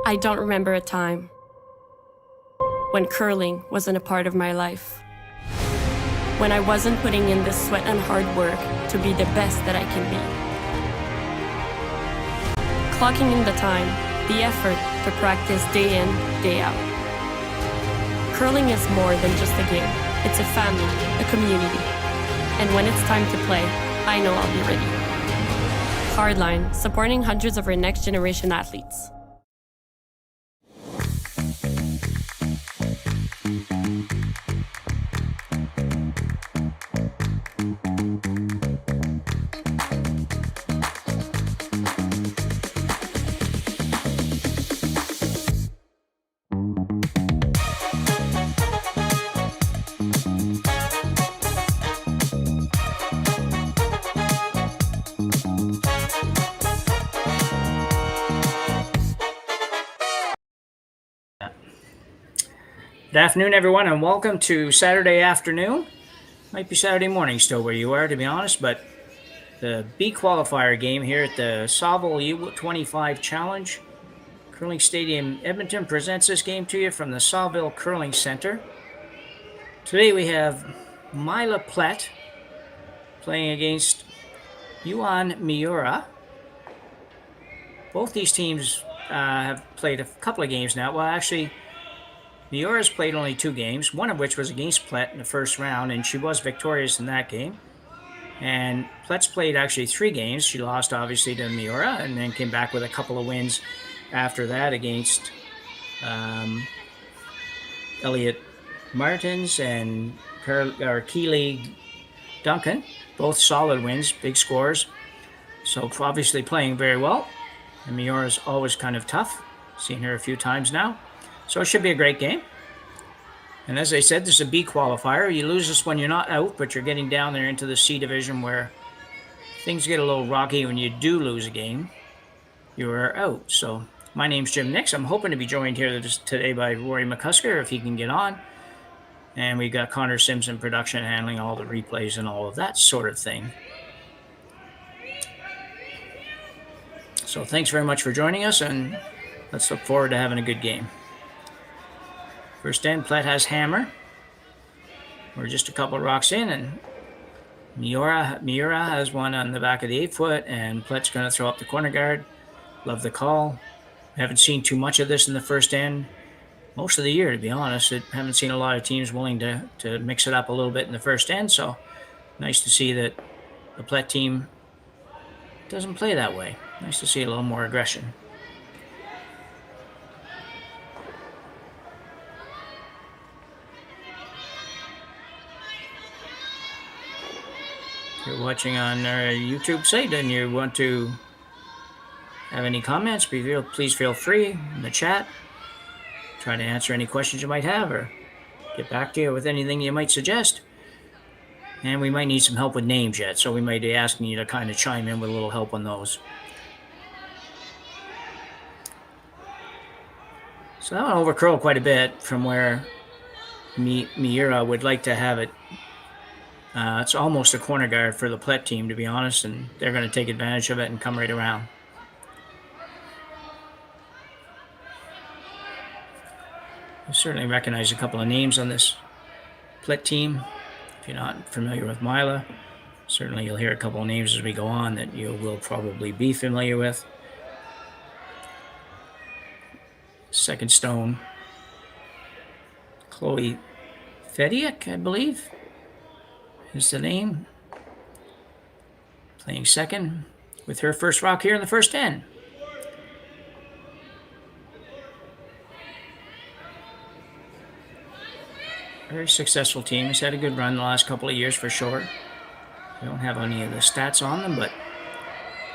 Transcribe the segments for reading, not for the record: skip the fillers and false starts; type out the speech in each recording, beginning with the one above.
I don't remember a time when curling wasn't a part of my life. When I wasn't putting in the sweat and hard work to be the best that I can be. Clocking in the time, the effort to practice day in, day out. Curling is more than just a game. It's a family, a community. And when it's time to play, I know I'll be ready. Hardline, supporting hundreds of our next generation athletes. Good afternoon, everyone, and welcome to Saturday afternoon. Might be Saturday morning still where you are, to be honest, but the B qualifier game here at the Saville U25 Challenge. Curling Stadium Edmonton presents this game to you from the Saville Curling Center. Today we have Myla Plett playing against Yuina Miura. Both these teams have played a couple of games now. Well, actually, Miura's played only 2 games, one of which was against Plett in the first round, and she was victorious in that game. And Plett's played actually 3 games. She lost, obviously, to Miura, and then came back with a couple of wins after that against Elliot Martins and Keely Duncan. Both solid wins, big scores. So obviously playing very well. And Miura's always kind of tough. Seen her a few times now. So it should be a great game. And as I said, this is a B qualifier. You lose this when you're not out, but you're getting down there into the C division where things get a little rocky when you do lose a game. You are out. So my name's Jim Nix. I'm hoping to be joined here today by Rory McCusker if he can get on. And we got Connor Simpson production handling all the replays and all of that sort of thing. So thanks very much for joining us, and let's look forward to having a good game. First end, Plett has hammer. We're just a couple of rocks in, and Miura has one on the back of the 8-foot, and Plett's going to throw up the corner guard. Love the call. Haven't seen too much of this in the first end. Most of the year, to be honest. Haven't seen a lot of teams willing to mix it up a little bit in the first end, so nice to see that the Plett team doesn't play that way. Nice to see a little more aggression. If you're watching on our YouTube site and you want to have any comments, please feel free in the chat. Try to answer any questions you might have or get back to you with anything you might suggest. And we might need some help with names yet, so we might be asking you to kind of chime in with a little help on those. So that one overcurled quite a bit from where Miura would like to have it. It's almost a corner guard for the Plett team, to be honest, and they're going to take advantage of it and come right around. You certainly recognize a couple of names on this Plett team. If you're not familiar with Myla, certainly you'll hear a couple of names as we go on that you will probably be familiar with. Second stone, Chloe Fediak, I believe, is the name. Playing second with her first rock here in the first end. Very successful team. Has had a good run the last couple of years for sure. We don't have any of the stats on them, but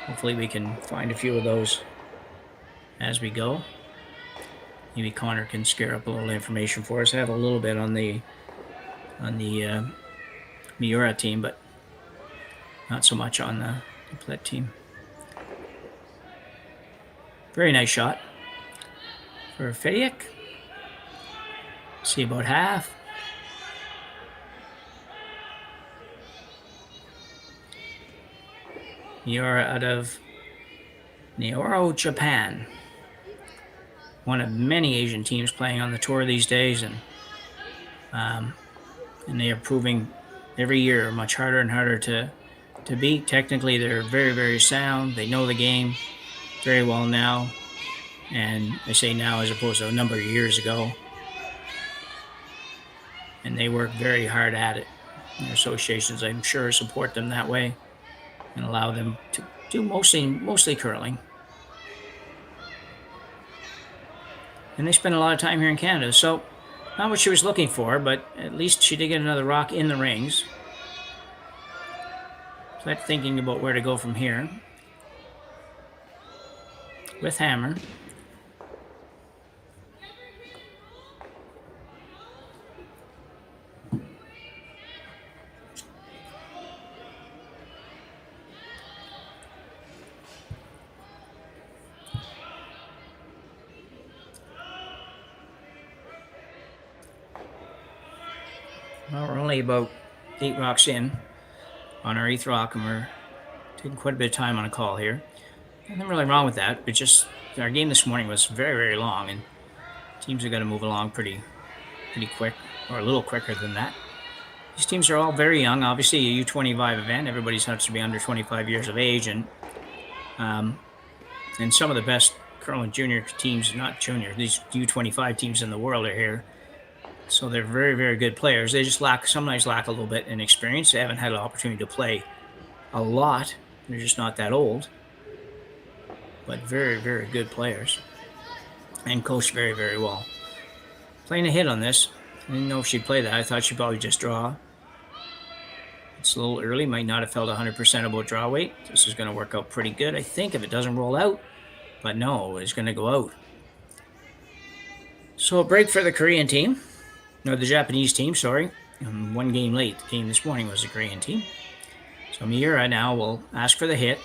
hopefully we can find a few of those as we go. Maybe Connor can scare up a little information for us. I have a little bit on the Miura team, but not so much on the Plett team. Very nice shot for Fediak. See about half. Miura out of Nayoro, Japan. one of many Asian teams playing on the tour these days, and they are proving every year much harder and harder to beat. Technically, they're very, very sound. They know the game very well now, and I say now as opposed to a number of years ago. And they work very hard at it. Their associations, I'm sure, support them that way and allow them to do mostly curling. And they spend a lot of time here in Canada, so not what she was looking for, but at least she did get another rock in the rings. Plett thinking about where to go from here. With hammer. Well, we're only about 8 rocks in on our 8th rock, and we're taking quite a bit of time on a call here. Nothing really wrong with that, but just our game this morning was very, very long, and teams have got to move along pretty quick, or a little quicker than that. These teams are all very young. Obviously, a U25 event. Everybody has to be under 25 years of age, and some of the best curling junior teams, not junior, these U25 teams in the world are here. So they're very, very good players. They just sometimes lack a little bit in experience. They haven't had an opportunity to play a lot. They're just not that old. But very, very good players. And coached very, very well. Playing a hit on this. I didn't know if she'd play that. I thought she'd probably just draw. It's a little early. Might not have felt 100% about draw weight. This is going to work out pretty good, I think, if it doesn't roll out. But no, it's going to go out. So a break for the Korean team. No, the Japanese team, sorry. I'm 1 game late. The game this morning was the Korean team. So Miura now will ask for the hit.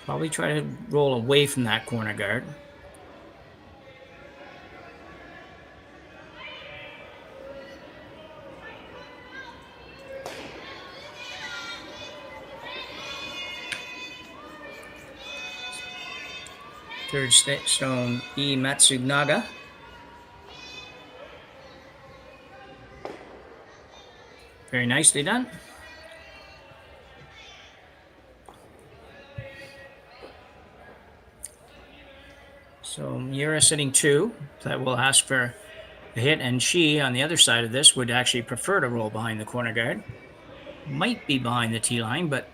Probably try to roll away from that corner guard. Third stone, E. Matsunaga. Very nicely done. So Miura sitting 2. That will ask for a hit, and she, on the other side of this, would actually prefer to roll behind the corner guard. Might be behind the tee line, but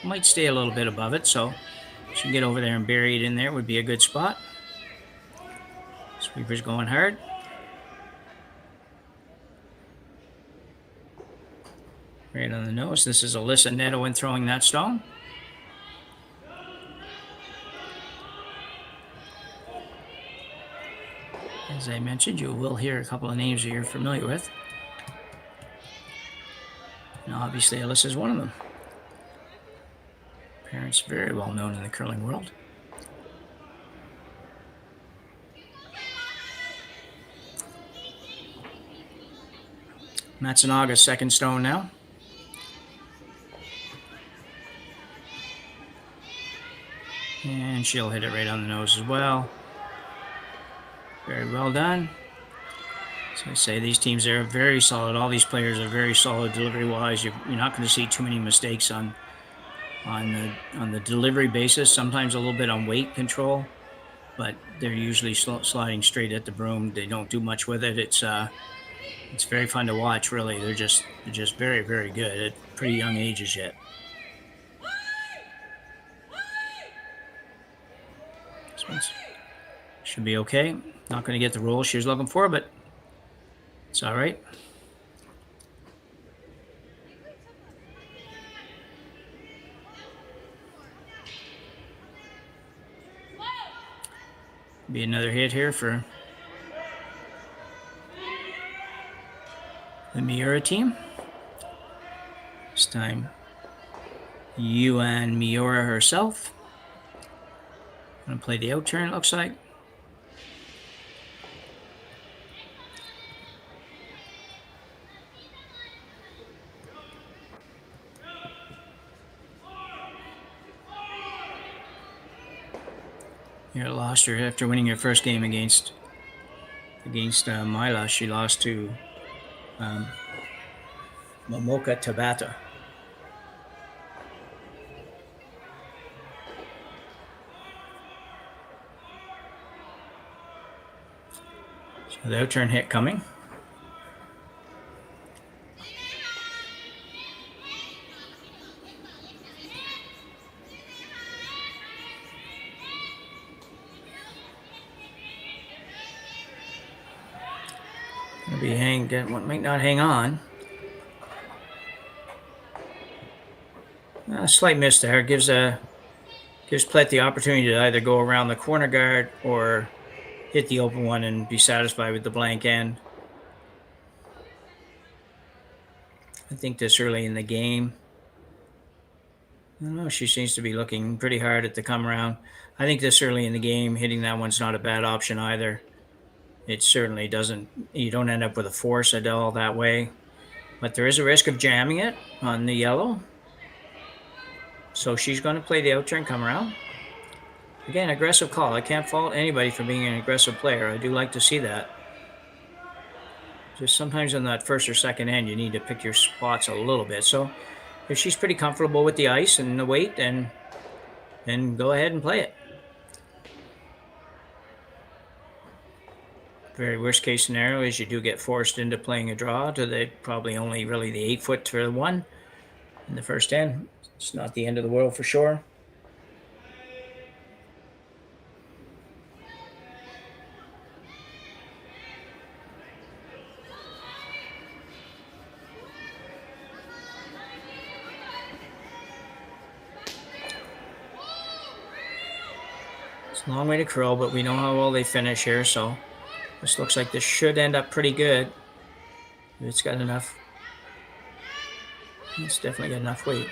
might stay a little bit above it, so she can get over there and bury it in there. Would be a good spot. Sweeper's going hard. Right on the nose. This is Alyssa Neto in throwing that stone. As I mentioned, you will hear a couple of names that you're familiar with. And obviously, Alyssa's one of them. Parents very well known in the curling world. Matsunaga's second stone now. And she'll hit it right on the nose as well. Very well done. So I say these teams are very solid. All these players are very solid delivery-wise. You're not going to see too many mistakes on the delivery basis. Sometimes a little bit on weight control, but they're usually sliding straight at the broom. They don't do much with it. It's very fun to watch. Really, they're just very, very good at pretty young ages yet. This one's should be okay. Not going to get the roll she was looking for, but it's all right. Be another hit here for the Miura team. This time, Yuina Miura herself. Going to play the out turn, it looks like. Miura lost her after winning her first game against Myla. She lost to Momoka Tabata. So the out turn hit coming. Might not hang on. A slight miss there. Gives Plett the opportunity to either go around the corner guard or hit the open one and be satisfied with the blank end. I think this early in the game, I don't know, she seems to be looking pretty hard at the come around. I think this early in the game, hitting that one's not a bad option either. It certainly doesn't, you don't end up with a force at all that way. But there is a risk of jamming it on the yellow. So she's going to play the out turn come around. Again, aggressive call. I can't fault anybody for being an aggressive player. I do like to see that. Just sometimes on that first or second end, you need to pick your spots a little bit. So if she's pretty comfortable with the ice and the weight, then go ahead and play it. Very worst case scenario is you do get forced into playing a draw to the probably only really the 8 foot for the one in the first end. It's not the end of the world for sure. It's a long way to curl, but we know how well they finish here, so this looks like this should end up pretty good. It's got enough. It's definitely got enough weight.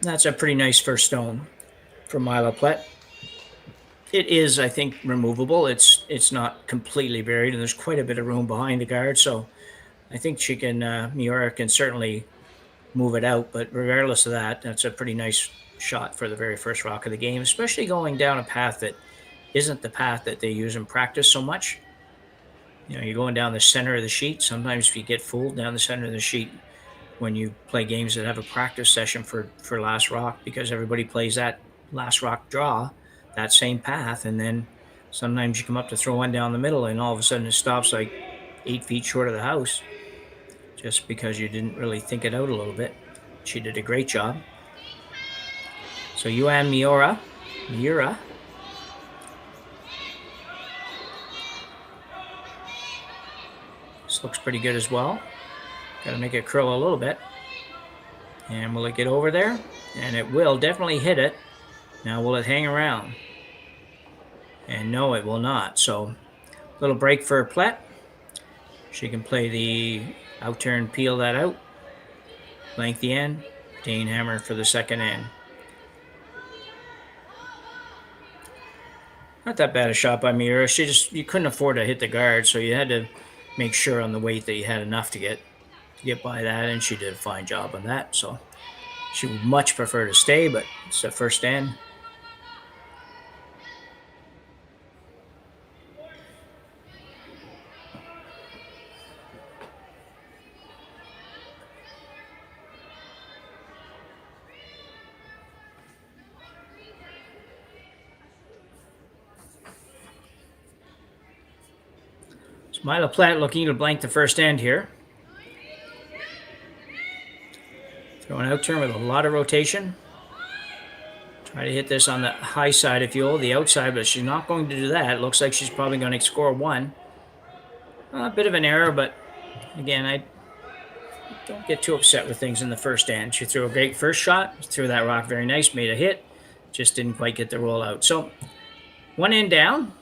That's a pretty nice first stone from Myla Plett. It is, I think, removable. It's not completely buried, and there's quite a bit of room behind the guard, so I think she can, Miura can certainly move it out, but regardless of that, that's a pretty nice shot for the very first rock of the game, especially going down a path that isn't the path that they use in practice so much. You know, you're going down the center of the sheet. Sometimes if you get fooled down the center of the sheet when you play games that have a practice session for last rock, because everybody plays that last rock draw, that same path, and then sometimes you come up to throw one down the middle and all of a sudden it stops like 8 feet short of the house just because you didn't really think it out a little bit. She did a great job. So Yuina Miura. This looks pretty good as well. Got to make it curl a little bit. And will it get over there? And it will definitely hit it. Now will it hang around? And no, it will not. So little break for Plett. She can play the out turn, peel that out. Blank the end. Dane hammer for the second end. Not that bad a shot by Miura. You couldn't afford to hit the guard, so you had to make sure on the weight that you had enough to get by that, and she did a fine job on that. So she would much prefer to stay, but it's the first end. Myla Plett looking to blank the first end here. Throwing out turn with a lot of rotation. Try to hit this on the high side if you will, the outside, but she's not going to do that. It looks like she's probably going to score one. A bit of an error, but again, I don't get too upset with things in the first end. She threw a great first shot, threw that rock very nice, made a hit, just didn't quite get the roll out. So one end down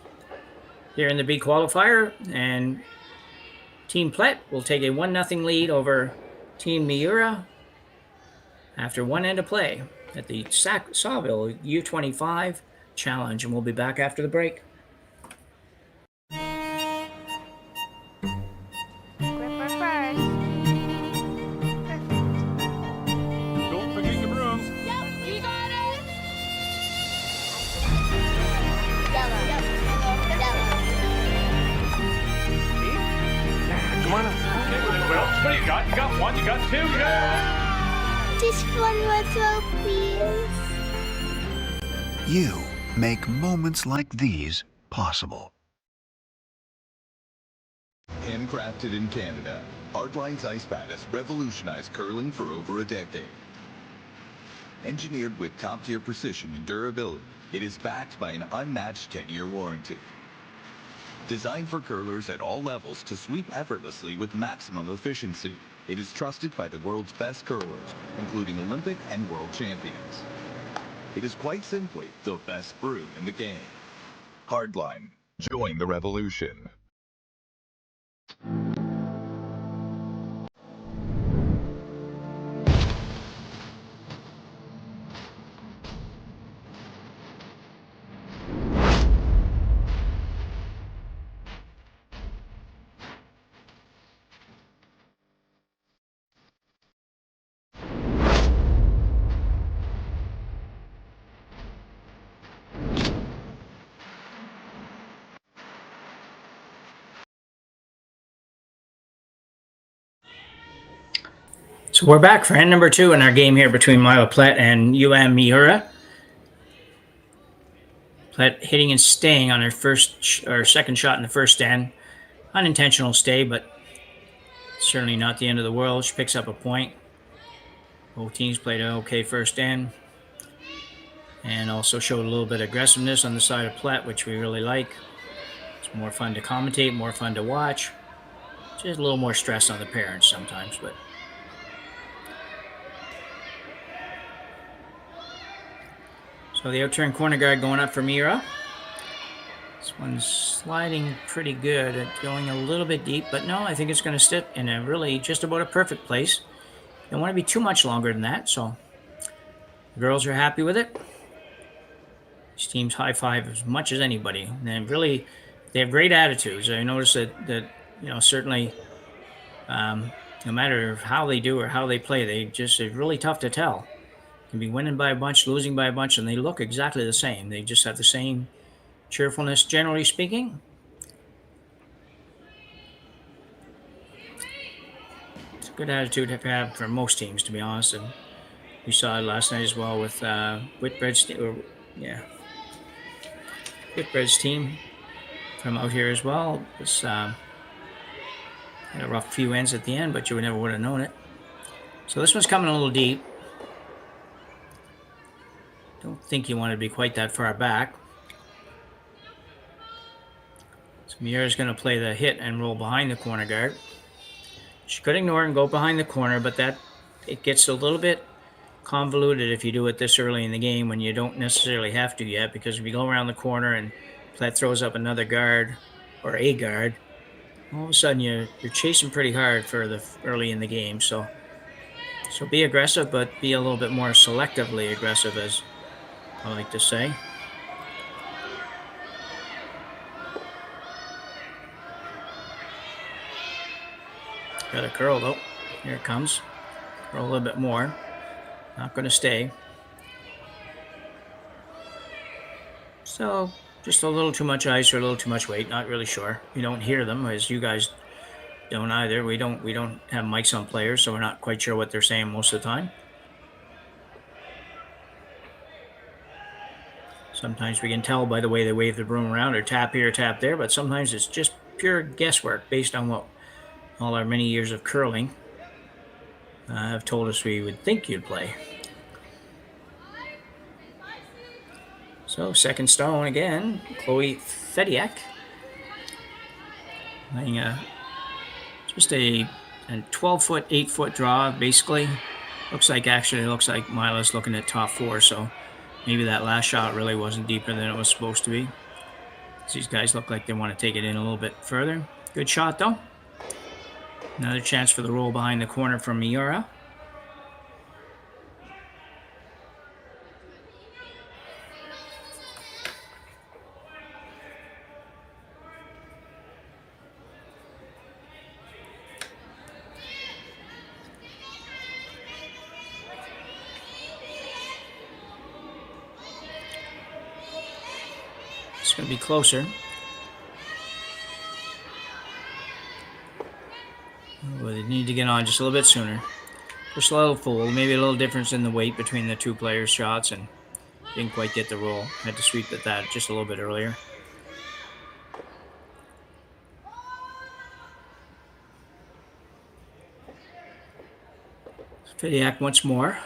here in the B qualifier, and Team Plett will take a 1-0 lead over Team Miura after one end of play at the Saville U25 challenge, and we'll be back after the break. one more throw, please. You make moments like these possible. Handcrafted in Canada, Hardline's ice pad has revolutionized curling for over a decade. Engineered with top-tier precision and durability, it is backed by an unmatched 10-year warranty. Designed for curlers at all levels to sweep effortlessly with maximum efficiency, it is trusted by the world's best curlers, including Olympic and world champions. It is quite simply the best brew in the game. Hardline. Join the revolution. So we're back for end number 2 in our game here between Myla Plett and Yuina Miura. Plett hitting and staying on her second shot in the first stand. Unintentional stay, but certainly not the end of the world. She picks up a point. Both teams played an okay first stand. And also showed a little bit of aggressiveness on the side of Plett, which we really like. It's more fun to commentate, more fun to watch. Just a little more stress on the parents sometimes, but so the out-turn corner guard going up for Miura. This one's sliding pretty good at going a little bit deep, but no, I think it's going to sit in a really just about a perfect place. Don't want to be too much longer than that, so the girls are happy with it. These teams high five as much as anybody, and really they have great attitudes. I noticed that you know, certainly no matter how they do or how they play, it's really tough to tell. Can be winning by a bunch, losing by a bunch, and they look exactly the same. They just have the same cheerfulness, generally speaking. It's a good attitude to have for most teams, to be honest. And we saw it last night as well with Whitbread's team from out here as well. It's had a rough few ends at the end, but you never would have known it. So this one's coming a little deep. Don't think you want to be quite that far back. So Miura's going to play the hit and roll behind the corner guard. She could ignore it and go behind the corner, but it gets a little bit convoluted if you do it this early in the game when you don't necessarily have to yet, because if you go around the corner and Plett throws up another guard or a guard, all of a sudden you're chasing pretty hard for the early in the game. So be aggressive, but be a little bit more selectively aggressive, as I like to say. Got a curl though. Here it comes. Curl a little bit more. Not going to stay. So just a little too much ice or a little too much weight. Not really sure. We don't hear them, as you guys don't either. We don't have mics on players, so we're not quite sure what they're saying most of the time. Sometimes we can tell by the way they wave the broom around or tap here, tap there, but sometimes it's just pure guesswork based on what all our many years of curling have told us we would think you'd play. So second stone again, Chloe Fediak. Playing just a 12-foot, 8-foot draw, basically. Looks like Myla's looking at top 4, so maybe that last shot really wasn't deeper than it was supposed to be. These guys look like they want to take it in a little bit further. Good shot, though. Another chance for the roll behind the corner from Miura. It's going to be closer. Oh, they need to get on just a little bit sooner. Just a little fool. Maybe a little difference in the weight between the two players' shots, and didn't quite get the roll. Had to sweep at that just a little bit earlier. Fidiak once more.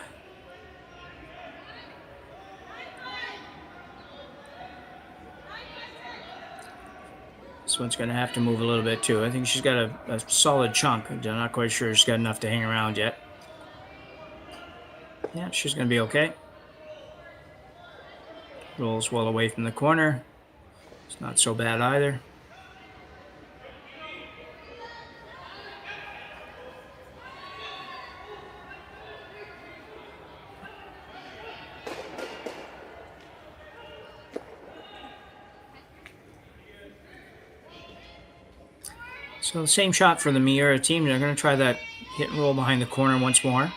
This one's going to have to move a little bit too. I think she's got a solid chunk. I'm not quite sure she's got enough to hang around yet. Yeah, she's going to be okay. Rolls well away from the corner. It's not so bad either. So the same shot for the Miura team. They're going to try that hit and roll behind the corner once more.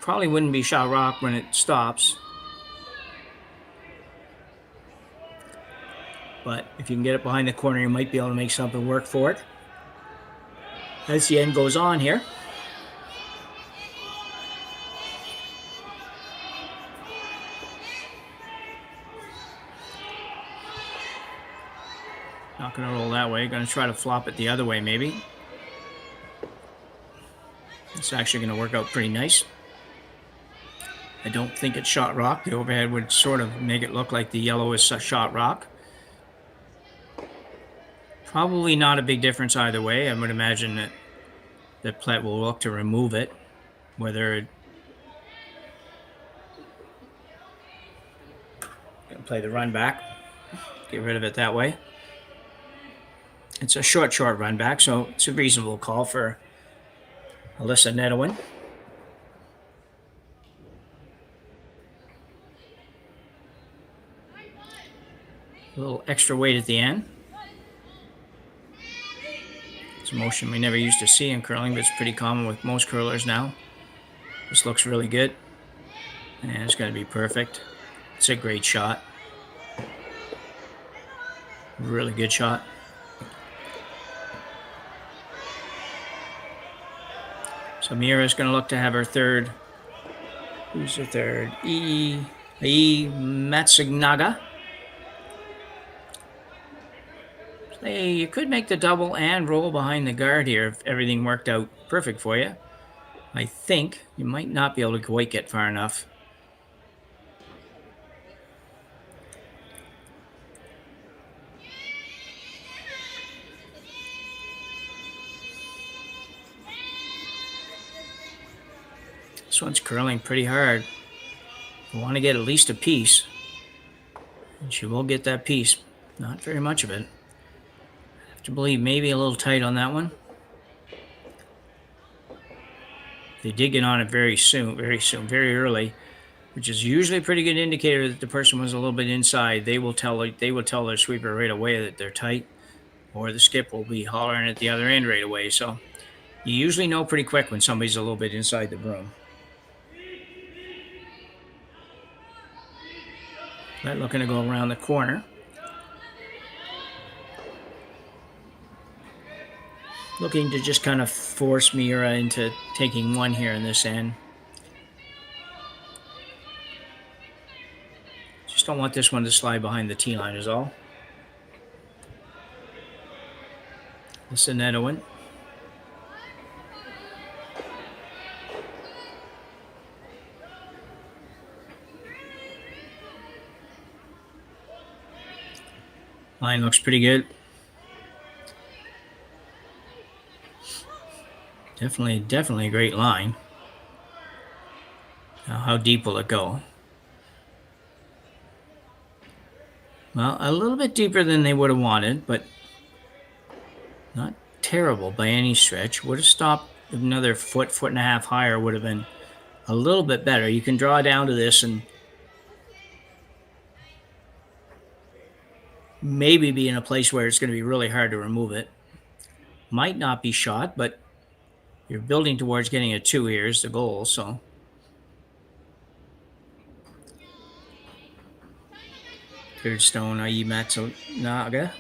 Probably wouldn't be shot rock when it stops. But if you can get it behind the corner, you might be able to make something work for it. As the end goes on here. Not going to roll that way. Going to try to flop it the other way, maybe. It's actually going to work out pretty nice. I don't think it's shot rock. The overhead would sort of make it look like the yellow is shot rock. Probably not a big difference either way. I would imagine that Plett will look to remove it. Whether play the run back, get rid of it that way. It's a short run back, so it's a reasonable call for Alyssa Nedowin. A little extra weight at the end. It's a motion we never used to see in curling, but it's pretty common with most curlers now. This looks really good. And it's going to be perfect. It's a great shot. Really good shot. So Miura's going to look to have her third. Who's her third? Matsunaga. Hey, you could make the double and roll behind the guard here if everything worked out perfect for you. I think you might not be able to quite get far enough. This one's curling pretty hard. You want to get at least a piece. And she will get that piece. Not very much of it. I have to believe maybe a little tight on that one. They did get on it very very early, which is usually a pretty good indicator that the person was a little bit inside. They will tell their sweeper right away that they're tight, or the skip will be hollering at the other end right away. So you usually know pretty quick when somebody's a little bit inside the broom. Plett looking to go around the corner. Looking to just kind of force Miura into taking one here in this end. Just don't want this one to slide behind the tee line is all. This is Nedowin. Line looks pretty good. Definitely a great line. Now, how deep will it go? Well, a little bit deeper than they would have wanted, but not terrible by any stretch. Would have stopped another foot and a half higher, would have been a little bit better. You can draw down to this and maybe be in a place where it's going to be really hard to remove it. Might not be shot, but you're building towards getting a 2 here is the goal, so. Third stone, i.e. Matsunaga.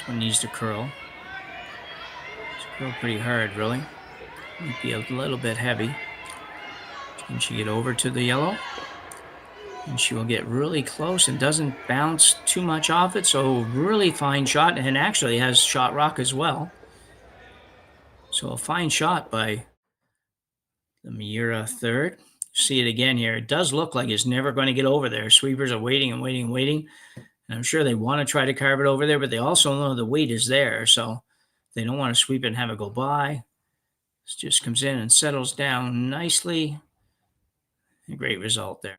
one needs to curl. It's curl pretty hard, really. Might be a little bit heavy. Can she get over to the yellow? And she will get really close and doesn't bounce too much off it. So really fine shot, and actually has shot rock as well. So a fine shot by the Miura third. See it again here. It does look like it's never going to get over there. Sweepers are waiting and waiting and waiting. And I'm sure they want to try to carve it over there, but they also know the weight is there. So they don't want to sweep it and have it go by. This just comes in and settles down nicely. A great result there.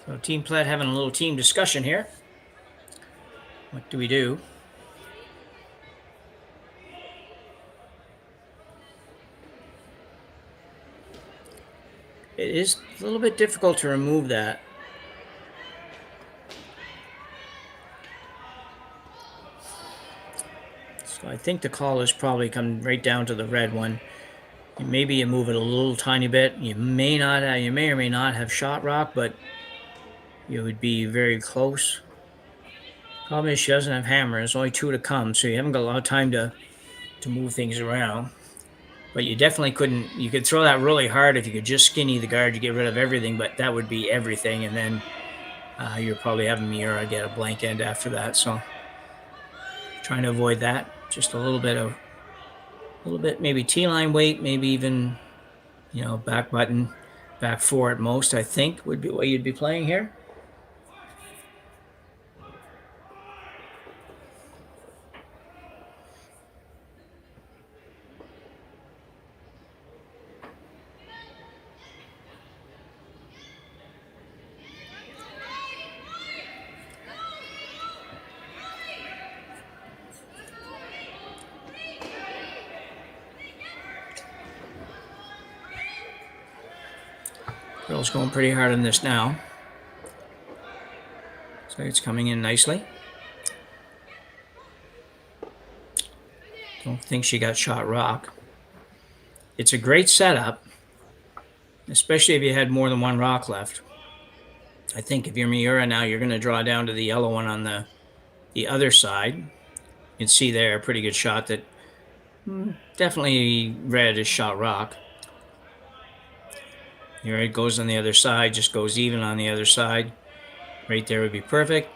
So Team Plett having a little team discussion here. What do we do? It is a little bit difficult to remove that. So I think the call is probably come right down to the red one. Maybe you move it a little tiny bit. You may or may not have shot rock, but you would be very close. Problem is she doesn't have hammer. There's only two to come, so you haven't got a lot of time to move things around. But you definitely couldn't. You could throw that really hard if you could just skinny the guard to get rid of everything, but that would be everything, and then you're probably having Miura get a blank end after that. So trying to avoid that. Just a little bit maybe T-line weight, maybe even back button, back four at most. I think would be what you'd be playing here. Girl's going pretty hard on this now. So it's coming in nicely. Don't think she got shot rock. It's a great setup, especially if you had more than one rock left. I think if you're Miura now, you're going to draw down to the yellow one on the other side. You can see there a pretty good shot that definitely red is shot rock. Here it goes on the other side, just goes even on the other side. Right there would be perfect.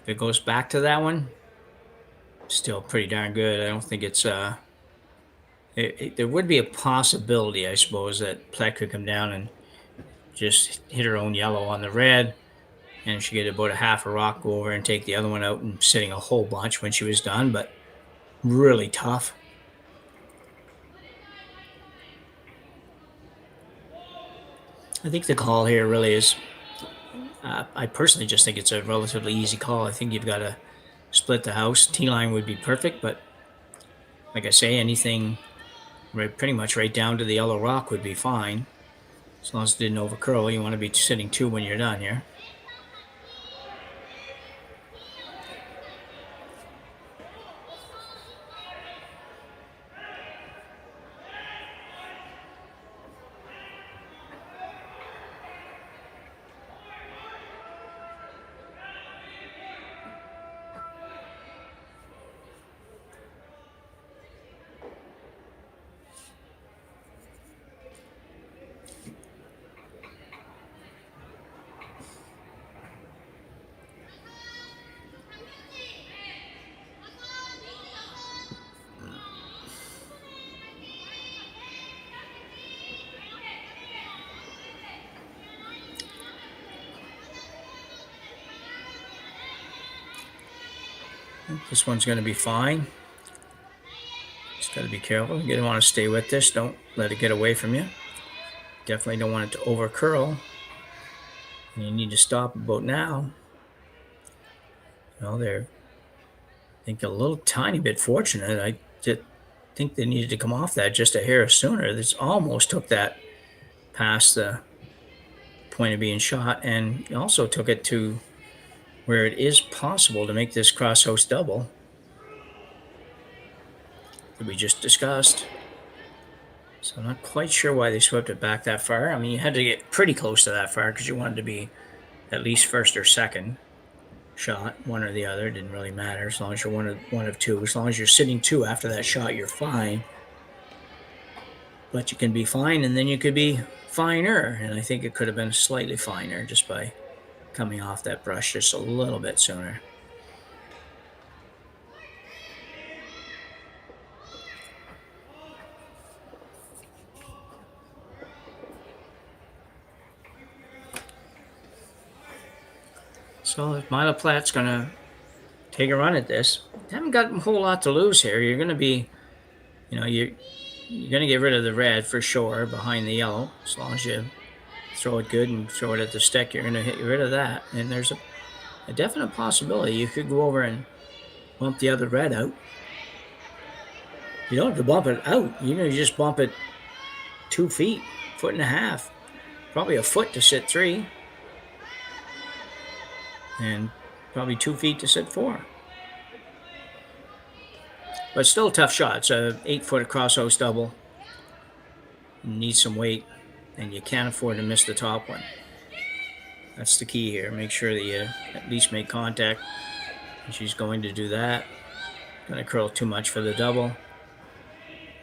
If it goes back to that one, still pretty darn good. I don't think it's there would be a possibility, I suppose, that Plett could come down and just hit her own yellow on the red, and she get about a half a rock, go over and take the other one out, and sitting a whole bunch when she was done, but really tough. I think the call here really is, I personally just think it's a relatively easy call. I think you've got to split the house. T-line would be perfect, but like I say, anything pretty much right down to the yellow rock would be fine. As long as it didn't overcurl. You want to be sitting two when you're done here. This one's going to be fine. Just got to be careful. You don't want to stay with this. Don't let it get away from you. Definitely don't want it to over curl. And you need to stop about now. They're, I think, a little tiny bit fortunate. I just think they needed to come off that just a hair sooner. This almost took that past the point of being shot, and also took it to where it is possible to make this cross host double that we just discussed. So I'm not quite sure why they swept it back that far. I mean, you had to get pretty close to that far because you wanted to be at least first or second shot, one or the other. Didn't really matter as long as you're one of two. As long as you're sitting two after that shot, you're fine. But you can be fine, and then you could be finer. And I think it could have been slightly finer just by coming off that brush just a little bit sooner. So if Myla Plett's going to take a run at this, you haven't got a whole lot to lose here. You're going to be, you're going to get rid of the red for sure behind the yellow. As long as you throw it good and throw it at the stick, you're going to get rid of that. And there's a definite possibility you could go over and bump the other red out. You don't have to bump it out. You just bump it 2 feet, 1.5 feet, probably a foot to sit 3. And probably 2 feet to sit 4. But still a tough shot. It's a 8-foot cross host double. You need some weight, and you can't afford to miss the top one. That's the key here. Make sure that you at least make contact. And she's going to do that. Going to curl too much for the double.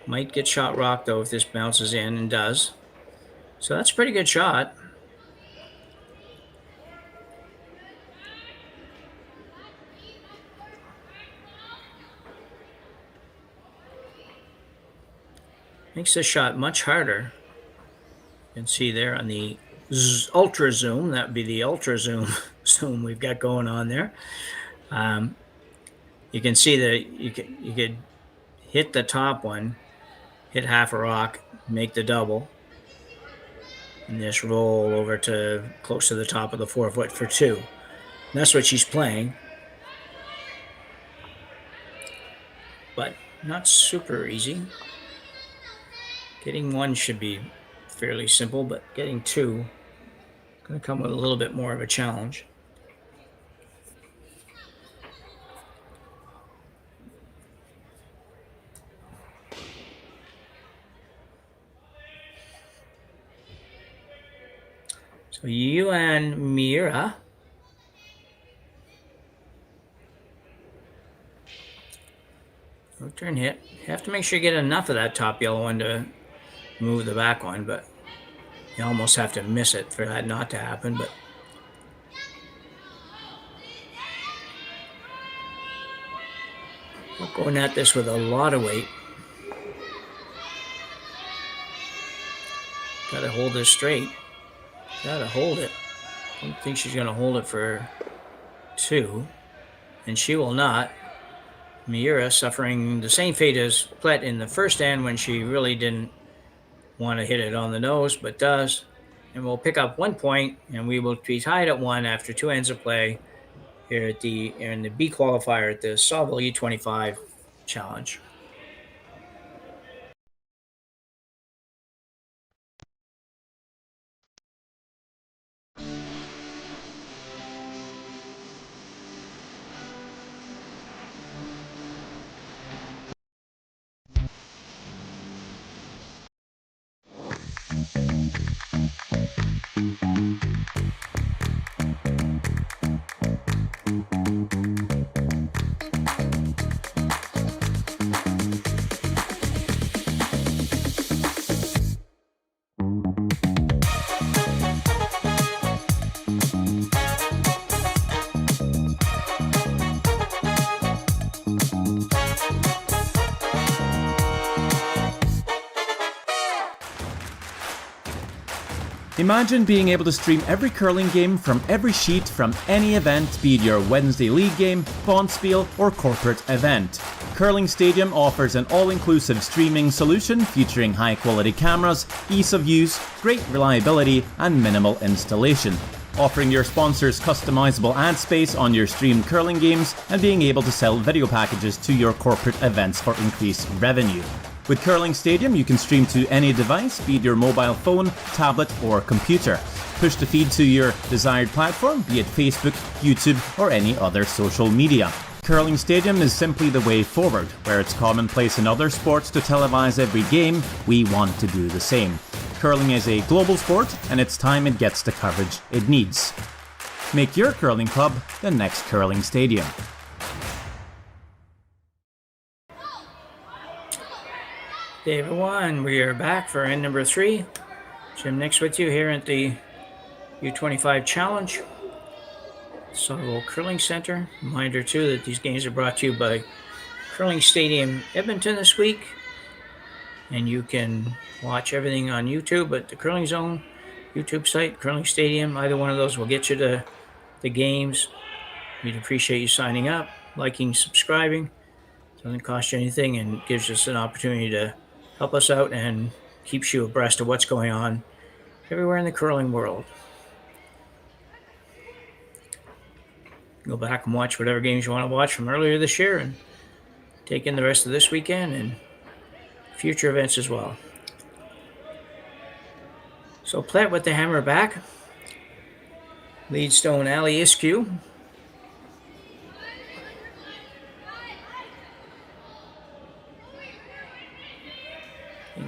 Might get shot rocked though if this bounces in, and does. So that's a pretty good shot. Makes this shot much harder. You can see there on the ultra zoom, that would be the ultra zoom we've got going on there. You can see that you could hit the top one, hit half a rock, make the double, and just roll over to close to the top of the 4-foot for 2. And that's what she's playing. But not super easy. Getting 1 should be fairly simple, but getting 2 is going to come with a little bit more of a challenge. So Yuina Miura turn hit. You have to make sure you get enough of that top yellow one to move the back one, but you almost have to miss it for that not to happen. But I'm going at this with a lot of weight. Gotta hold this straight. Gotta hold it. I don't think she's gonna hold it for 2, and she will not. Miura suffering the same fate as Plett in the first end when she really didn't want to hit it on the nose, but does. And we'll pick up 1 point, and we will be tied at 1 after 2 ends of play here in the B qualifier at the Saville U25 challenge. Imagine being able to stream every curling game from every sheet from any event, be it your Wednesday league game, bonspiel, or corporate event. Curling Stadium offers an all-inclusive streaming solution featuring high-quality cameras, ease of use, great reliability, and minimal installation. Offering your sponsors customizable ad space on your streamed curling games and being able to sell video packages to your corporate events for increased revenue. With Curling Stadium, you can stream to any device, be it your mobile phone, tablet, or computer. Push the feed to your desired platform, be it Facebook, YouTube, or any other social media. Curling Stadium is simply the way forward. Where it's commonplace in other sports to televise every game, we want to do the same. Curling is a global sport, and it's time it gets the coverage it needs. Make your curling club the next Curling Stadium. Hey everyone, we are back for end number 3. Jim Nix with you here at the U25 Challenge. Saville Curling Center. Reminder too that these games are brought to you by Curling Stadium Edmonton this week. And you can watch everything on YouTube at the Curling Zone YouTube site, Curling Stadium. Either one of those will get you to the games. We'd appreciate you signing up, liking, subscribing. Doesn't cost you anything and gives us an opportunity to help us out and keeps you abreast of what's going on everywhere in the curling world. Go back and watch whatever games you want to watch from earlier this year and take in the rest of this weekend and future events as well. So Plett with the hammer back. Lead stone Ali Iskew.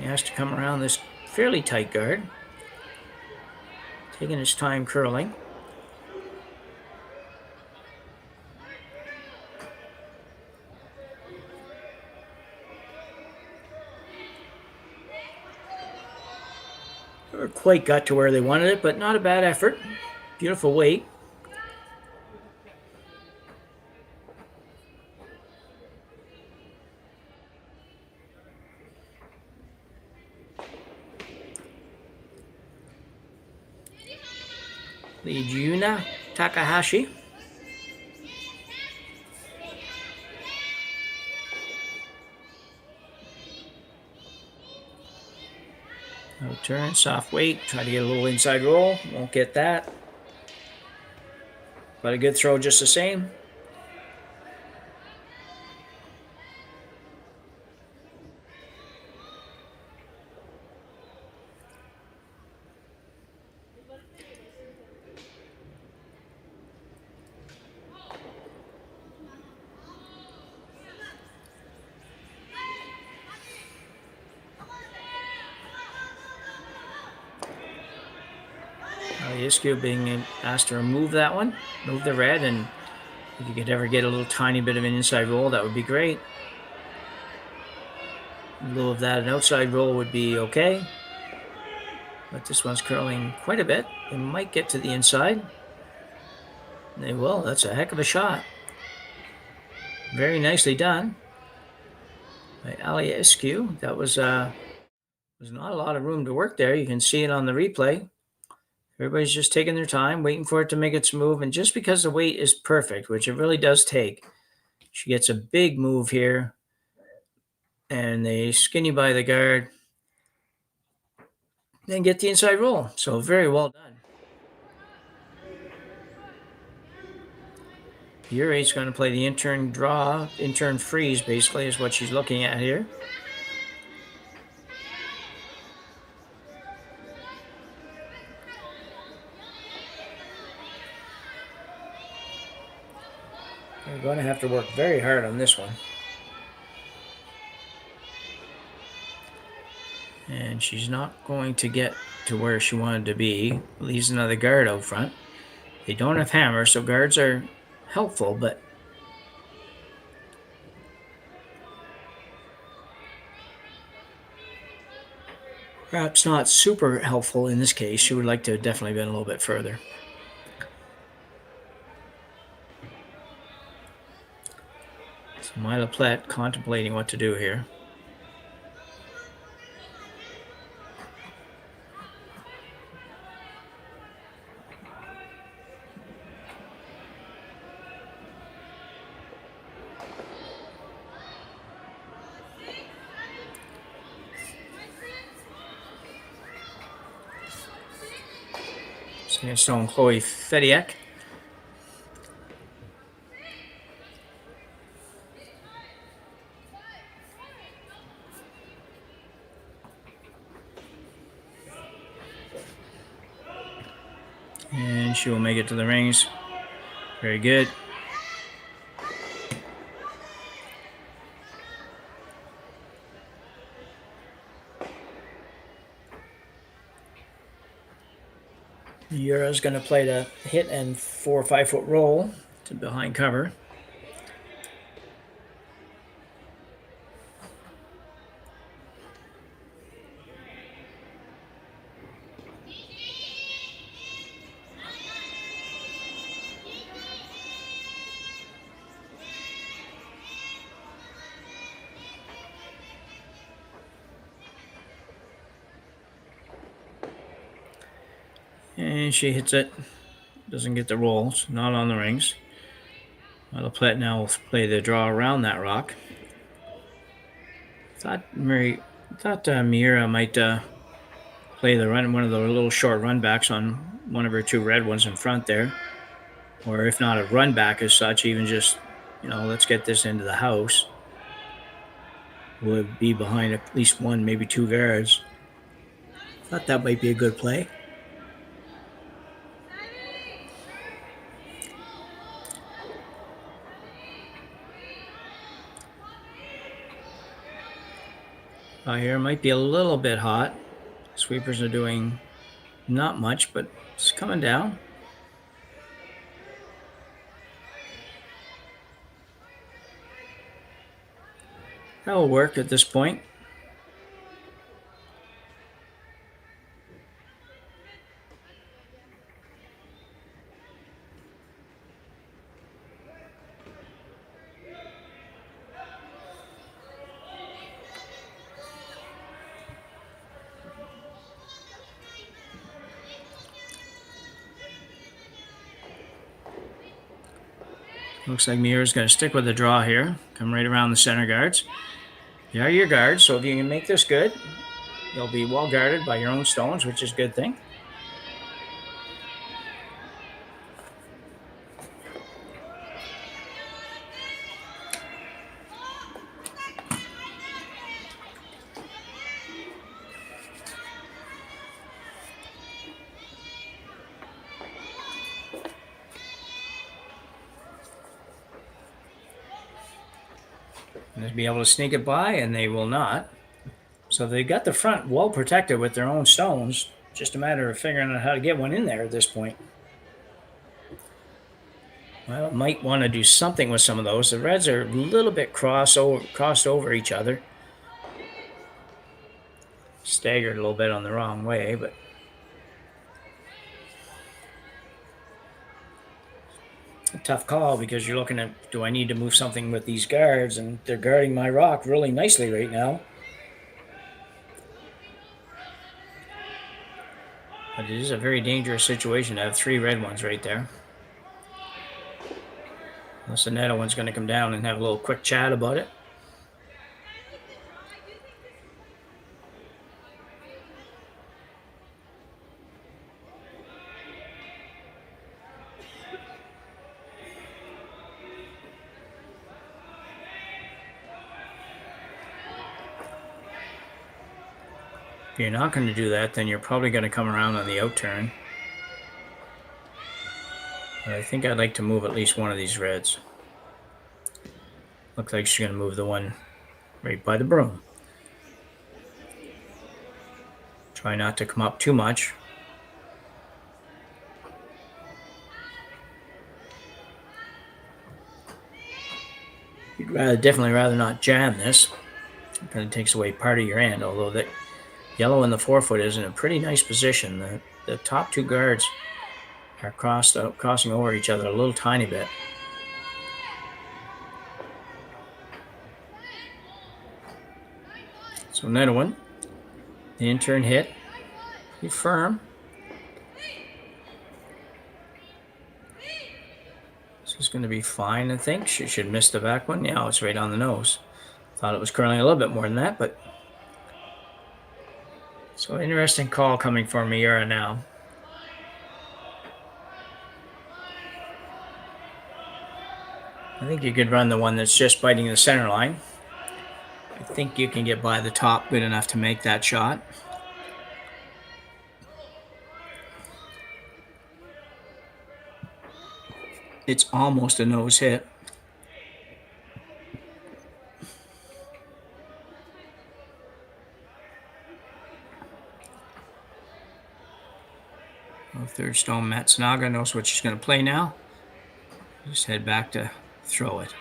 He has to come around this fairly tight guard. Taking his time curling. Never quite got to where they wanted it, but not a bad effort. Beautiful weight. Lead Yuina Takahashi. No turn, soft weight, try to get a little inside roll, won't get that. But a good throw just the same. Iskew being asked to remove that one, move the red, and if you could ever get a little tiny bit of an inside roll, that would be great. In lieu of that, an outside roll would be okay. But this one's curling quite a bit. They might get to the inside. They will. That's a heck of a shot. Very nicely done by Ali Iskew. That was not a lot of room to work there. You can see it on the replay. Everybody's just taking their time, waiting for it to make its move. And just because the weight is perfect, which it really does take, she gets a big move here. And they skinny by the guard. Then get the inside roll. So very well done. Yuri's going to play the intern draw, intern freeze, basically, is what she's looking at here. We're going to have to work very hard on this one. And she's not going to get to where she wanted to be. Leaves another guard out front. They don't have hammers, so guards are helpful, but perhaps not super helpful in this case. She would like to have definitely been a little bit further. So Myla Plett contemplating what to do here. So Chloe Fediak. she will make it to the rings. Very good. Miura's going to play the hit and 4 or 5 foot roll to behind cover. And she hits it. Doesn't get the rolls. Not on the rings. Myla Plett now will play the draw around that rock. Thought Miura might play the run, one of the little short run backs on one of her 2 red ones in front there. Or if not a run back as such, even just, let's get this into the house. Would be behind at least 1, maybe 2 guards. Thought that might be a good play. Here might be a little bit hot. Sweepers are doing not much, but it's coming down. That'll work at this point. Looks like Miura's going to stick with the draw here. Come right around the center guards. They are your guards, so if you can make this good, you'll be well guarded by your own stones, which is a good thing. And be able to sneak it by, and they will not. So they got the front well protected with their own stones. Just a matter of figuring out how to get one in there at this point. Well, might want to do something with some of those. The reds are a little bit crossed over each other. Staggered a little bit on the wrong way, but a tough call because you're looking at, do I need to move something with these guards? And they're guarding my rock really nicely right now. But it is a very dangerous situation to have 3 red ones right there. Unless the netto one's going to come down and have a little quick chat about it. If you're not going to do that, then you're probably going to come around on the out turn. But I think I'd like to move at least one of these reds. Looks like she's going to move the one right by the broom. Try not to come up too much. You'd definitely rather not jam this. It kind of takes away part of your end, although that yellow in the 4-foot is in a pretty nice position. The top 2 guards are crossing over each other a little tiny bit. So another one. The in-turn hit. Be firm. This is going to be fine, I think. She should miss the back one. Yeah, it's right on the nose. Thought it was curling a little bit more than that, but... So interesting call coming for Miura now. I think you could run the one that's just biting the center line. I think you can get by the top good enough to make that shot. It's almost a nose hit. Third stone, Matsunaga knows what she's going to play now. Just head back to throw it.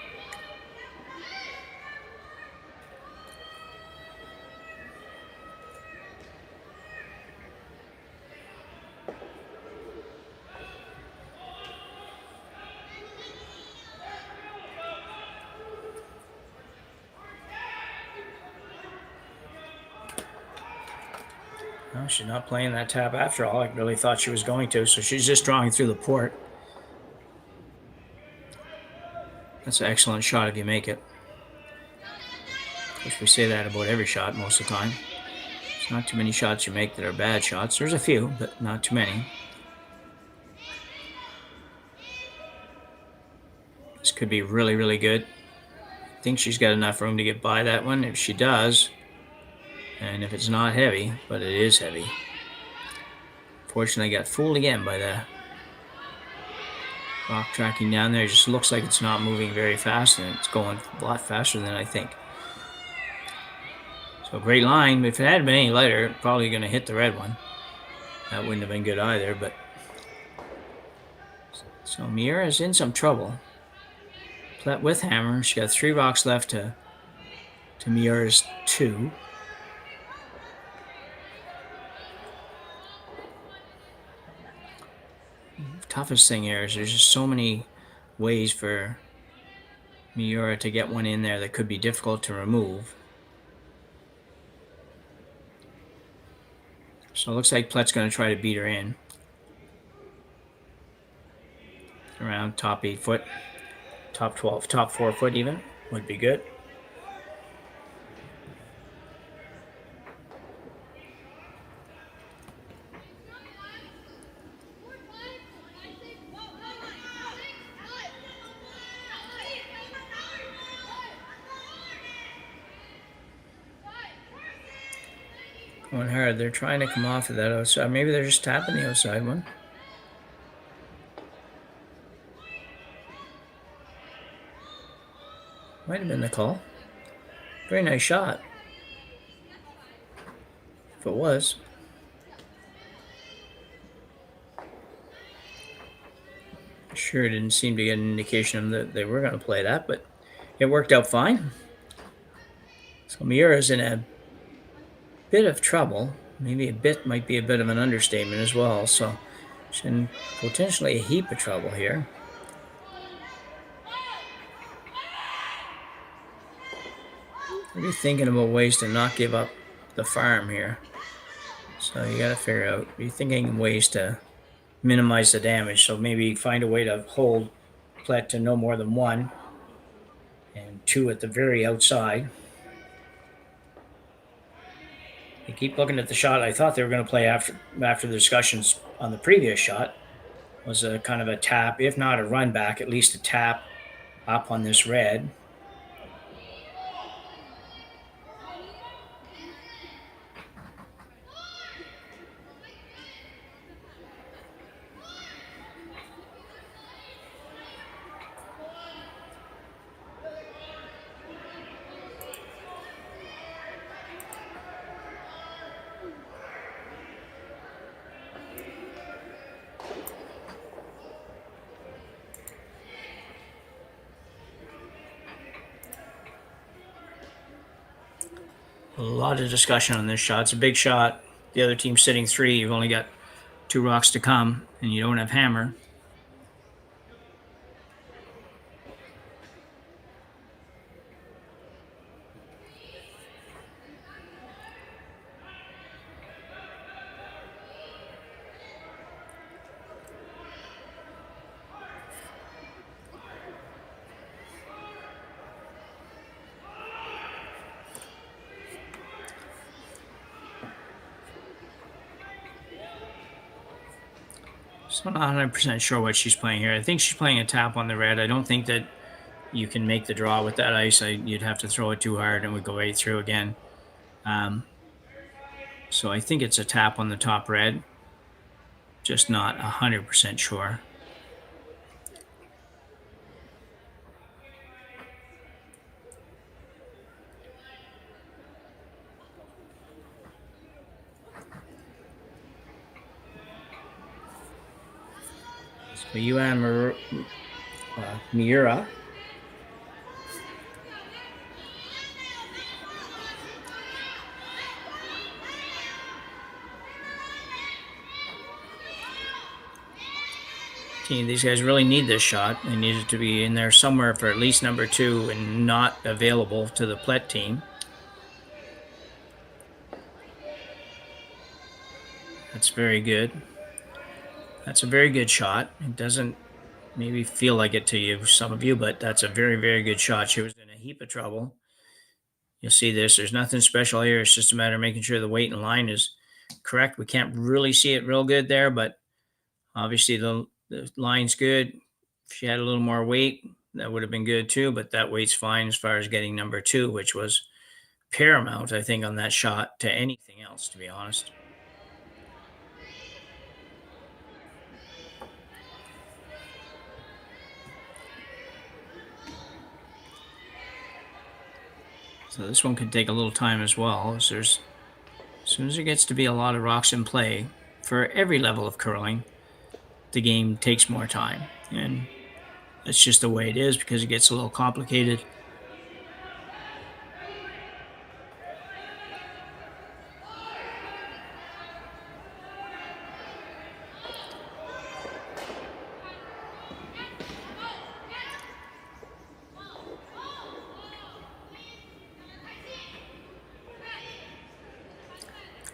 Well, she's not playing that tap after all. I really thought she was going to, so she's just drawing through the port. That's an excellent shot if you make it. Of course, we say that about every shot most of the time. There's not too many shots you make that are bad shots. There's a few, but not too many. This could be really, really good. I think she's got enough room to get by that one. If she does, and if it's not heavy, but it is heavy. Fortunately, I got fooled again by the rock tracking down there. It just looks like it's not moving very fast, and it's going a lot faster than I think. So great line. If it had been any lighter, probably going to hit the red one. That wouldn't have been good either, but... So Miura's in some trouble. Plett with hammer. She got 3 rocks left to Miura's 2. Toughest thing here is there's just so many ways for Miura to get one in there that could be difficult to remove. So it looks like Plett's going to try to beat her in. Around top 8 foot, top 12, top 4 foot even would be good. Going hard. They're trying to come off of that outside. Maybe they're just tapping the outside one. Might have been the call. Very nice shot. If it was. Sure didn't seem to get an indication that they were going to play that, but it worked out fine. So Miura's in a bit of trouble. Maybe a bit might be a bit of an understatement as well. So she's in potentially a heap of trouble here. Really thinking about ways to not give up the farm here. So you got to figure out. You're thinking ways to minimize the damage. So maybe find a way to hold Plett to no more than 1 and 2 at the very outside. You keep looking at the shot. I thought they were going to play after the discussions on the previous shot. Was a kind of a tap, if not a run back, at least a tap up on this red. A lot of discussion on this shot. It's a big shot. The other team's sitting 3. You've only got 2 rocks to come, and you don't have hammer. So I'm not 100% sure what she's playing here. I think she's playing a tap on the red. I don't think that you can make the draw with that ice. You'd have to throw it too hard and it would go right through again. So I think it's a tap on the top red. Just not 100% sure. So Yuina Miura. These guys really need this shot. They need it to be in there somewhere for at least number 2 and not available to the Plett team. That's very good. That's a very good shot. It doesn't maybe feel like it to you, some of you, but that's a very, very good shot. She was in a heap of trouble. You'll see this. There's nothing special here. It's just a matter of making sure the weight and line is correct. We can't really see it real good there, but obviously the line's good. If she had a little more weight, that would have been good too, but that weight's fine as far as getting number 2, which was paramount, I think, on that shot to anything else, to be honest. So this one could take a little time as well. As soon as there gets to be a lot of rocks in play, for every level of curling, the game takes more time. And that's just the way it is because it gets a little complicated.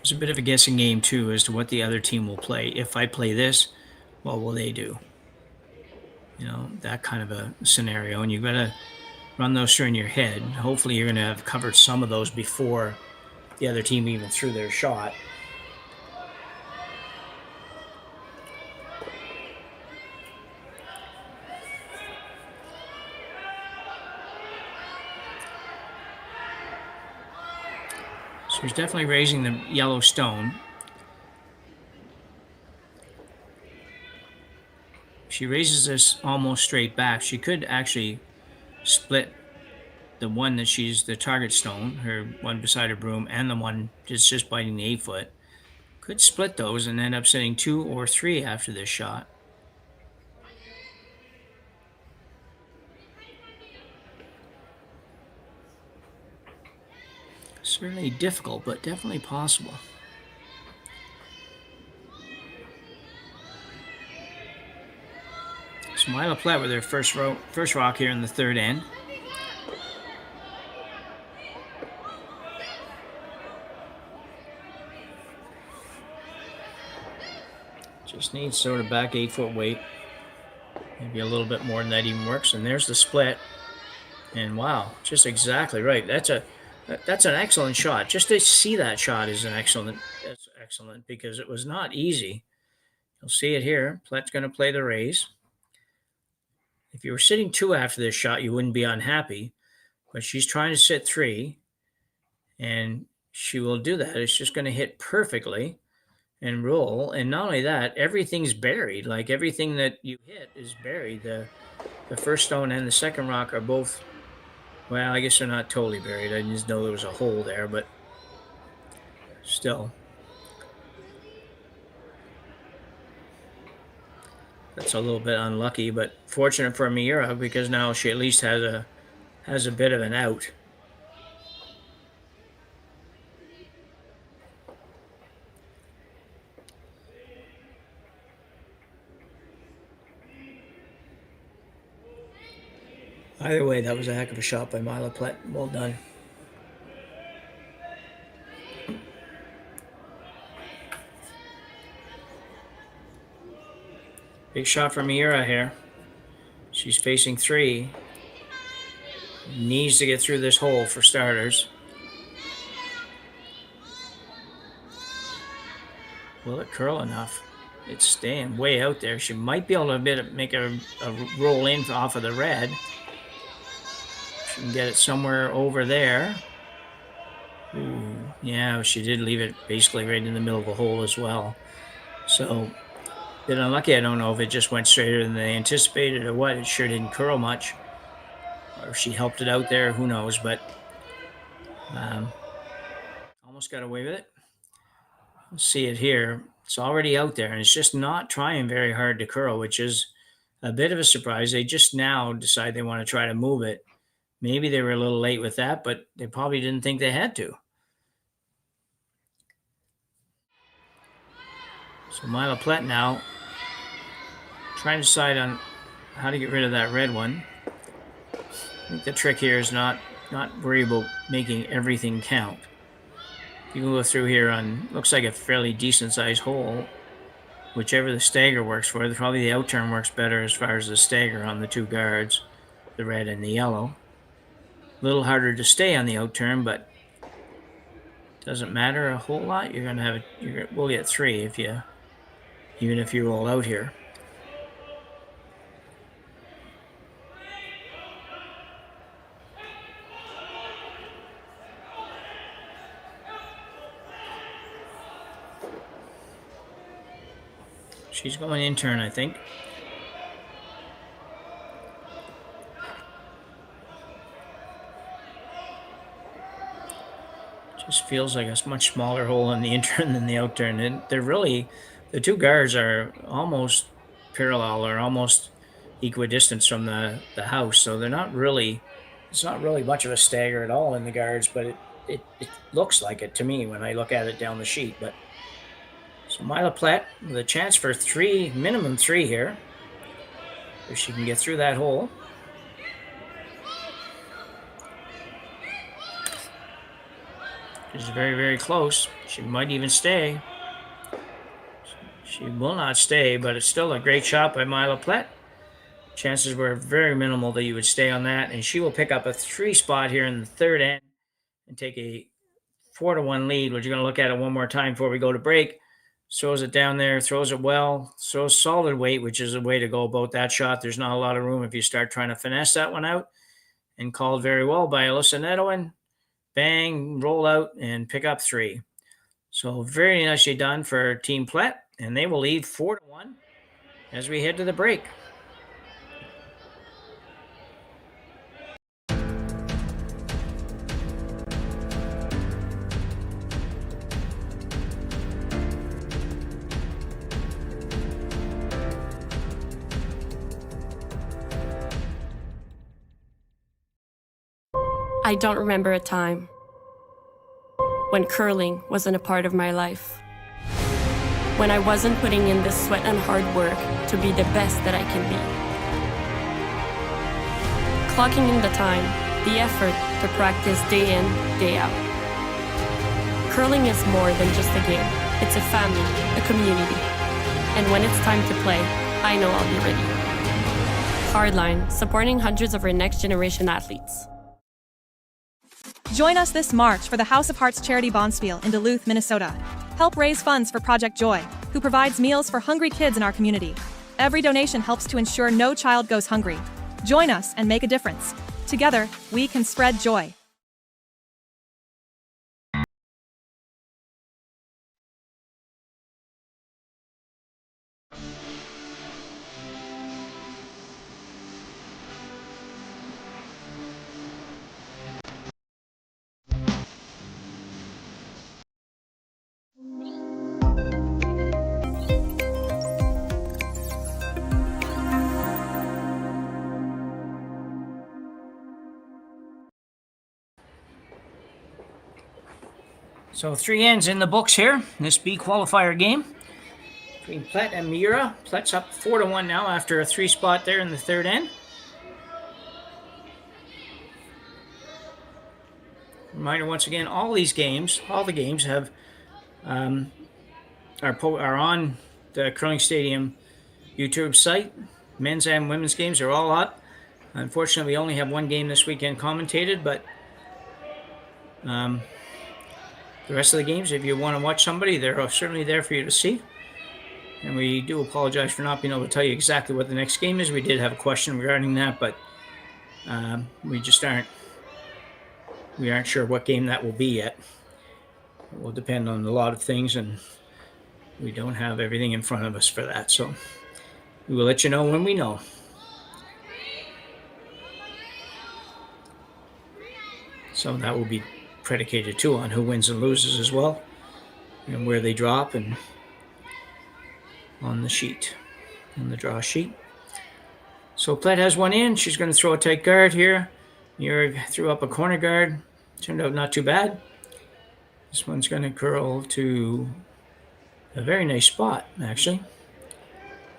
It's a bit of a guessing game too as to what the other team will play. If I play this, what will they do? You know, that kind of a scenario. And you've got to run those through in your head. Hopefully you're going to have covered some of those before the other team even threw their shot. So he's definitely raising the yellow stone. She raises this almost straight back. She could actually split the one that she's the target stone, her one beside her broom, and the one just biting the 8-foot. Could split those and end up sitting 2 or 3 after this shot. Certainly difficult, but definitely possible. So Myla Plett with her first rock here in the third end. Just needs sort of back 8-foot weight. Maybe a little bit more than that even works. And there's the split. And wow, just exactly right. That's an excellent shot. Just to see that shot is excellent because it was not easy. You'll see it here. Plett's going to play the raise. If you were sitting 2 after this shot, you wouldn't be unhappy. But she's trying to sit 3. And she will do that. It's just going to hit perfectly and roll. And not only that, everything's buried. Like everything that you hit is buried. The first stone and the second rock are both, well, I guess they're not totally buried. I just know there was a hole there, but still. That's a little bit unlucky, but fortunate for Miura because now she at least has a bit of an out. Either way, that was a heck of a shot by Myla Plett. Well done. Big shot from Miura here. She's facing 3. Needs to get through this hole for starters. Will it curl enough? It's staying way out there. She might be able to make a roll in off of the red. She can get it somewhere over there. Ooh, yeah, she did leave it basically right in the middle of the hole as well. So, a bit unlucky. I don't know if it just went straighter than they anticipated or what. It sure didn't curl much. Or if she helped it out there, who knows. But almost got away with it. We'll see it here. It's already out there, and it's just not trying very hard to curl, which is a bit of a surprise. They just now decide they want to try to move it. Maybe they were a little late with that, but they probably didn't think they had to. So Myla Plett now trying to decide on how to get rid of that red one. I think the trick here is not worry about making everything count. You can go through here on, looks like a fairly decent sized hole. Whichever the stagger works for, probably the out turn works better as far as the stagger on the two guards, the red and the yellow. A little harder to stay on the out turn, but doesn't matter a whole lot. You're gonna have we'll get 3 even if you roll out here. She's going in turn, I think. Just feels like a much smaller hole in the in turn than the out turn. And they're really, the two guards are almost parallel or almost equidistant from the house. So they're not really, it's not really much of a stagger at all in the guards, but it looks like it to me when I look at it down the sheet. But so Myla Plett with a chance for 3, minimum 3 here, if she can get through that hole. She's very, very close. She might even stay. She will not stay, but it's still a great shot by Myla Plett. Chances were very minimal that you would stay on that, and she will pick up a 3 spot here in the third end and take a 4-1 lead. We're going to look at it one more time before we go to break. Throws it down there, throws it well, throws solid weight, which is a way to go about that shot. There's not a lot of room if you start trying to finesse that one out. And called very well by Alyssa Nedouin. Bang, roll out, and pick up 3. So very nicely done for Team Plett, and they will lead 4-1 as we head to the break. I don't remember a time when curling wasn't a part of my life. When I wasn't putting in the sweat and hard work to be the best that I can be. Clocking in the time, the effort to practice day in, day out. Curling is more than just a game. It's a family, a community. And when it's time to play, I know I'll be ready. Hardline, supporting hundreds of our next generation athletes. Join us this March for the House of Hearts Charity Bonspiel in Duluth, Minnesota. Help raise funds for Project Joy, who provides meals for hungry kids in our community. Every donation helps to ensure no child goes hungry. Join us and make a difference. Together, we can spread joy. So 3 ends in the books here in this B qualifier game between Plett and Miura. Plett's up 4-1 now after a 3 spot there in the third end. Reminder once again, all the games have are on the Curling Stadium YouTube site. Men's and women's games are all up. Unfortunately, we only have one game this weekend commentated, but the rest of the games, if you want to watch somebody, they're certainly there for you to see. And we do apologize for not being able to tell you exactly what the next game is. We did have a question regarding that, but we aren't sure what game that will be yet. It will depend on a lot of things, and we don't have everything in front of us for that. So we will let you know when we know. So that will be predicated too on who wins and loses as well, and where they drop and on the sheet, on the draw sheet. So Plett has one in. She's going to throw a tight guard here. Miura threw up a corner guard. Turned out not too bad. This one's going to curl to a very nice spot, actually.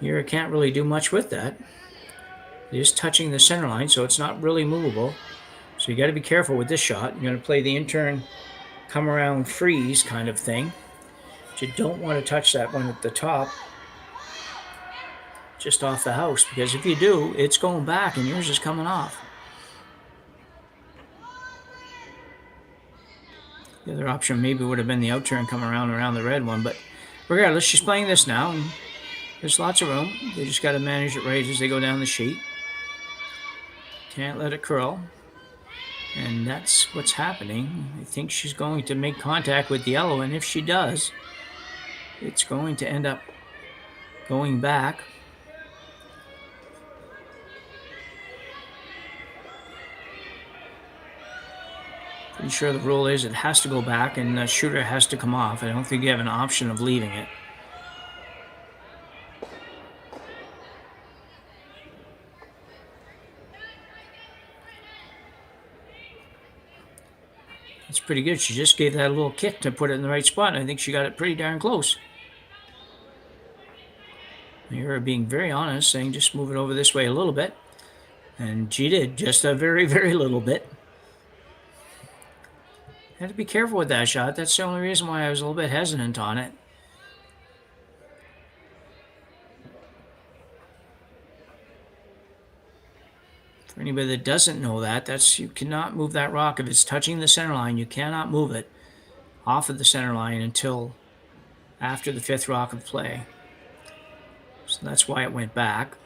Miura can't really do much with that. It is touching the center line, so it's not really movable. So you got to be careful with this shot. You're going to play the in-turn, come around, freeze kind of thing. But you don't want to touch that one at the top, just off the house, because if you do, it's going back and yours is coming off. The other option maybe would have been the out turn, come around the red one, but regardless, she's playing this now, and there's lots of room. They just got to manage it right as they go down the sheet. Can't let it curl. And that's what's happening. I think she's going to make contact with the yellow, and if she does, it's going to end up going back. Pretty sure the rule is it has to go back and the shooter has to come off. I don't think you have an option of leaving it. That's pretty good. She just gave that a little kick to put it in the right spot. I think she got it pretty darn close. You're being very honest, saying just move it over this way a little bit. And she did, just a very, very little bit. Had to be careful with that shot. That's the only reason why I was a little bit hesitant on it. For anybody that doesn't know that, you cannot move that rock. If it's touching the center line, you cannot move it off of the center line until after the fifth rock of play. So that's why it went back.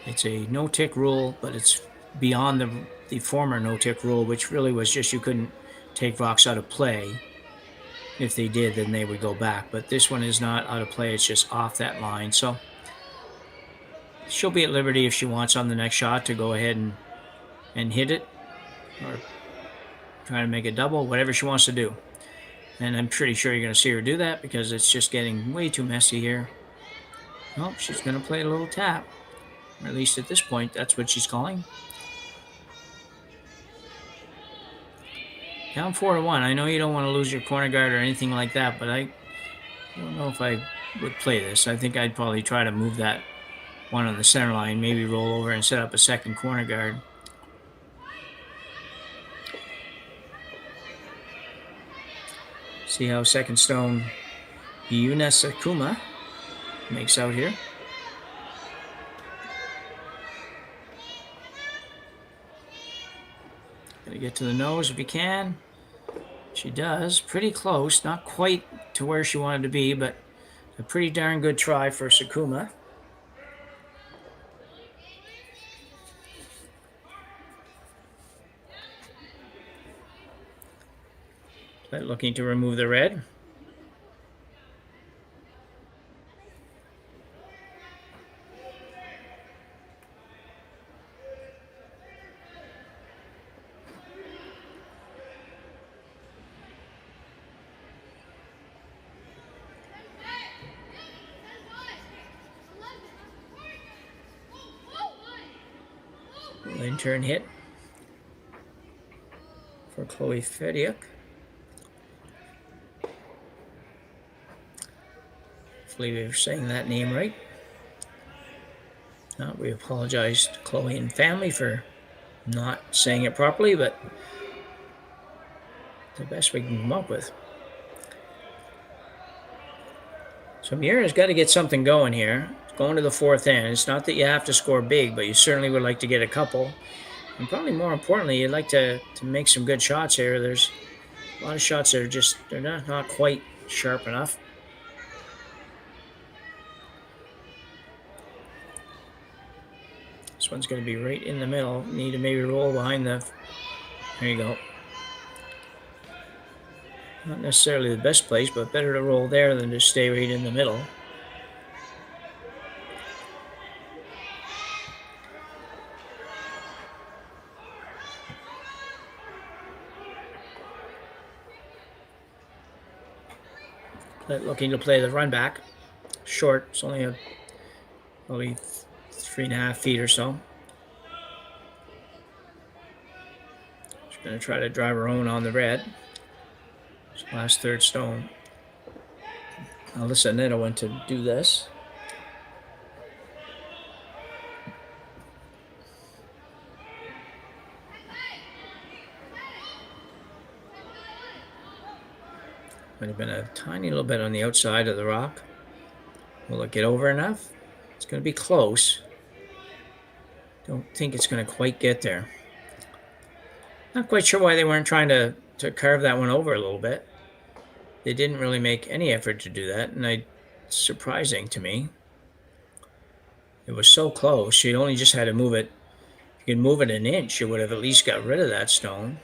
It's a no-tick rule, but it's beyond the former no-tick rule, which really was just you couldn't take rocks out of play. If they did, then they would go back. But this one is not out of play. It's just off that line. So she'll be at liberty if she wants on the next shot to go ahead and hit it or try to make a double, whatever she wants to do. And I'm pretty sure you're going to see her do that because it's just getting way too messy here. Well, she's going to play a little tap. Or at least at this point, that's what she's calling. Down 4-1. I know you don't want to lose your corner guard or anything like that, but I don't know if I would play this. I think I'd probably try to move that one on the center line, maybe roll over and set up a second corner guard. See how second stone Yuina Miura makes out here. Gotta get to the nose if you can. She does. Pretty close. Not quite to where she wanted to be, but a pretty darn good try for Sakuma. But looking to remove the red. In-turn hit for Chloe Fediuk. Hopefully we're saying that name right. We apologize to Chloe and family for not saying it properly, but the best we can come up with. So Miura's got to get something going here. It's going to the fourth end. It's not that you have to score big, but you certainly would like to get a couple. And probably more importantly, you'd like to make some good shots here. There's a lot of shots that are just, they're not quite sharp enough. This one's going to be right in the middle. Need to maybe roll behind the... There you go. Not necessarily the best place, but better to roll there than to stay right in the middle. Looking to play the run back. Short. It's only a probably 3.5 feet or so. She's going to try to drive her own on the red. Last third stone. Alyssa Nitto went to do this. Might have been a tiny little bit on the outside of the rock. Will it get over enough? It's going to be close. Don't think it's going to quite get there. Not quite sure why they weren't trying to carve that one over a little bit. They didn't really make any effort to do that, and it's surprising to me. It was so close. You only just had to move it. If you could move it an inch, you would have at least got rid of that stone.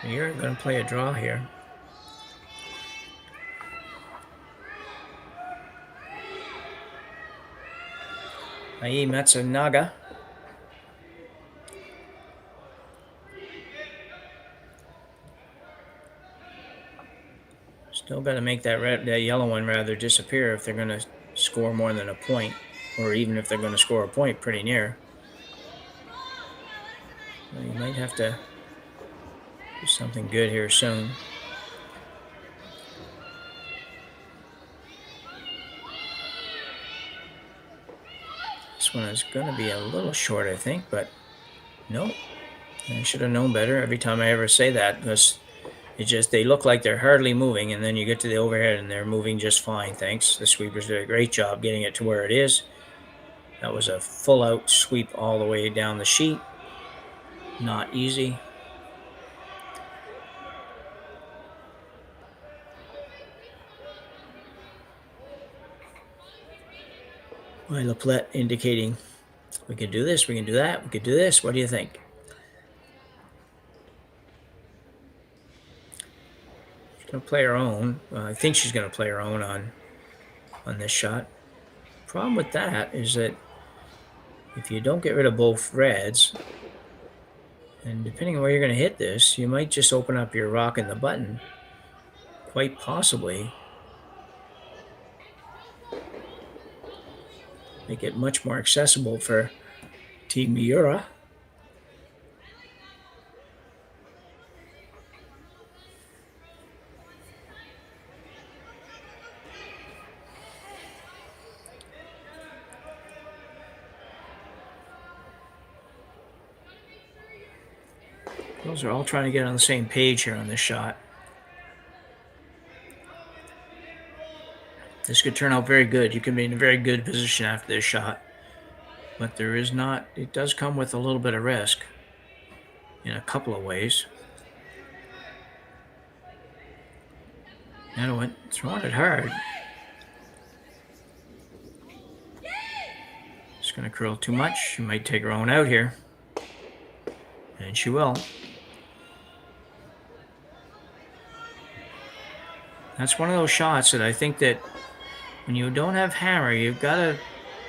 You're going to play a draw here. Ai Matsunaga. Still got to make that yellow one rather disappear if they're going to score more than a point, or even if they're going to score a point pretty near. Well, you might have to do something good here soon. This one is going to be a little short, I think, but no. I should have known better every time I ever say that, because they look like they're hardly moving, and then you get to the overhead and they're moving just fine, thanks. The sweepers did a great job getting it to where it is. That was a full out sweep all the way down the sheet. Not easy. Myla Plett indicating we can do this, we can do that, we could do this. What do you think? She's going to play her own. Well, I think she's going to play her own on this shot. Problem with that is that if you don't get rid of both reds, and depending on where you're going to hit this, you might just open up your rock in the button. Quite possibly. Make it much more accessible for Team Miura. Those are all trying to get on the same page here on this shot. This could turn out very good. You can be in a very good position after this shot. But it does come with a little bit of risk in a couple of ways. Nayoro went throwing it hard. It's going to curl too much. She might take her own out here. And she will. That's one of those shots that I think that when you don't have hammer, you've got to,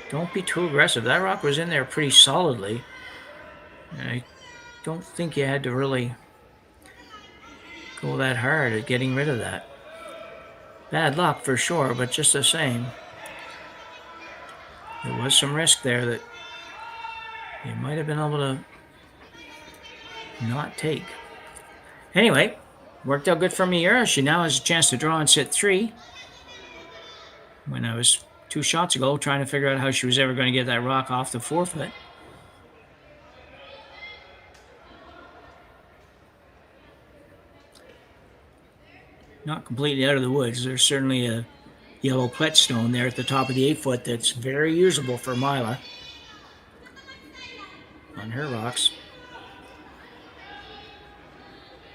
don't be too aggressive. That rock was in there pretty solidly. And I don't think you had to really go that hard at getting rid of that. Bad luck for sure, but just the same. There was some risk there that you might have been able to not take. Anyway, worked out good for Miura. She now has a chance to draw in set 3. When I was 2 shots ago trying to figure out how she was ever going to get that rock off the forefoot. Not completely out of the woods. There's certainly a yellow Plett stone there at the top of the 8-foot that's very usable for Myla on her rocks.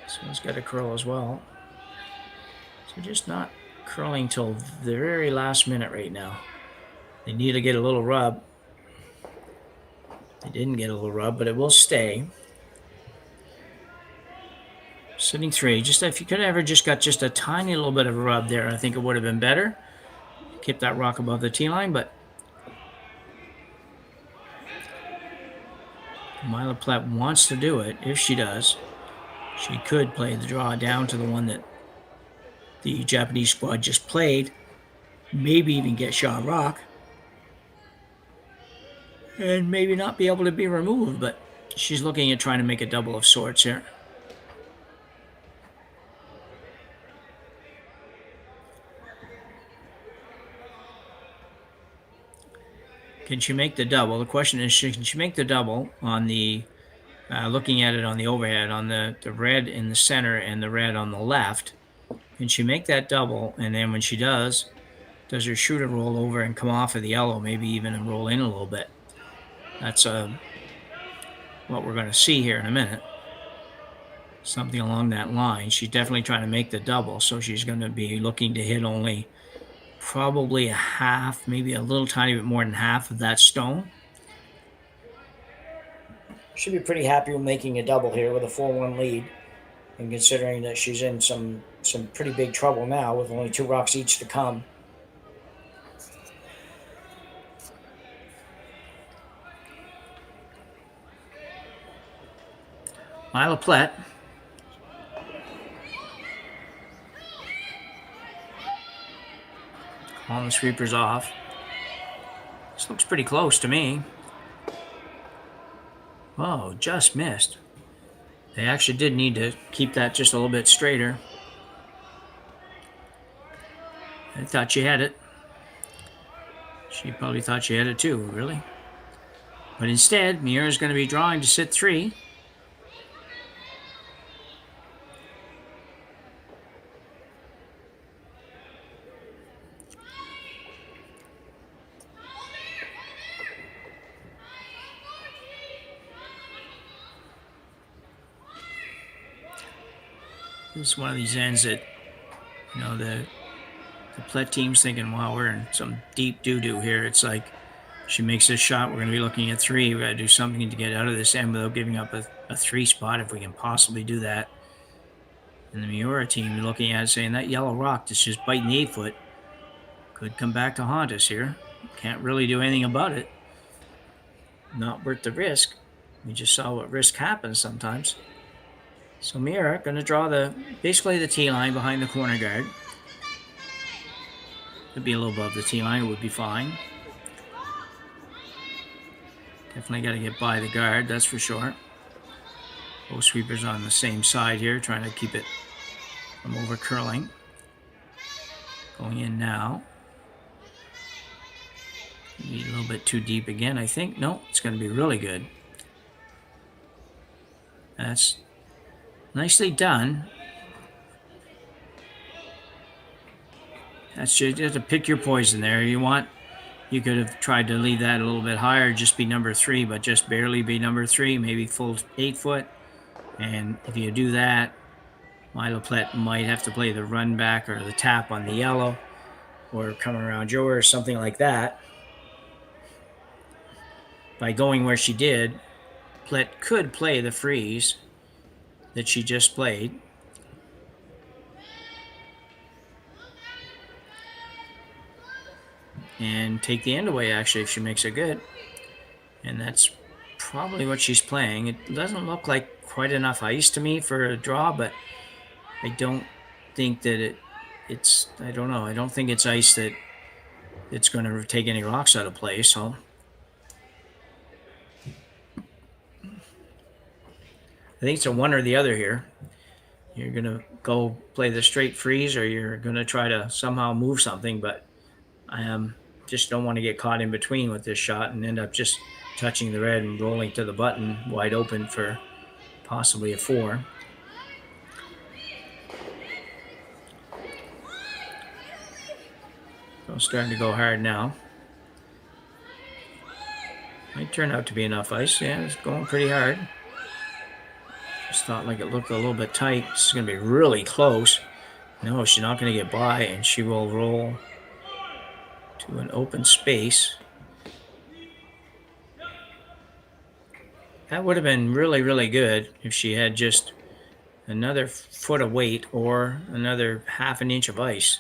This one's got a curl as well. So just not curling till the very last minute right now. They need to get a little rub. They didn't get a little rub, but it will stay. Sitting 3. Just if you could have ever just got just a tiny little bit of a rub there, I think it would have been better. Keep that rock above the tee line, but Myla Plett wants to do it. If she does, she could play the draw down to the one that the Japanese squad just played. Maybe even get shot rock. And maybe not be able to be removed, but she's looking at trying to make a double of sorts here. Can she make the double? The question is, can she make the double on the, looking at it on the overhead, on the red in the center and the red on the left? Can she make that double? And then when she does her shooter roll over and come off of the yellow, maybe even roll in a little bit? That's what we're going to see here in a minute. Something along that line. She's definitely trying to make the double, so she's going to be looking to hit only probably a half, maybe a little tiny bit more than half of that stone. Should be pretty happy with making a double here with a 4-1 lead, and considering that she's in some pretty big trouble now with only 2 rocks each to come. Myla Plett. Calling the sweepers off. This looks pretty close to me. Oh, just missed. They actually did need to keep that just a little bit straighter. I thought she had it. She probably thought she had it too, really. But instead, Miura's going to be drawing to sit 3. It's one of these ends that, you know, the Plett team's thinking, wow, we're in some deep doo-doo here. It's like, she makes this shot, we're going to be looking at 3. We've got to do something to get out of this end without giving up a 3 spot, if we can possibly do that. And the Miura team looking at it saying, that yellow rock that's just biting the 8-foot could come back to haunt us here. Can't really do anything about it. Not worth the risk. We just saw what risk happens sometimes. So Miura going to draw basically the tee line behind the corner guard. Could be a little above the tee line, it would be fine. Definitely got to get by the guard, that's for sure. Both sweepers on the same side here, trying to keep it from over curling. Going in now. Maybe a little bit too deep again, I think. No, it's going to be really good. That's nicely done. That's just, you have to pick your poison there. You could have tried to leave that a little bit higher, just be number 3, but just barely be number 3, maybe full 8-foot. And if you do that, Myla Plett might have to play the run back or the tap on the yellow, or come around Joe or something like that. By going where she did, Plett could play the freeze that she just played. And take the end away, actually, if she makes it good. And that's probably what she's playing. It doesn't look like quite enough ice to me for a draw, but I don't think that it's, I don't know, I don't think it's ice that it's going to take any rocks out of play, so. I think it's a one or the other here. You're going to go play the straight freeze, or you're going to try to somehow move something, but I just don't want to get caught in between with this shot and end up just touching the red and rolling to the button wide open for possibly a 4. So starting to go hard now. Might turn out to be enough ice. Yeah, it's going pretty hard. Just thought like it looked a little bit tight. This is going to be really close. No, she's not going to get by, and she will roll to an open space. That would have been really, really good if she had just another foot of weight or another half an inch of ice.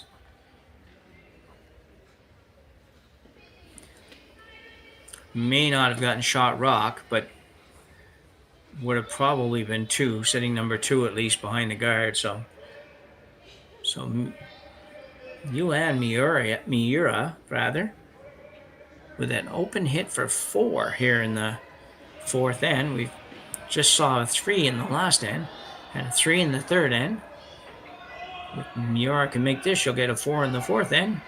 May not have gotten shot rock, but would have probably been 2, sitting number 2 at least behind the guard. So Yuina Miura, with an open hit for 4 here in the 4th end. We just saw a 3 in the last end and a 3 in the 3rd end. If Miura can make this, she'll get a 4 in the 4th end.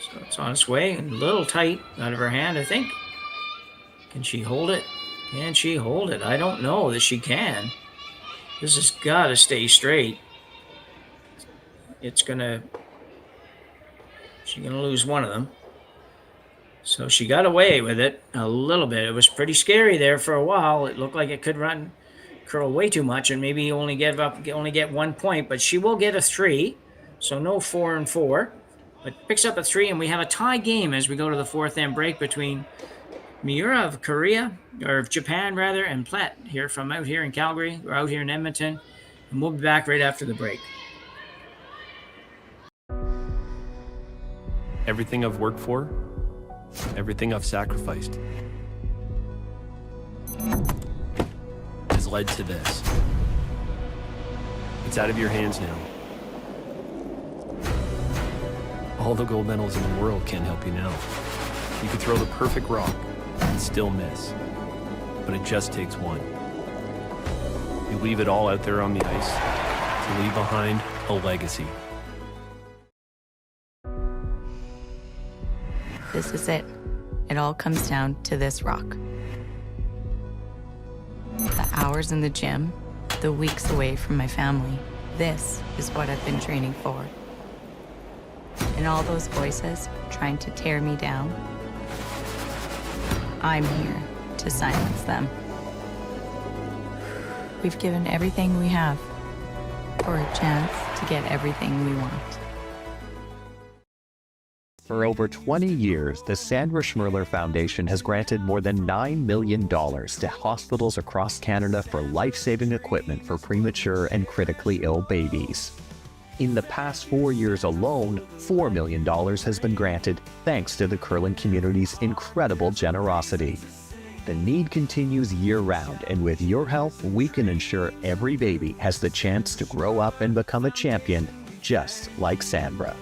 So it's on its way. A little tight out of her hand, I think. Can she hold it? Can she hold it? I don't know that she can. This has got to stay straight. She's gonna lose one of them. So she got away with it a little bit. It was pretty scary there for a while. It looked like it could curl way too much and maybe only get 1 point, but she will get a 3. So no 4 and 4, but picks up a 3, and we have a tie game as we go to the 4th end break between Miura of Japan and Plett here from out here in Calgary. We're out here in Edmonton, and we'll be back right after the break. Everything I've worked for, everything I've sacrificed, has led to this. It's out of your hands now. All the gold medals in the world can't help you now. You could throw the perfect rock and still miss, but it just takes one. You leave it all out there on the ice to leave behind a legacy. This is it. It all comes down to this rock. The hours in the gym, the weeks away from my family. This is what I've been training for. And all those voices trying to tear me down, I'm here to silence them. We've given everything we have for a chance to get everything we want. For over 20 years, the Sandra Schmirler Foundation has granted more than $9 million to hospitals across Canada for life-saving equipment for premature and critically ill babies. In the past 4 years alone, $4 million has been granted thanks to the curling community's incredible generosity. The need continues year-round, and with your help, we can ensure every baby has the chance to grow up and become a champion, just like Sandra.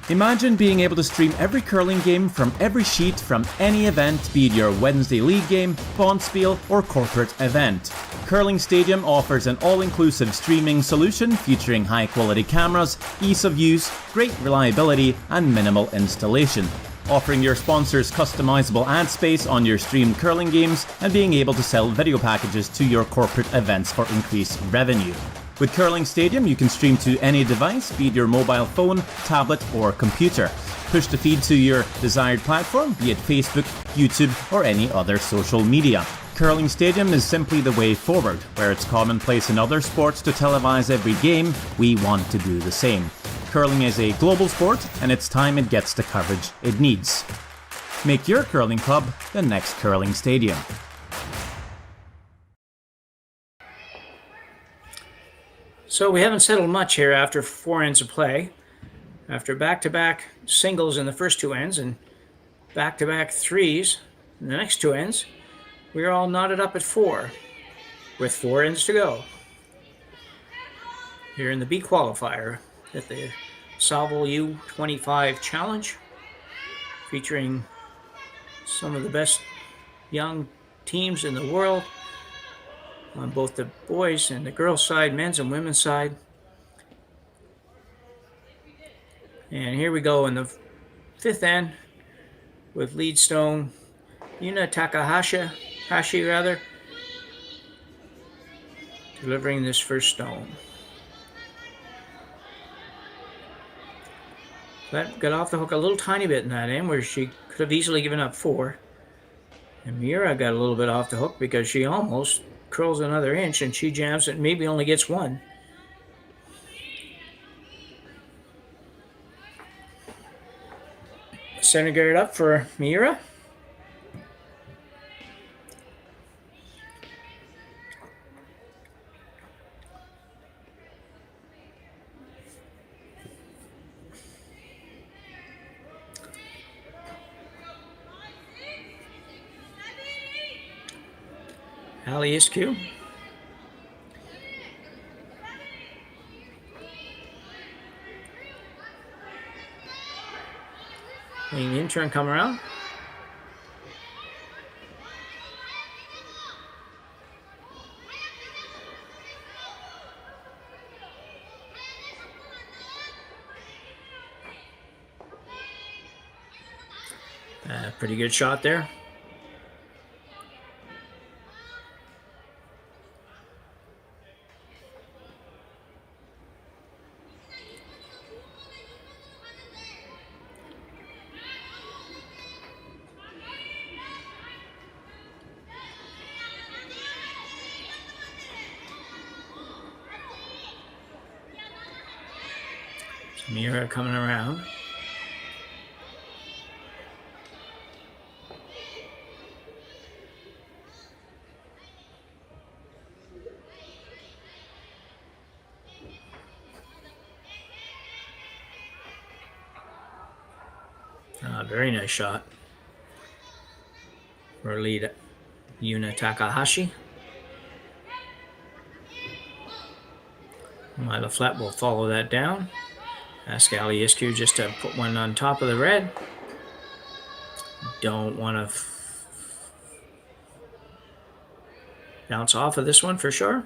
Imagine being able to stream every curling game from every sheet from any event, be it your Wednesday league game, bonspiel, or corporate event. Curling Stadium offers an all-inclusive streaming solution featuring high-quality cameras, ease of use, great reliability, and minimal installation. Offering your sponsors customizable ad space on your streamed curling games and being able to sell video packages to your corporate events for increased revenue. With Curling Stadium, you can stream to any device, be it your mobile phone, tablet, or computer. Push the feed to your desired platform, be it Facebook, YouTube, or any other social media. Curling Stadium is simply the way forward. Where it's commonplace in other sports to televise every game, we want to do the same. Curling is a global sport, and it's time it gets the coverage it needs. Make your curling club the next Curling Stadium. So we haven't settled much here after 4 ends of play. After back-to-back singles in the first 2 ends and back-to-back threes in the next 2 ends, we're all knotted up at 4 with 4 ends to go. Here in the B qualifier at the Saville U25 Challenge, featuring some of the best young teams in the world. on both the boys and the girls side, men's and women's side. And here we go in the fifth end with lead stone Yuina Takahashi delivering this first stone. That got off the hook a little tiny bit in that end where she could have easily given up 4. And Miura got a little bit off the hook because she almost curls another inch and she jams it and maybe only gets 1. Center guard up for Miura. Isq. The intern come around. Pretty good shot there. Miura coming around. Very nice shot for lead Yuina Takahashi. Myla Plett will follow that down. Ask Isq just to put one on top of the red. Don't want to bounce off of this one for sure.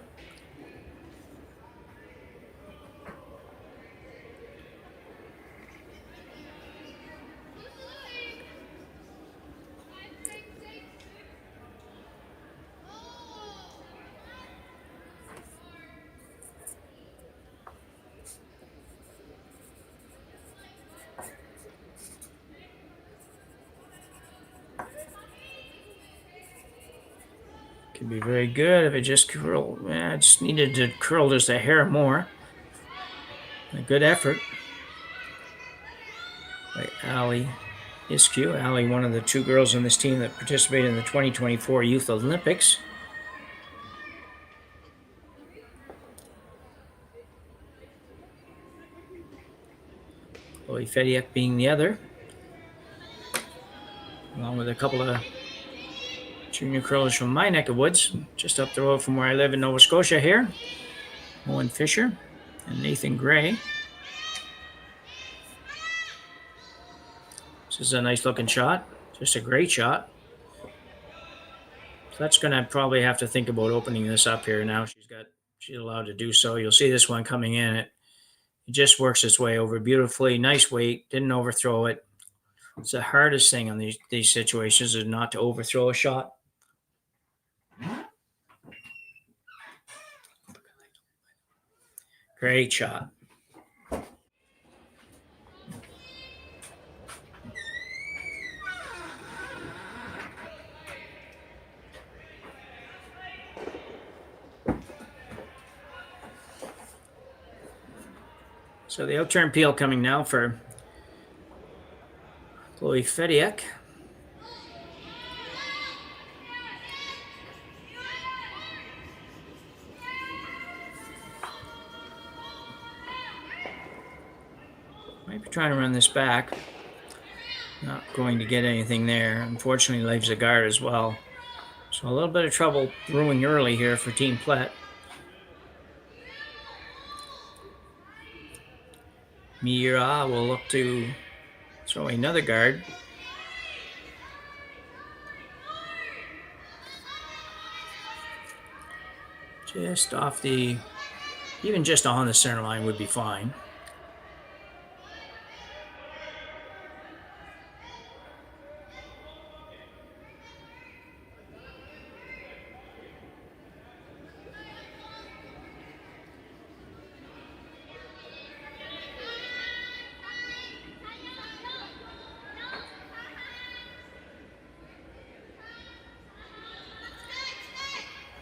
Could be very good if it just curled. I just needed to curl just a hair more. A good effort by Isq. Ali, one of the 2 girls on this team that participated in the 2024 Youth Olympics. Chloe Fediak being the other, along with a couple of junior curlers from my neck of woods, just up the road from where I live in Nova Scotia here. Owen Fisher and Nathan Gray. This is a nice looking shot, just a great shot. So that's gonna probably have to think about opening this up here now. She's allowed to do so. You'll see this one coming in. It just works its way over beautifully. Nice weight, didn't overthrow it. It's the hardest thing on these situations is not to overthrow a shot. Great shot. So the outturn peel coming now for Chloe Fediak. Might be trying to run this back. Not going to get anything there. Unfortunately, leaves a guard as well. So a little bit of trouble brewing early here for Team Plett. Miura will look to throw another guard. Just off the, even just on the center line would be fine.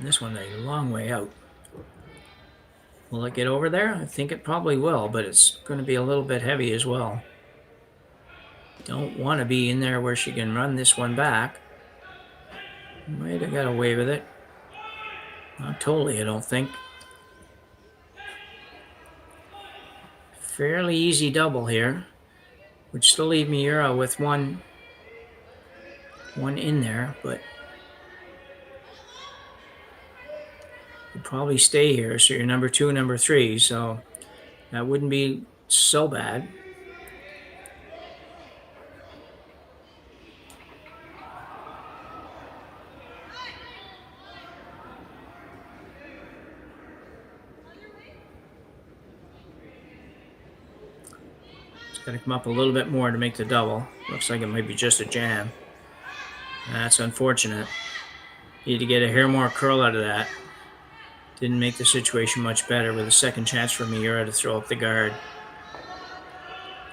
This one a long way out. Will it get over there? I think it probably will, but it's going to be a little bit heavy as well. Don't want to be in there where she can run this one back. Might have got away with it. Not totally, I don't think. Fairly easy double here. Would still leave Miura with one in there, but you'd probably stay here. So you're number 2, number 3, so that wouldn't be so bad. Got to come up a little bit more to make the double. Looks like it might be just a jam. That's unfortunate. Need to get a hair more curl out of that. Didn't make the situation much better with a second chance for Miura to throw up the guard.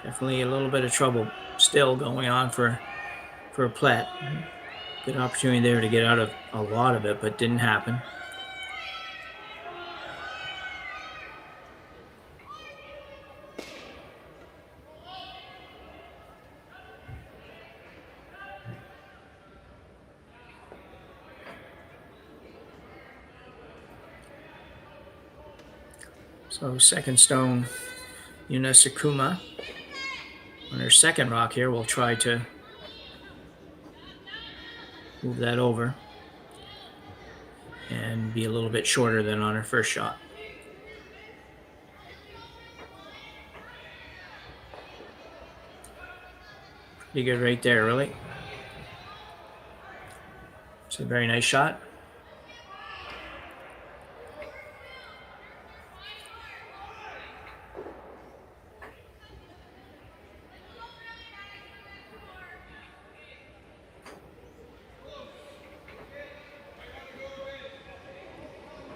Definitely a little bit of trouble still going on for Plett. Good opportunity there to get out of a lot of it, but didn't happen. So second stone, Yuina on her second rock here, we'll try to move that over and be a little bit shorter than on her first shot. Pretty good right there, really. It's a very nice shot.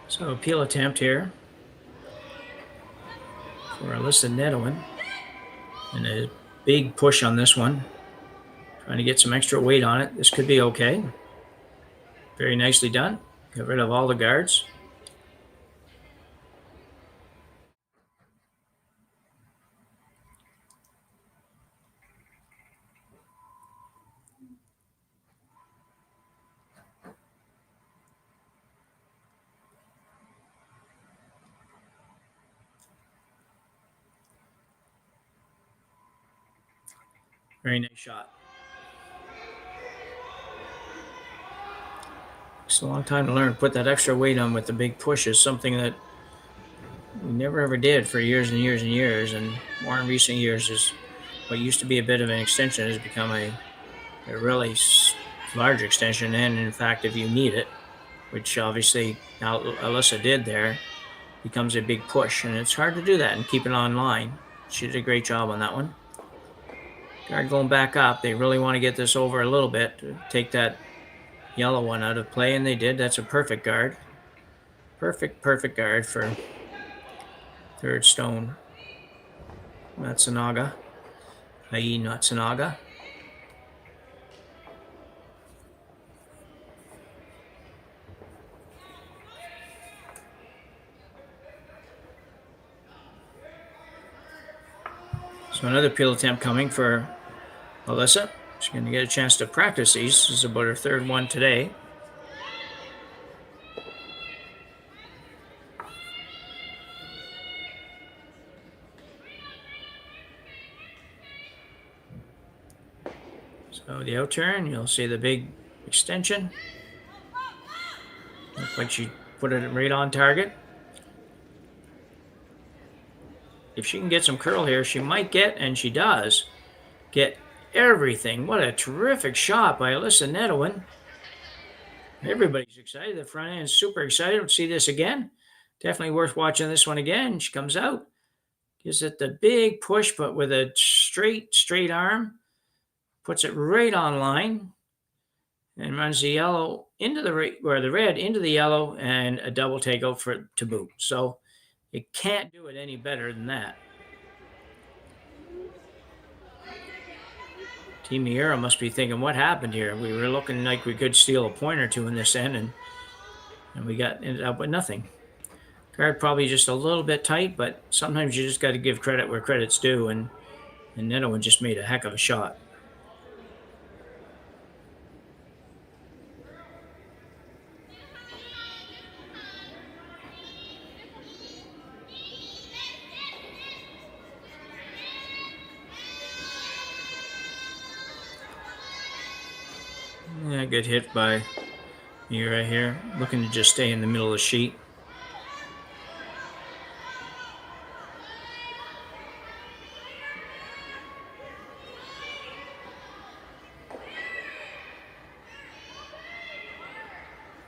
So appeal attempt here for Alyssa Nedouin, and a big push on this one. Trying to get some extra weight on it. This could be okay. Very nicely done. Got rid of all the guards. Very nice shot. It's a long time to learn. Put that extra weight on with the big push is something that we never ever did for years and years and years. And more in recent years, is what used to be a bit of an extension has become a really large extension. And in fact, if you need it, which obviously now Alyssa did there, becomes a big push. And it's hard to do that and keep it on line. She did a great job on that one. Guard going back up. They really want to get this over a little bit to take that yellow one out of play, and they did. That's a perfect guard. Perfect guard for third stone Matsunaga, i.e. Matsunaga. So another peel attempt coming for Alyssa. She's going to get a chance to practice these. This is about her third one today. So the out turn, you'll see the big extension. Looks like she put it right on target. If she can get some curl here, she might get, and she does, get everything. What a terrific shot by Alyssa Nedouin. Everybody's excited. The front end's super excited to see this again. Definitely worth watching this one again. She comes out, gives it the big push, but with a straight arm. Puts it right on line and runs the yellow into the red into the yellow and a double takeout to boot. So you can't do it any better than that. Team Miura must be thinking, what happened here? We were looking like we could steal a point or two in this end, and we ended up with nothing. Guard probably just a little bit tight, but sometimes you just got to give credit where credit's due, and Neto just made a heck of a shot. Yeah, good hit by Miura here. Looking to just stay in the middle of the sheet.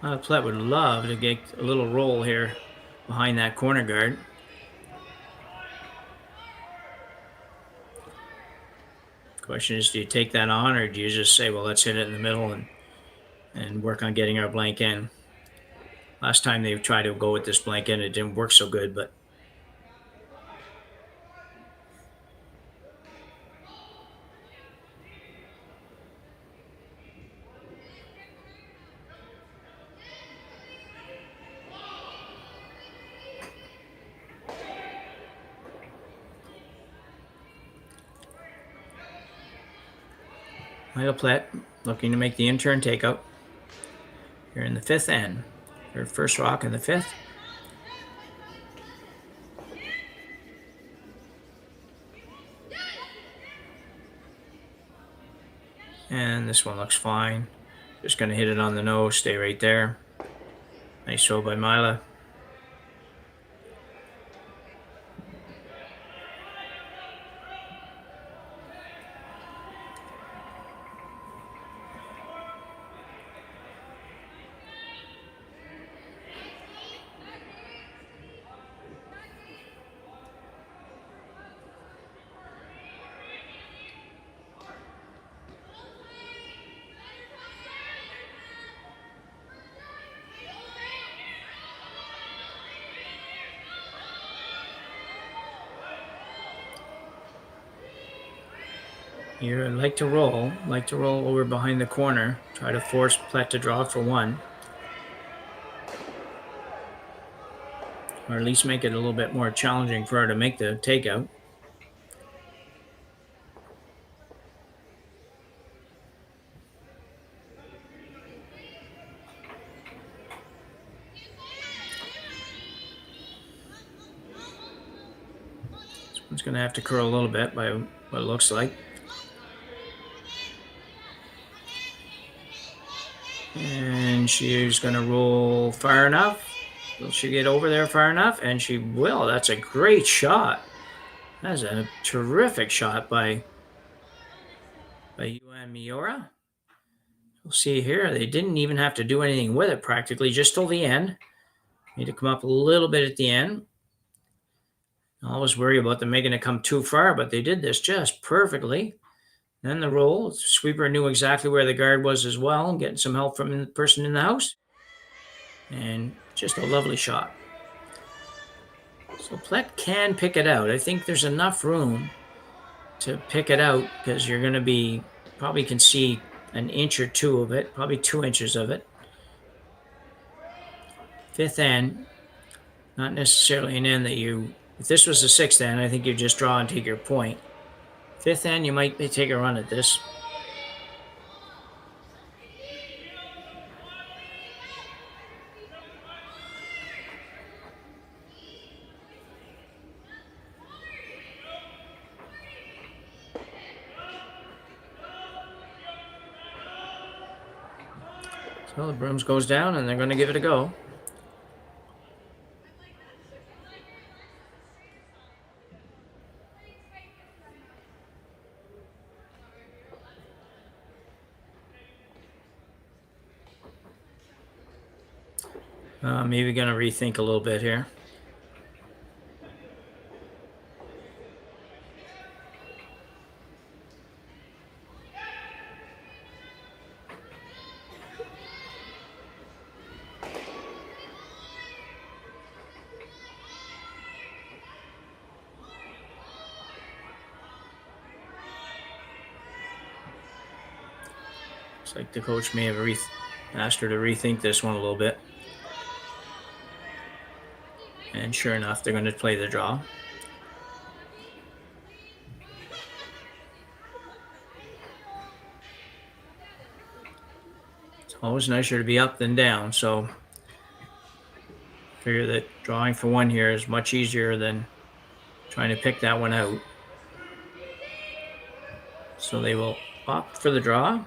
Myla Plett would love to get a little roll here behind that corner guard. Question is, do you take that on, or do you just say, well, let's hit it in the middle and work on getting our blank in? Last time they tried to go with this blank in, it didn't work so good, but Myla Plett looking to make the in-turn takeout. Here in the fifth end. Her first rock in the fifth. And this one looks fine. Just going to hit it on the nose, stay right there. Nice throw by Myla. Here, like to roll over behind the corner. Try to force Plett to draw for one. Or at least make it a little bit more challenging for her to make the takeout. This one's going to have to curl a little bit by what it looks like. And she's going to roll far enough. Will she get over there far enough? And she will. That's a great shot. That's a terrific shot by Yuina Miura. You'll see here, they didn't even have to do anything with it practically, just till the end. Need to come up a little bit at the end. I always worry about them making it come too far, but they did this just perfectly. Then the roll. Sweeper knew exactly where the guard was as well, getting some help from the person in the house. And just a lovely shot. So Plett can pick it out. I think there's enough room to pick it out because you're going to be, probably can see an inch or two of it, probably 2 inches of it. Fifth end, not necessarily an end that you, if this was the sixth end, I think you just draw and take your point. Fifth end, you might take a run at this. So the brooms goes down and they're going to give it a go. Maybe going to rethink a little bit here. Looks like the coach may have asked her to rethink this one a little bit. And sure enough, they're going to play the draw. It's always nicer to be up than down, so I figure that drawing for one here is much easier than trying to pick that one out. So they will opt for the draw.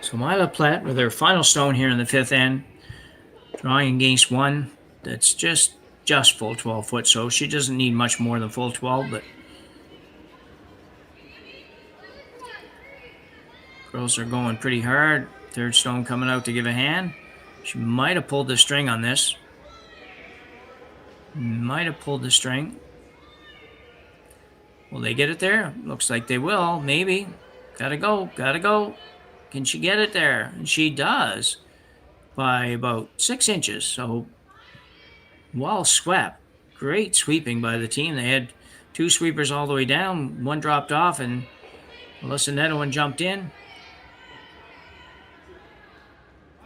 So Myla Plett with her final stone here in the fifth end, drawing against one that's just full 12 foot, so she doesn't need much more than full 12, but girls are going pretty hard. Third stone coming out to give a hand. She might have pulled the string on this. Might have pulled the string. Will they get it there? Looks like they will, maybe. Gotta go, gotta go. Can she get it there? And she does by about 6 inches. So well swept. Great sweeping by the team. They had two sweepers all the way down. One dropped off and Alyssa Nedowan jumped in.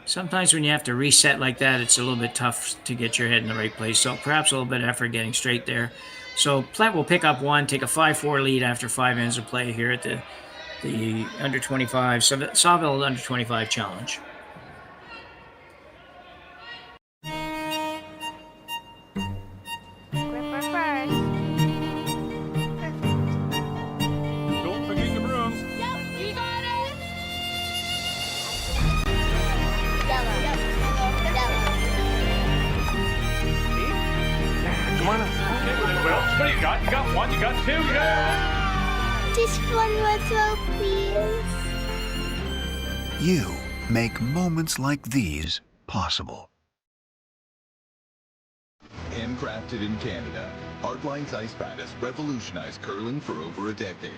Sometimes when you have to reset like that, it's a little bit tough to get your head in the right place. So perhaps a little bit of effort getting straight there. So Plett will pick up one, take a 5-4 lead after 5 ends of play here at the under 25, Saville under 25 challenge. Gripper first. Don't forget the brooms. Yep, you got it. Yellow. Come on up. Okay, well, what do you got? You got one, you got two, yeah. Just one more throw, please. You make moments like these possible. Handcrafted in Canada, Hardline's ice pad has revolutionized curling for over a decade.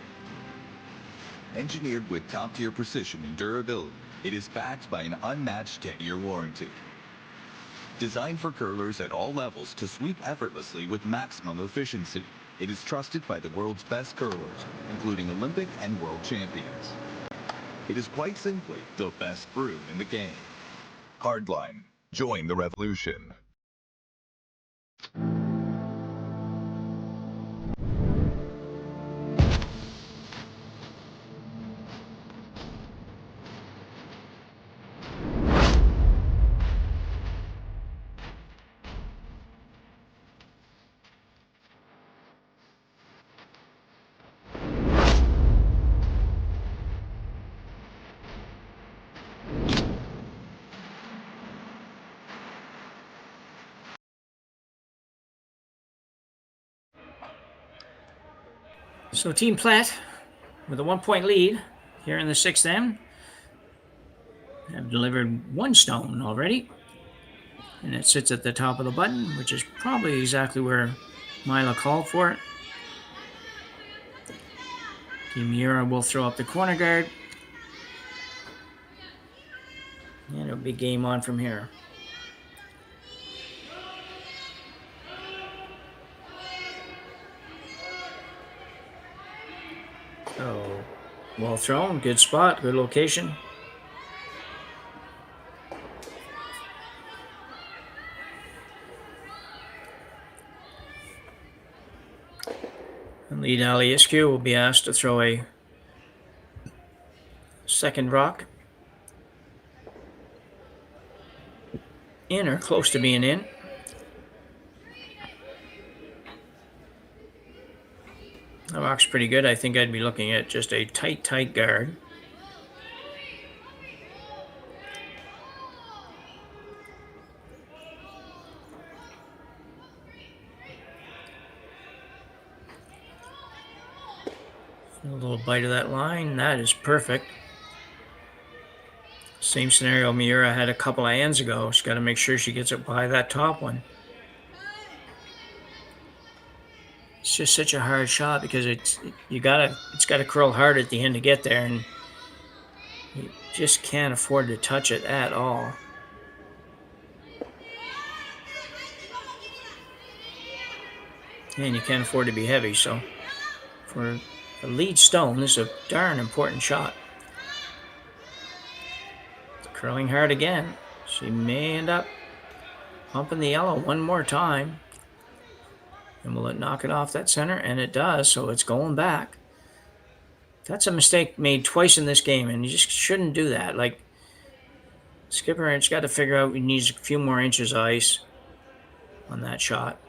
Engineered with top-tier precision and durability, it is backed by an unmatched 10-year warranty. Designed for curlers at all levels to sweep effortlessly with maximum efficiency, it is trusted by the world's best curlers, including Olympic and world champions. It is quite simply the best brew in the game. Hardline. Join the revolution. So Team Plett, with a 1-point lead here in the sixth end, have delivered one stone already. And it sits at the top of the button, which is probably exactly where Myla called for it. Team Miura will throw up the corner guard. And it'll be game on from here. So, well thrown, good spot, good location. And lead Aliescu will be asked to throw a second rock. In or close to being in. That rock's pretty good. I think I'd be looking at just a tight guard. A little bite of that line. That is perfect. Same scenario Miura had a couple of hands ago. She's got to make sure she gets it by that top one. It's just such a hard shot because it's got to curl hard at the end to get there, and you just can't afford to touch it at all. And you can't afford to be heavy, so for a lead stone, this is a darn important shot. Curling hard again. She may end up pumping the yellow one more time. And will it knock it off that center? And it does, so it's going back. That's a mistake made twice in this game, and you just shouldn't do that. Like, skipper, it's got to figure out he needs a few more inches of ice on that shot.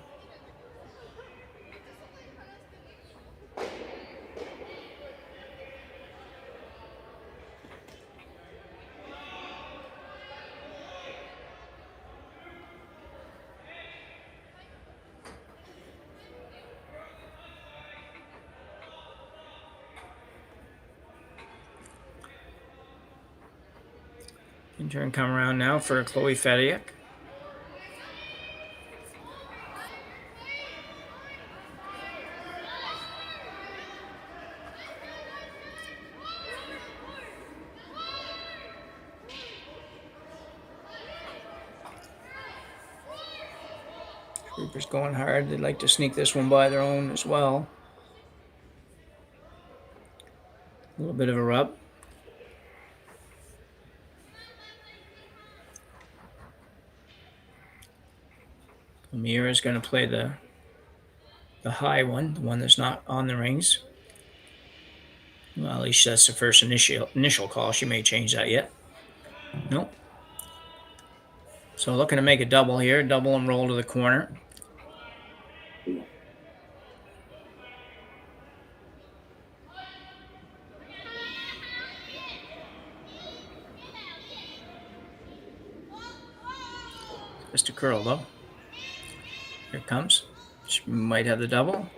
In turn, come around now for Chloe Fediak. Troopers going hard. They'd like to sneak this one by their own as well. A little bit of a rub. Miura is going to play the high one, the one that's not on the rings. Well, at least that's the first initial call. She may change that yet. Nope. So looking to make a double here, double and roll to the corner. Just a curl though. Here it comes. She might have the double.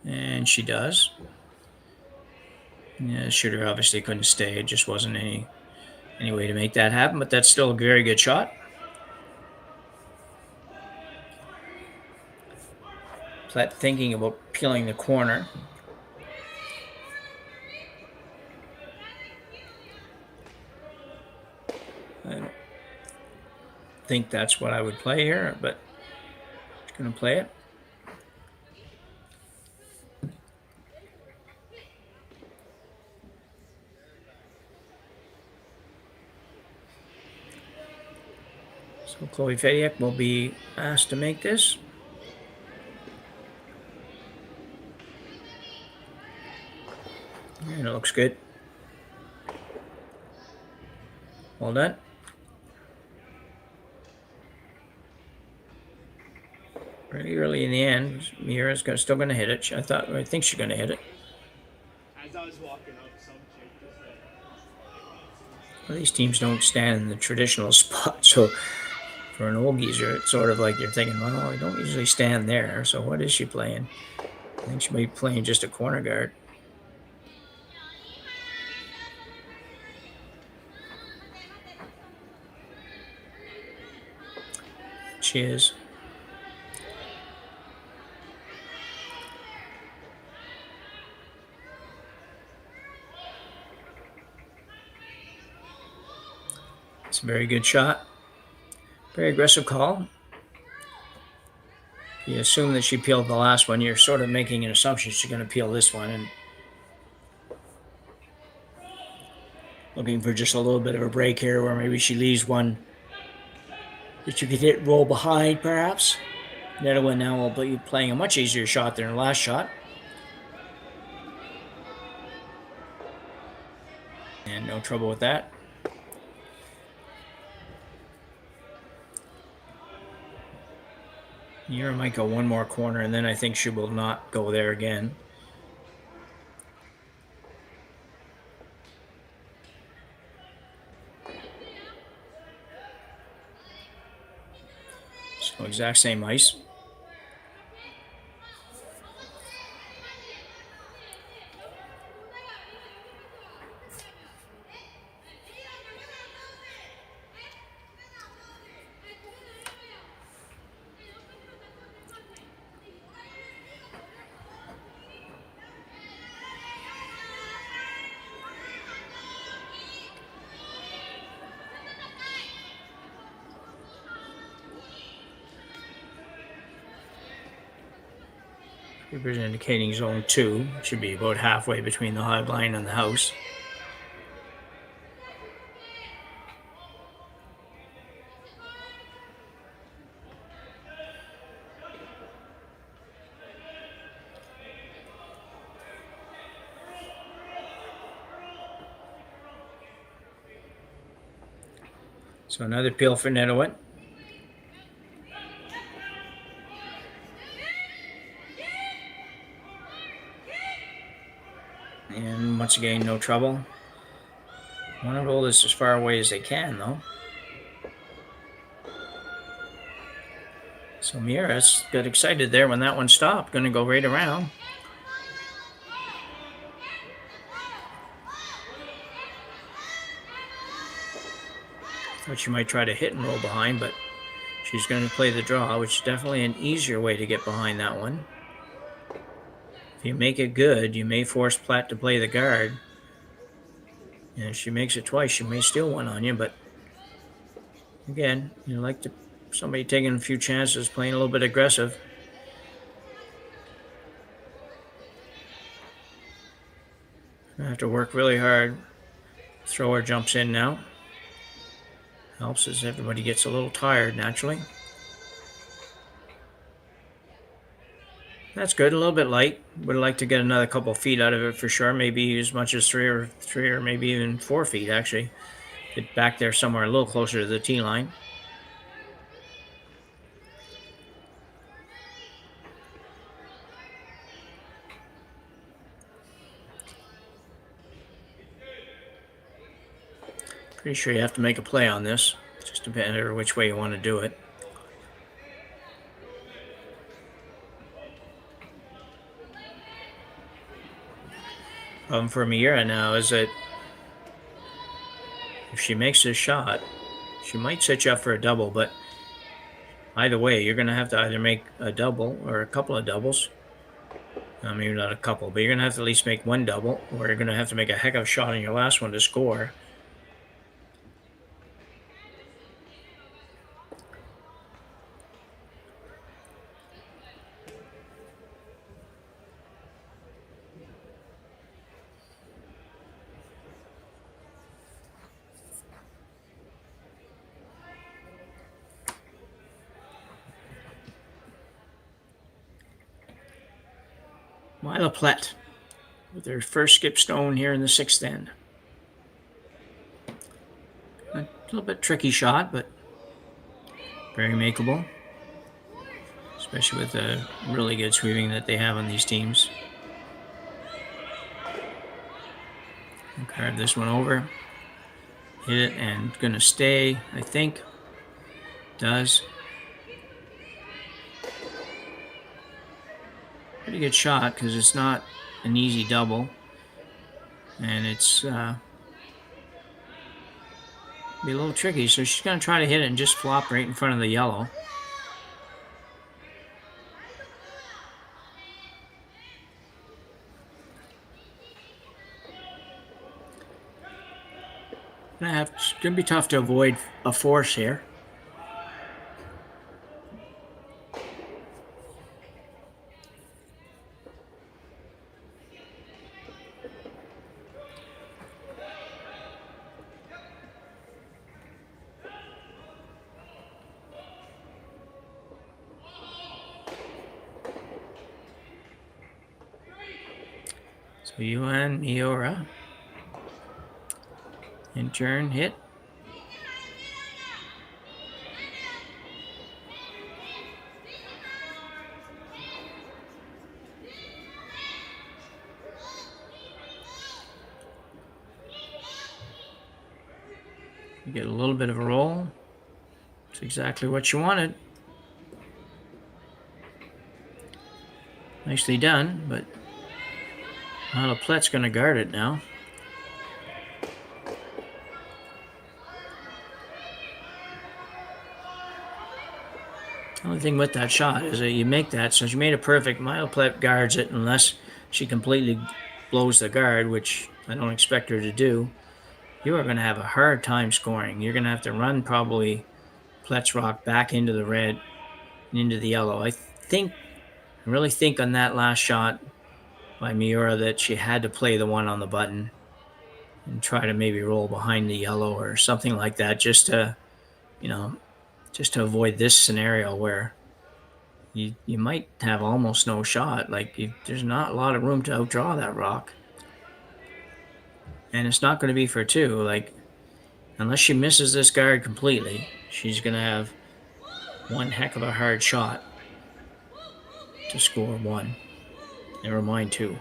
And she does. Yeah, the shooter obviously couldn't stay. It just wasn't any way to make that happen, but that's still a very good shot. Plett thinking about peeling the corner. I don't think that's what I would play here, but she's going to play it. So Chloe Fediak will be asked to make this. And it looks good. Well done. Pretty early in the end, Miura's still going to hit it. I think she's going to hit it. As I was walking up, some chick just said, Well, these teams don't stand in the traditional spot, so for an old geezer, it's sort of like you're thinking, well, I don't usually stand there, so what is she playing? I think she may be playing just a corner guard. She is. It's a very good shot. Very aggressive call. If you assume that she peeled the last one, you're sort of making an assumption she's going to peel this one, and looking for just a little bit of a break here where maybe she leaves one that you could hit roll behind, perhaps. The other one now will be playing a much easier shot than her last shot. And no trouble with that. Miura might go one more corner, and then I think she will not go there again. So exact same ice. Keeper's indicating zone 2. Should be about halfway between the hog line and the house. So another peel for Netawit. And once again, no trouble. Want to roll this as far away as they can, though. So Miura's got excited there when that one stopped. Going to go right around. Thought she might try to hit and roll behind, but she's going to play the draw, which is definitely an easier way to get behind that one. If you make it good, you may force Plett to play the guard. And if she makes it twice, she may steal one on you, but again, you like to somebody taking a few chances, playing a little bit aggressive. Gonna have to work really hard. Thrower jumps in now. Helps as everybody gets a little tired naturally. That's good, a little bit light. Would like to get another couple feet out of it for sure. Maybe as much as three or maybe even 4 feet actually. Get back there somewhere a little closer to the tee line. Pretty sure you have to make a play on this. Just depending on which way you want to do it. For Miura now is that if she makes this shot, she might set you up for a double, but either way, you're going to have to either make a double or a couple of doubles. I mean, not a couple, but you're going to have to at least make one double, or you're going to have to make a heck of a shot on your last one to score. Myla Plett with her first skip stone here in the 6th end. A little bit tricky shot, but very makeable. Especially with the really good sweeping that they have on these teams. I'll carve this one over. Hit it and gonna stay, I think. Does. Pretty good shot because it's not an easy double, and it's be a little tricky. So she's going to try to hit it and just flop right in front of the yellow. It's going to be tough to avoid a force here. So Yuina Miura. In turn, hit. You get a little bit of a roll. It's exactly what you wanted. Nicely done, but Myla Plett's going to guard it now. The only thing with that shot is that you make that, so she made it perfect. Myla Plett guards it unless she completely blows the guard, which I don't expect her to do. You are going to have a hard time scoring. You're going to have to run probably Plett's rock back into the red and into the yellow. I think really think on that last shot by Miura that she had to play the one on the button and try to maybe roll behind the yellow or something like that, just to, just to avoid this scenario where you might have almost no shot. Like, there's not a lot of room to outdraw that rock. And it's not going to be for two. Like, unless she misses this guard completely, she's going to have one heck of a hard shot to score one. Never mind two.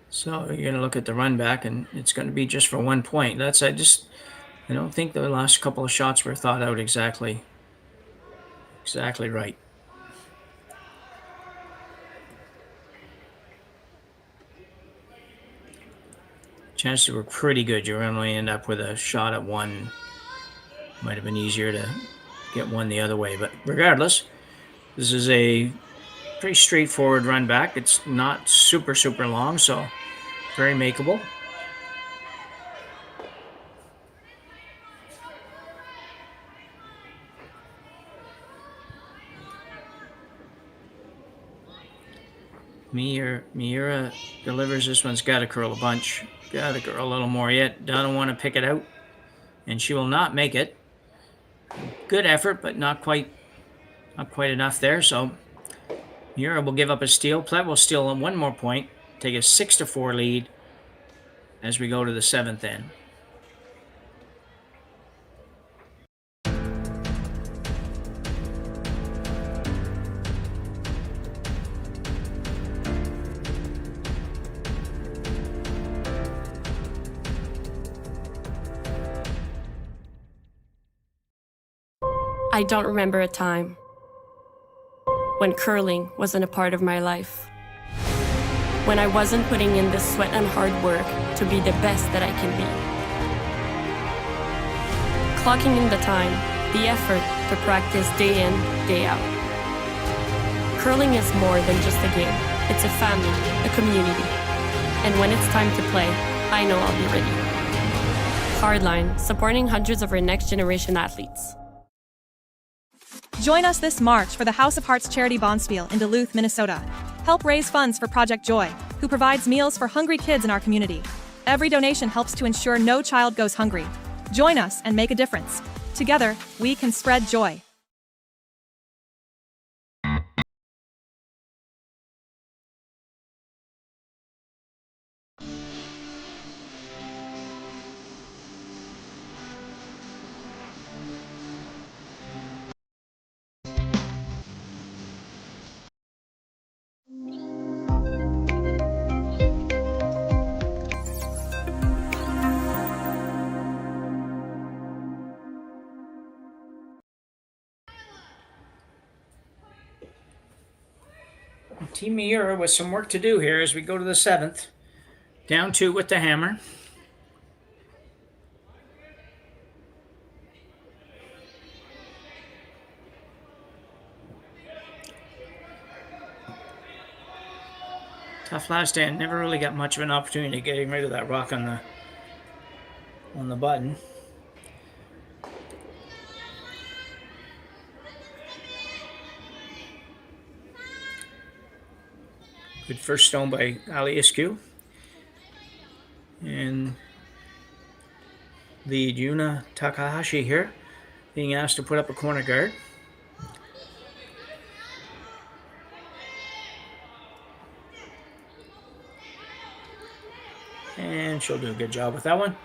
So you're going to look at the run back, and it's going to be just for 1 point. I don't think the last couple of shots were thought out exactly right. Chances were pretty good. You're going to end up with a shot at one. Might have been easier to get one the other way, but regardless, this is a pretty straightforward run back. It's not super long, so very makeable. Miura delivers. This one's got to curl a bunch. Got to curl a little more yet. Doesn't want to pick it out, and she will not make it. Good effort, but not quite enough there. So Miura will give up a steal. Plett will steal one more point, take a 6-4 lead as we go to the 7th end. I don't remember a time when curling wasn't a part of my life. When I wasn't putting in the sweat and hard work to be the best that I can be. Clocking in the time, the effort to practice day in, day out. Curling is more than just a game. It's a family, a community. And when it's time to play, I know I'll be ready. Hardline, supporting hundreds of our next generation athletes. Join us this March for the House of Hearts Charity Bonspiel in Duluth, Minnesota. Help raise funds for Project Joy, who provides meals for hungry kids in our community. Every donation helps to ensure no child goes hungry. Join us and make a difference. Together, we can spread joy. Team Miura with some work to do here as we go to the 7th. Down 2 with the hammer. Tough last end. Never really got much of an opportunity getting rid of that rock on the button. Good first stone by Aliescu. And the Yuina Takahashi here being asked to put up a corner guard. And she'll do a good job with that one.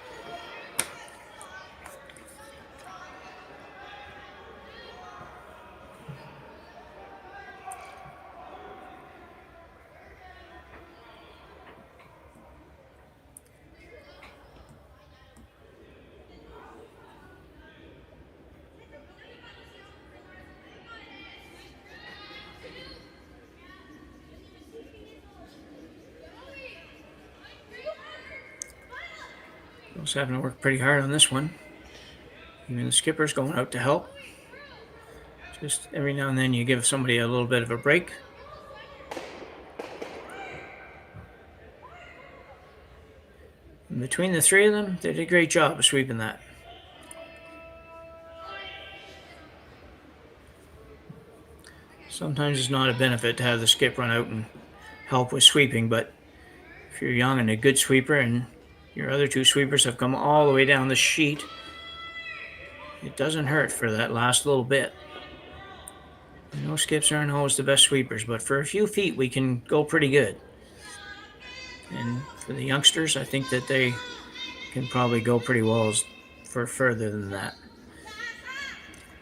Also having to work pretty hard on this one. Even the skipper's going out to help. Just every now and then you give somebody a little bit of a break. And between the three of them, they did a great job of sweeping that. Sometimes it's not a benefit to have the skip run out and help with sweeping, but if you're young and a good sweeper and your other two sweepers have come all the way down the sheet, it doesn't hurt for that last little bit. I know skips aren't always the best sweepers, but for a few feet we can go pretty good. And for the youngsters, I think that they can probably go pretty well for further than that.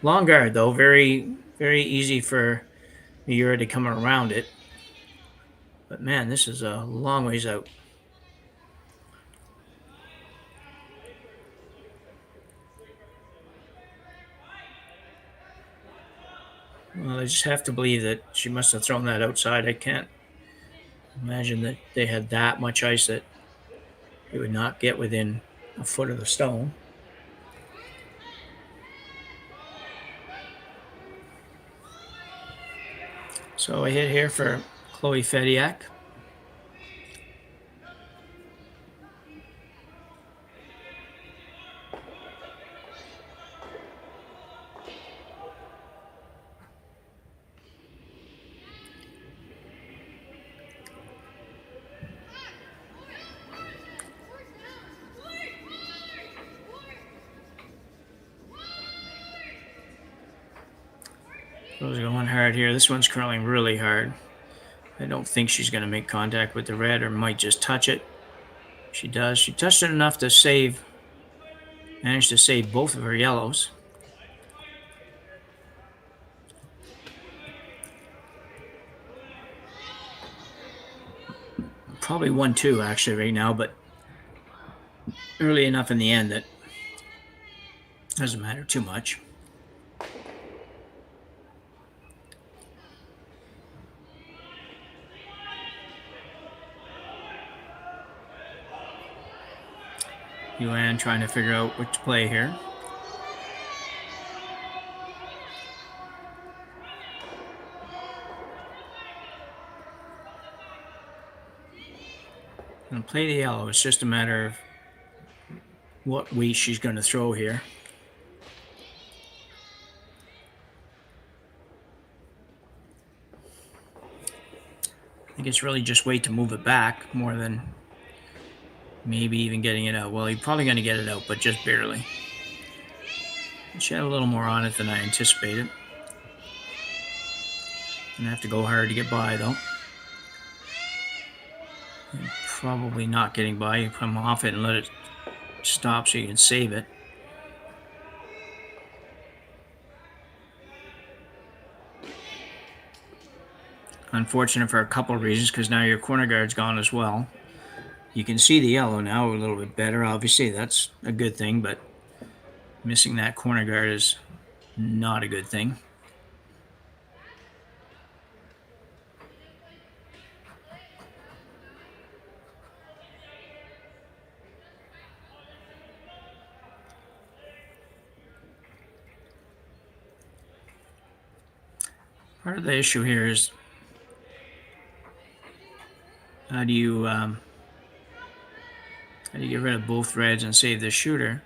Long guard though, very, very easy for Miura to come around it. But man, this is a long ways out. Well, I just have to believe that she must have thrown that outside. I can't imagine that they had that much ice that it would not get within a foot of the stone. So I hit here for Chloe Fediak. Rose going hard here. This one's curling really hard. I don't think she's going to make contact with the red or might just touch it. She does. She touched it enough to save, managed to save both of her yellows. Probably 1-2 actually right now, but early enough in the end that doesn't matter too much. Yuan trying to figure out what to play here. Gonna play the yellow. It's just a matter of what weight she's going to throw here. I think it's really just weight to move it back more than maybe even getting it out. Well, you're probably going to get it out, but just barely. She had a little more on it than I anticipated. Gonna have to go hard to get by, though. And probably not getting by. You come off it and let it stop so you can save it. Unfortunate for a couple of reasons, because now your corner guard's gone as well. You can see the yellow now a little bit better. Obviously, that's a good thing, but missing that corner guard is not a good thing. Part of the issue here is how do you get rid of both reds and save the shooter?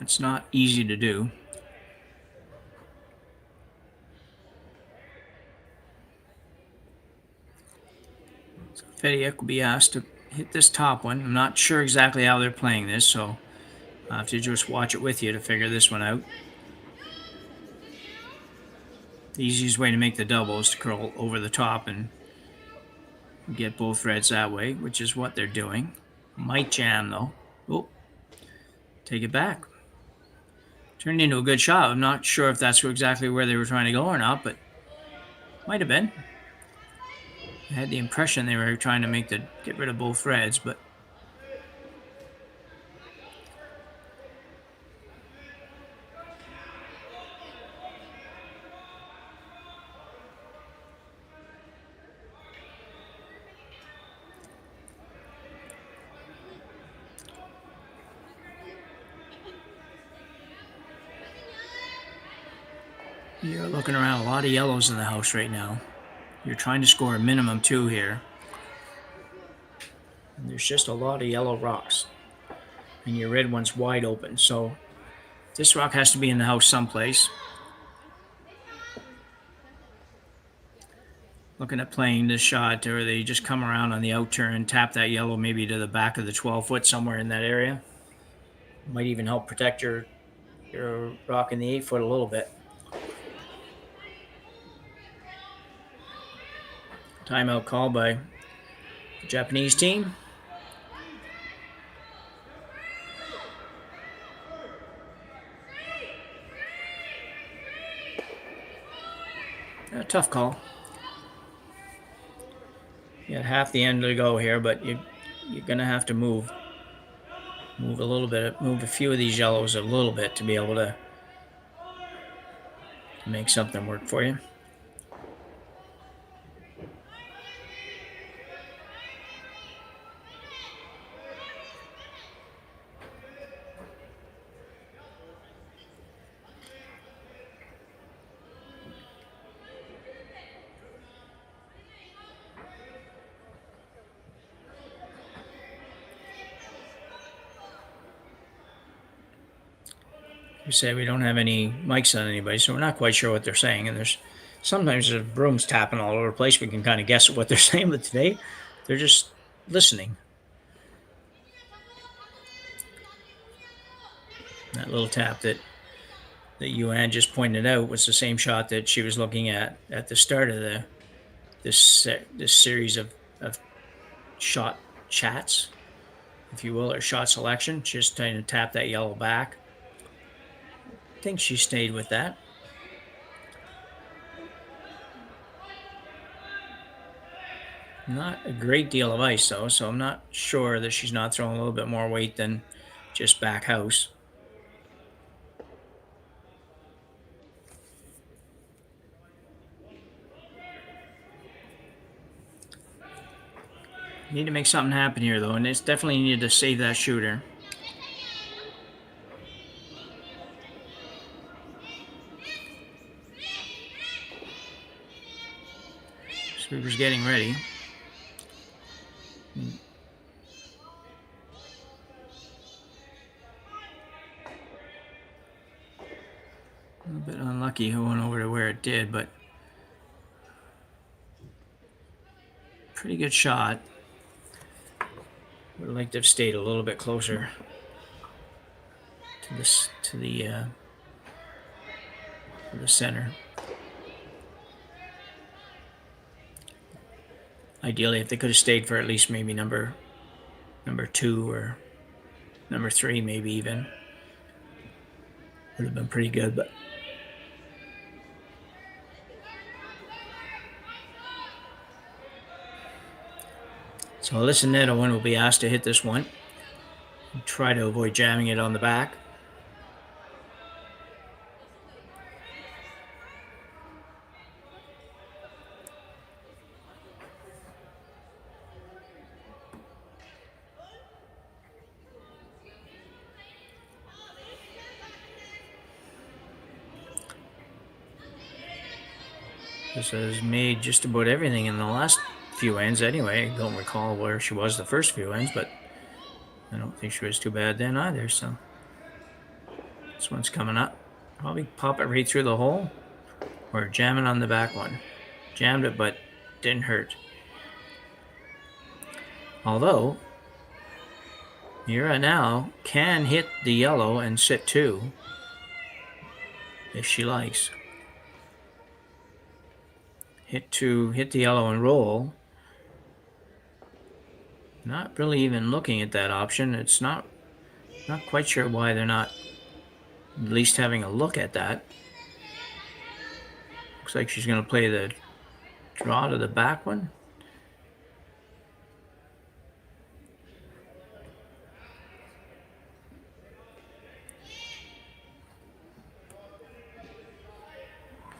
It's not easy to do. So Fediak will be asked to hit this top one. I'm not sure exactly how they're playing this, so I'll have to just watch it with you to figure this one out. The easiest way to make the double is to curl over the top and get both reds that way, which is what they're doing. Might jam though. Oh, take it back. Turned into a good shot. I'm not sure if that's exactly where they were trying to go or not, but might have been. I had the impression they were trying to get rid of both reds, but You're looking around, a lot of yellows in the house right now. You're trying to score a minimum 2 here. And there's just a lot of yellow rocks. And your red one's wide open. So this rock has to be in the house someplace. Looking at playing this shot, or they just come around on the out turn and tap that yellow maybe to the back of the 12-foot somewhere in that area. Might even help protect your rock in the 8-foot a little bit. Timeout call by the Japanese team. A tough call. You got half the end to go here, but you're going to have to move a little bit, move a few of these yellows a little bit to be able to make something work for you. We say we don't have any mics on anybody, so we're not quite sure what they're saying. And sometimes the broom's tapping all over the place. We can kind of guess what they're saying, but today they're just listening. That little tap that Yuan just pointed out was the same shot that she was looking at the start of this series of shot chats, if you will, or shot selection. Just trying to tap that yellow back. I think she stayed with that. Not a great deal of ice though, so I'm not sure that she's not throwing a little bit more weight than just back house. Need to make something happen here though, and it's definitely needed to save that shooter. Shooter's getting ready. A little bit unlucky who went over to where it did, but pretty good shot. Would have liked to have stayed a little bit closer to the center. Ideally, if they could have stayed for at least maybe number 2 or number 3, maybe even, would have been pretty good. But so Alyssa Nedowan will be asked to hit this one and try to avoid jamming it on the back. This has made just about everything in the last few ends anyway. I don't recall where she was the first few ends, but I don't think she was too bad then either. So this one's coming up. Probably pop it right through the hole or jam it on the back one. Jammed it, but didn't hurt. Although Miura now can hit the yellow and sit 2 if she likes. Hit the yellow and roll. Not really even looking at that option. It's not quite sure why they're not at least having a look at that. Looks like she's going to play the draw to the back one.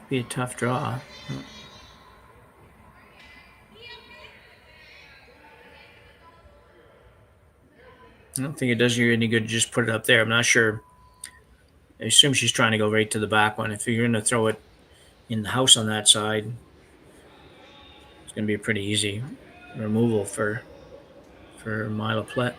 Be a tough draw. I don't think it does you any good to just put it up there. I'm not sure. I assume she's trying to go right to the back one. If you're going to throw it in the house on that side, it's going to be a pretty easy removal for Myla Plett.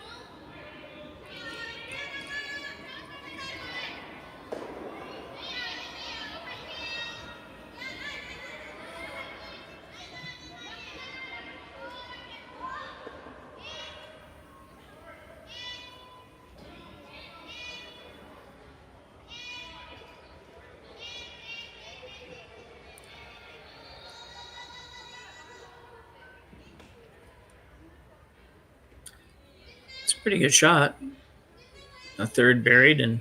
It's a pretty good shot. A third buried, and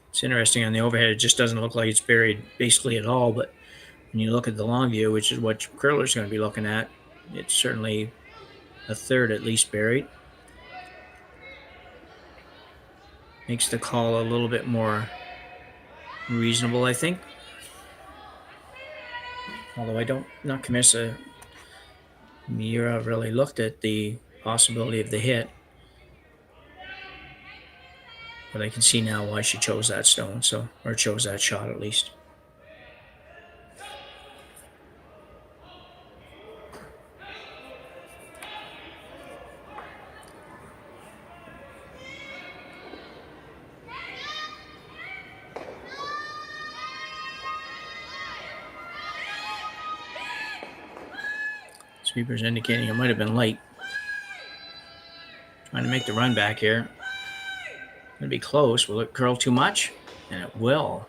it's interesting on the overhead. It just doesn't look like it's buried basically at all, but when you look at the long view, which is what Curler's going to be looking at, it's certainly a third at least buried. Makes the call a little bit more reasonable, I think. Although I don't not convinced Miura really looked at the possibility of the hit. But I can see now why she chose that stone, or chose that shot at least. Sweeper's indicating it might have been late. Trying to make the run back here. Going to be close. Will it curl too much? And it will.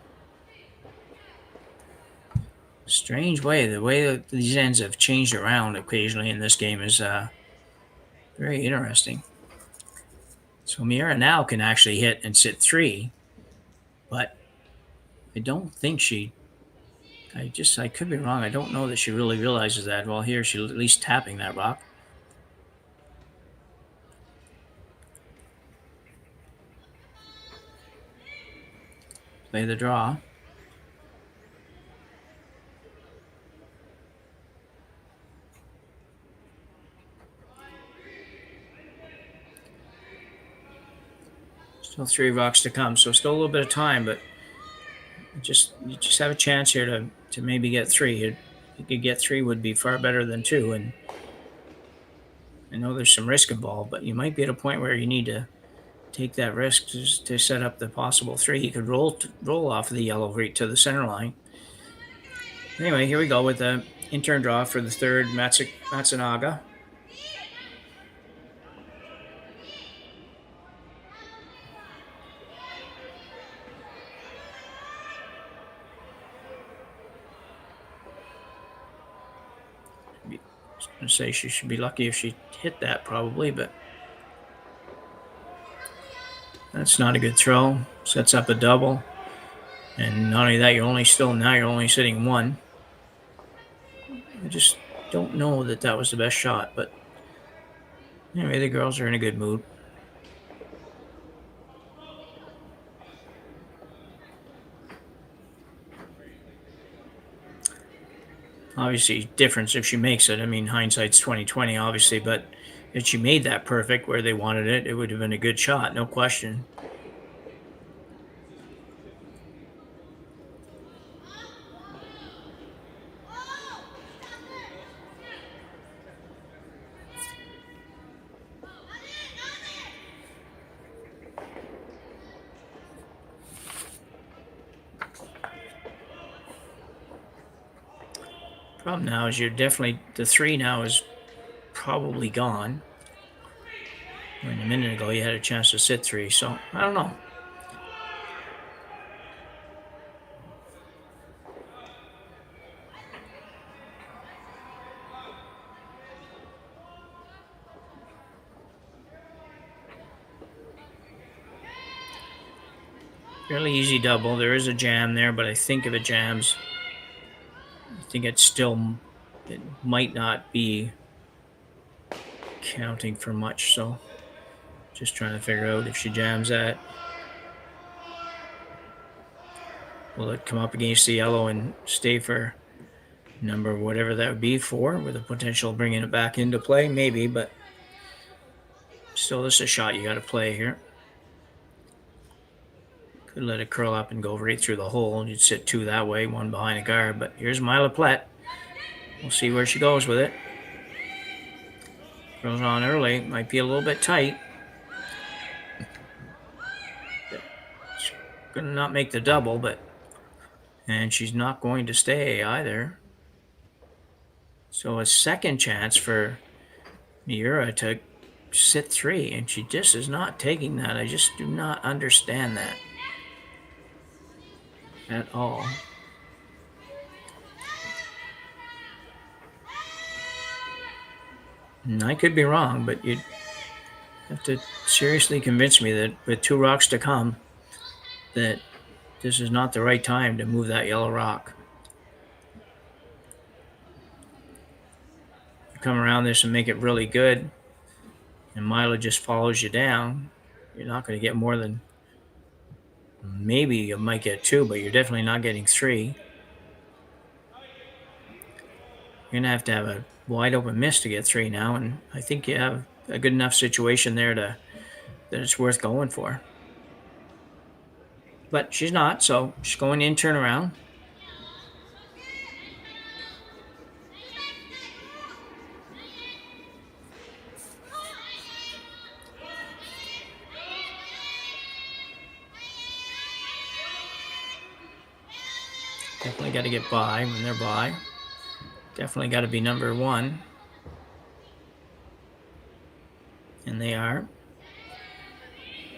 Strange way. The way that these ends have changed around occasionally in this game is very interesting. So Miura now can actually hit and sit 3. But I don't think she... I could be wrong. I don't know that she really realizes that. Well, here she's at least tapping that rock. Play the draw. Still 3 rocks to come, so still a little bit of time, but you just have a chance here to maybe get 3. If you could get 3 would be far better than 2, and I know there's some risk involved, but you might be at a point where you need to take that risk to set up the possible 3. You could roll off the yellow right to the center line. Anyway, here we go with the in-turn draw for the third Matsunaga. I was going to say she should be lucky if she hit that probably, but that's not a good throw. Sets up a double. And not only that, you're only sitting 1. I just don't know that that was the best shot, but anyway, the girls are in a good mood. Obviously, difference if she makes it. I mean, hindsight's 20/20, obviously, but if she made that perfect where they wanted it, it would have been a good shot, no question. Problem now is the 3 now is probably gone. When a minute ago you had a chance to sit 3, so I don't know. Fairly easy double. There is a jam there, but I think if it jams, I think it might not be counting for much, so just trying to figure out if she jams that. Will it come up against the yellow and stay for number whatever that would be, 4, with the potential of bringing it back into play? Maybe, but still, this is a shot you got to play here. Could let it curl up and go right through the hole. You'd sit two that way, one behind a guard. But here's Myla Plett. We'll see where she goes with it. Goes on early. Might be a little bit tight. She's going to not make the double, but... And she's not going to stay either. So a second chance for Miura to sit three, and she just is not taking that. I just do not understand that at all. And I could be wrong, but you'd have to seriously convince me that with two rocks to come, that this is not the right time to move that yellow rock. You come around this and make it really good, and Myla just follows you down, you're not going to get more than, maybe you might get two, but you're definitely not getting three. You're going to have a wide open miss to get three now, and I think you have a good enough situation there that it's worth going for. But she's not, so she's going in, turn around. Definitely got to get by when they're by. Definitely got to be number one. And they are.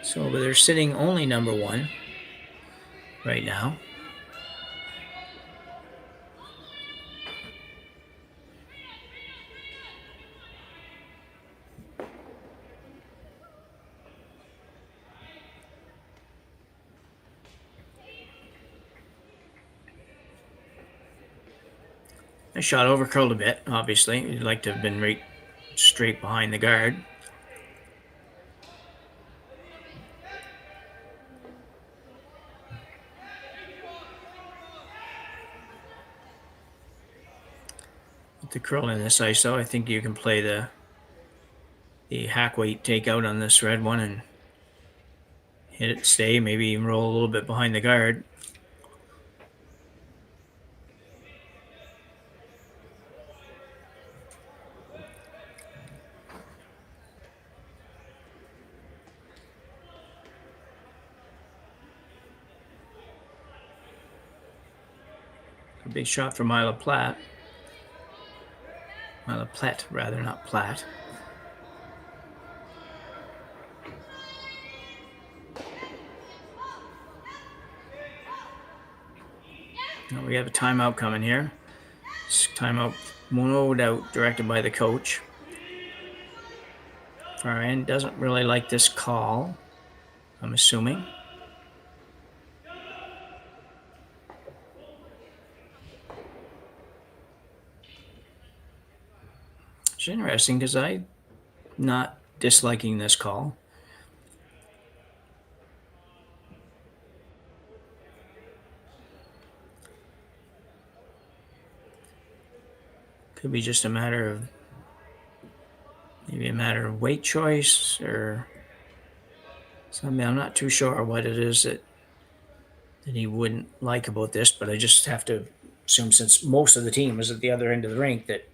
So but they're sitting only number one right now. I shot over curled a bit, obviously. You'd like to have been right straight behind the guard. With the curl in this ISO, I think you can play the hack weight takeout on this red one and hit it, stay, maybe even roll a little bit behind the guard. A big shot for Myla Plett. Myla Plett, rather, not Platt. Now we have a timeout coming here. This timeout, no doubt, directed by the coach. Far end doesn't really like this call, I'm assuming. It's interesting because I'm not disliking this call. Could be just a matter of, maybe a matter of weight choice or something. I'm not too sure what it is that he wouldn't like about this, but I just have to assume, since most of the team was at the other end of the rink, that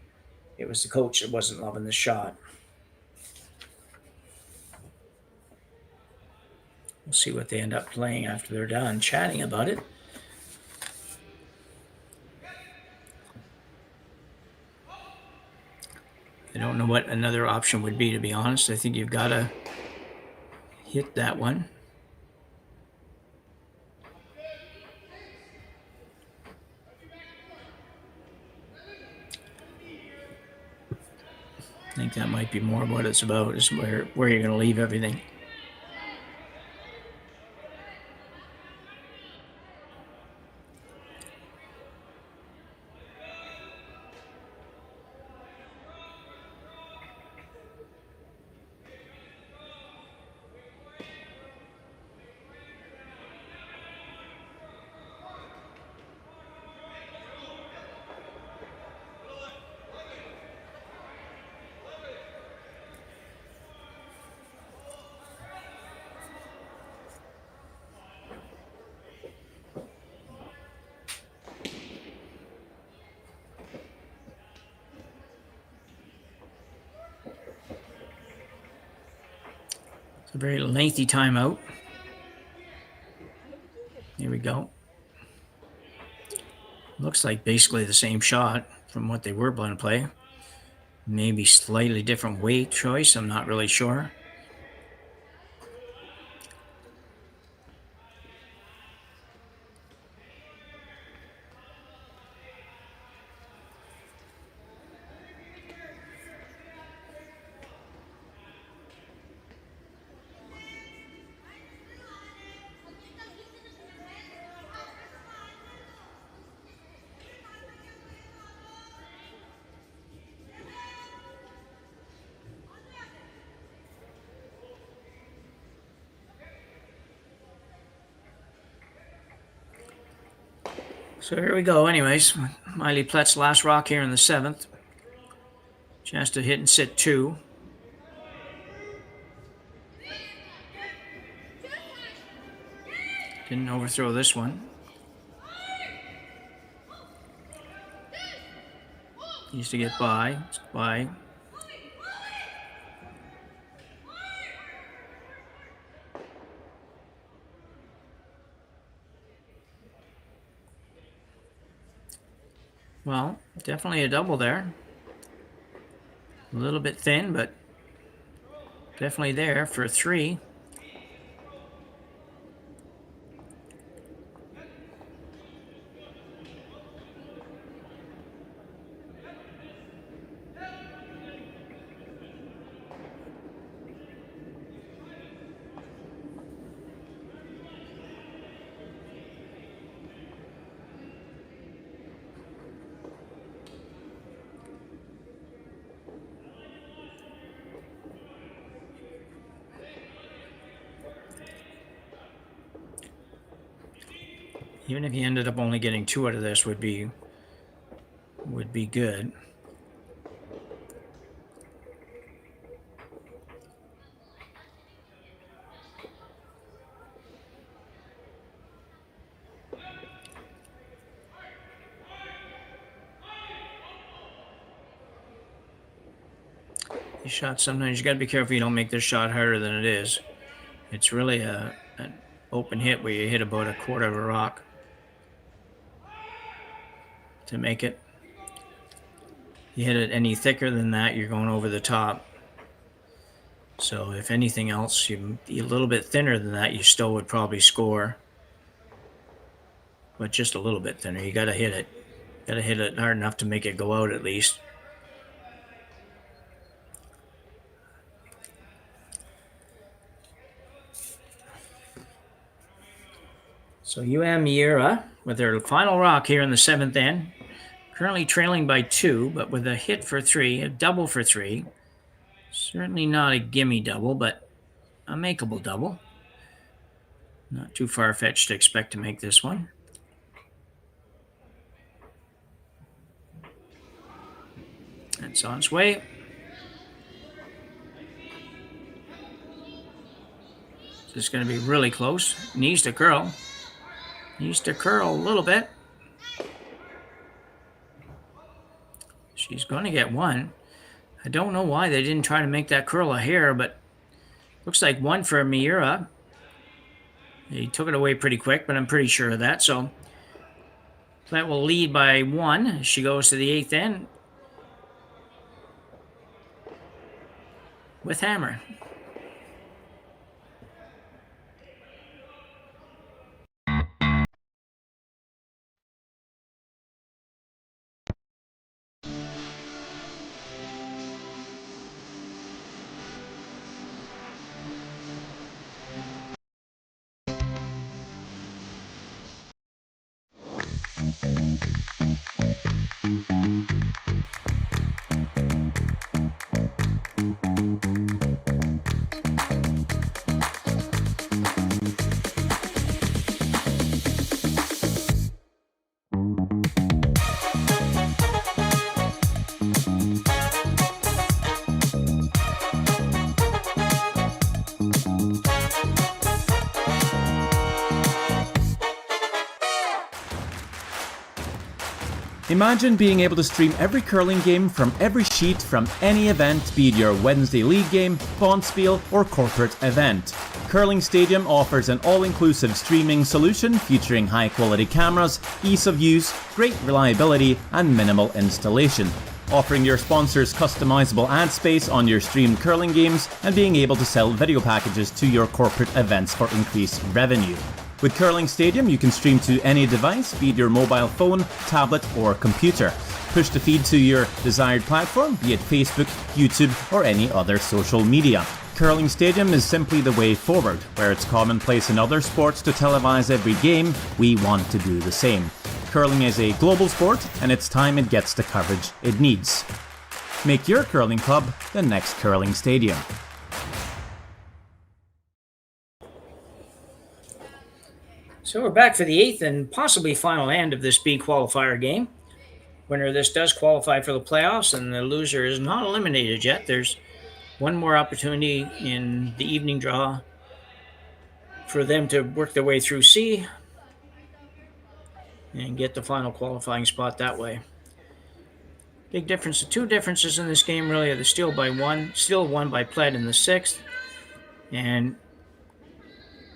it was the coach that wasn't loving the shot. We'll see what they end up playing after they're done chatting about it. I don't know what another option would be, to be honest. I think you've got to hit that one. I think that might be more what it's about, is where you're going to leave everything. A very lengthy timeout. Here we go. Looks like basically the same shot from what they were going to play. Maybe slightly different weight choice, I'm not really sure. So here we go anyways. Myla Plett's last rock here in the 7th. Chance to hit and sit 2. Didn't overthrow this one. Used to get by. It's by. Well, definitely a double there. A little bit thin, but definitely there for a 3. Even if he ended up only getting 2 out of this would be good. These shots, sometimes you got to be careful you don't make this shot harder than it is. It's really an open hit where you hit about a quarter of a rock to make it. You hit it any thicker than that, you're going over the top. So if anything else, you be a little bit thinner than that, you still would probably score. But just a little bit thinner. You got to hit it. Got to hit it hard enough to make it go out at least. So Yuina Miura with her final rock here in the 7th end. Currently trailing by 2, but with a hit for 3, a double for 3. Certainly not a gimme double, but a makeable double. Not too far-fetched to expect to make this one. It's on its way. This is going to be really close. Needs to curl. Needs to curl a little bit. She's going to get 1. I don't know why they didn't try to make that curl a hair, but looks like 1 for Miura. He took it away pretty quick, but I'm pretty sure of that. So Plett will lead by 1. She goes to the 8th end with hammer. Imagine being able to stream every curling game from every sheet from any event, be it your Wednesday league game, bonspiel, or corporate event. Curling Stadium offers an all-inclusive streaming solution featuring high-quality cameras, ease of use, great reliability, and minimal installation. Offering your sponsors customizable ad space on your streamed curling games and being able to sell video packages to your corporate events for increased revenue. With Curling Stadium, you can stream to any device, be it your mobile phone, tablet, or computer. Push the feed to your desired platform, be it Facebook, YouTube, or any other social media. Curling Stadium is simply the way forward. Where it's commonplace in other sports to televise every game, we want to do the same. Curling is a global sport, and it's time it gets the coverage it needs. Make your curling club the next Curling Stadium. So we're back for the 8th and possibly final end of this B qualifier game. Winner of this does qualify for the playoffs, and the loser is not eliminated yet. There's one more opportunity in the evening draw for them to work their way through C and get the final qualifying spot that way. Big difference. The two differences in this game really are the steal won by Plett in the 6th, and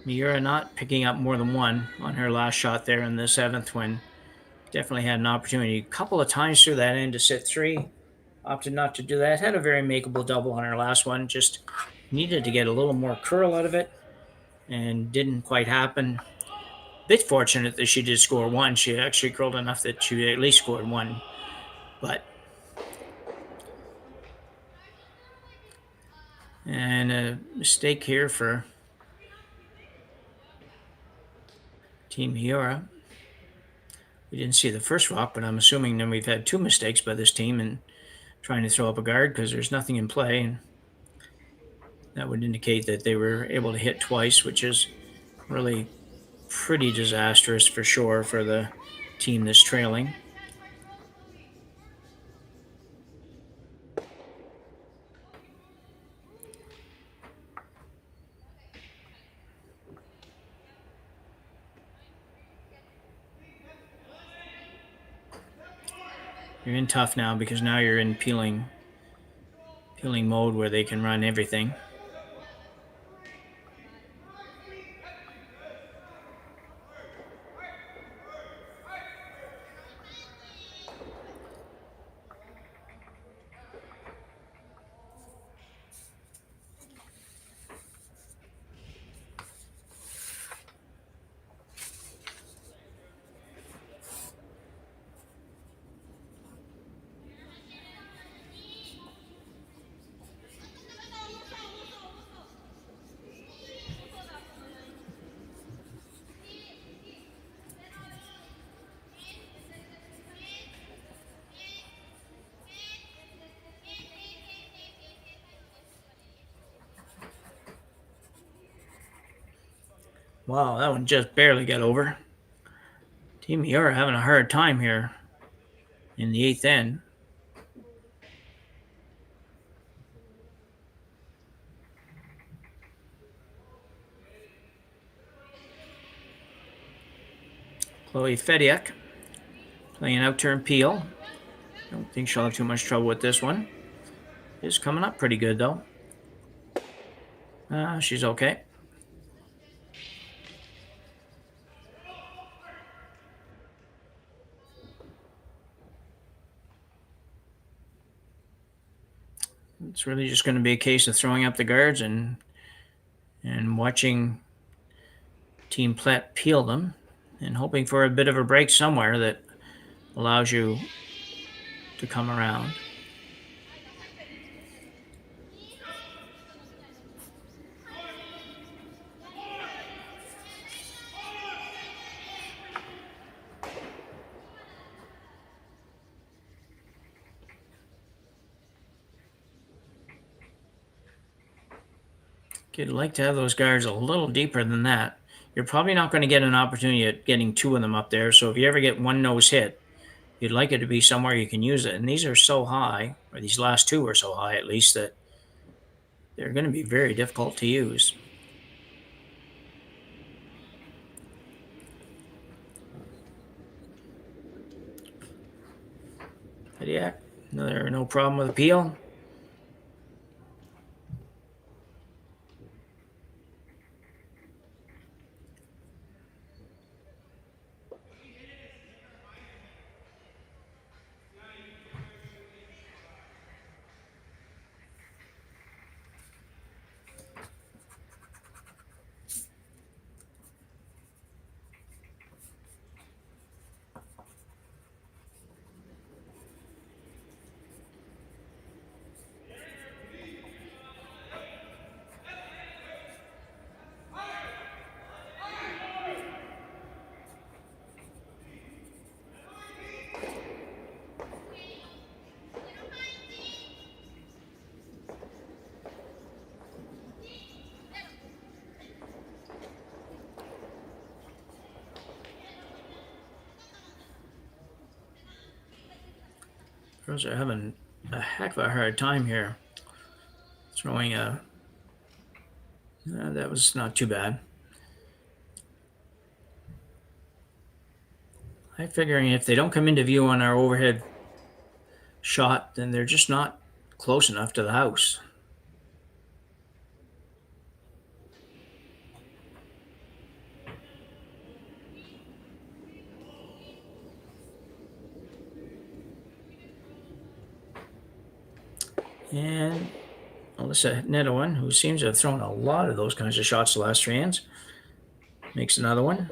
Miura not picking up more than one on her last shot there in the 7th, when definitely had an opportunity a couple of times through that end to sit 3. Opted not to do that. Had a very makeable double on her last one. Just needed to get a little more curl out of it and didn't quite happen. Bit fortunate that she did score 1. She actually curled enough that she at least scored 1. But and a mistake here for Team Miura. We didn't see the first rock, but I'm assuming then we've had 2 mistakes by this team in trying to throw up a guard because there's nothing in play. And that would indicate that they were able to hit twice, which is really pretty disastrous for sure for the team that's trailing. You're in tough now because now you're in peeling mode where they can run everything. Wow, that one just barely got over. Team Miura having a hard time here in the 8th end. Chloe Fediak playing out-turn peel. Don't think she'll have too much trouble with this one. It's coming up pretty good, though. She's okay. It's really just going to be a case of throwing up the guards and watching Team Plett peel them and hoping for a bit of a break somewhere that allows you to come around. You'd like to have those guards a little deeper than that. You're probably not going to get an opportunity at getting 2 of them up there, so if you ever get one nose hit, you'd like it to be somewhere you can use it. And these are so high, or these last 2 are so high at least, that they're going to be very difficult to use. Kodiak, no problem with appeal. Girls are having a heck of a hard time here. Throwing a... that was not too bad. I'm figuring if they don't come into view on our overhead shot, then they're just not close enough to the house. And Alyssa Nedowan, who seems to have thrown a lot of those kinds of shots the last 3 hands, makes another one.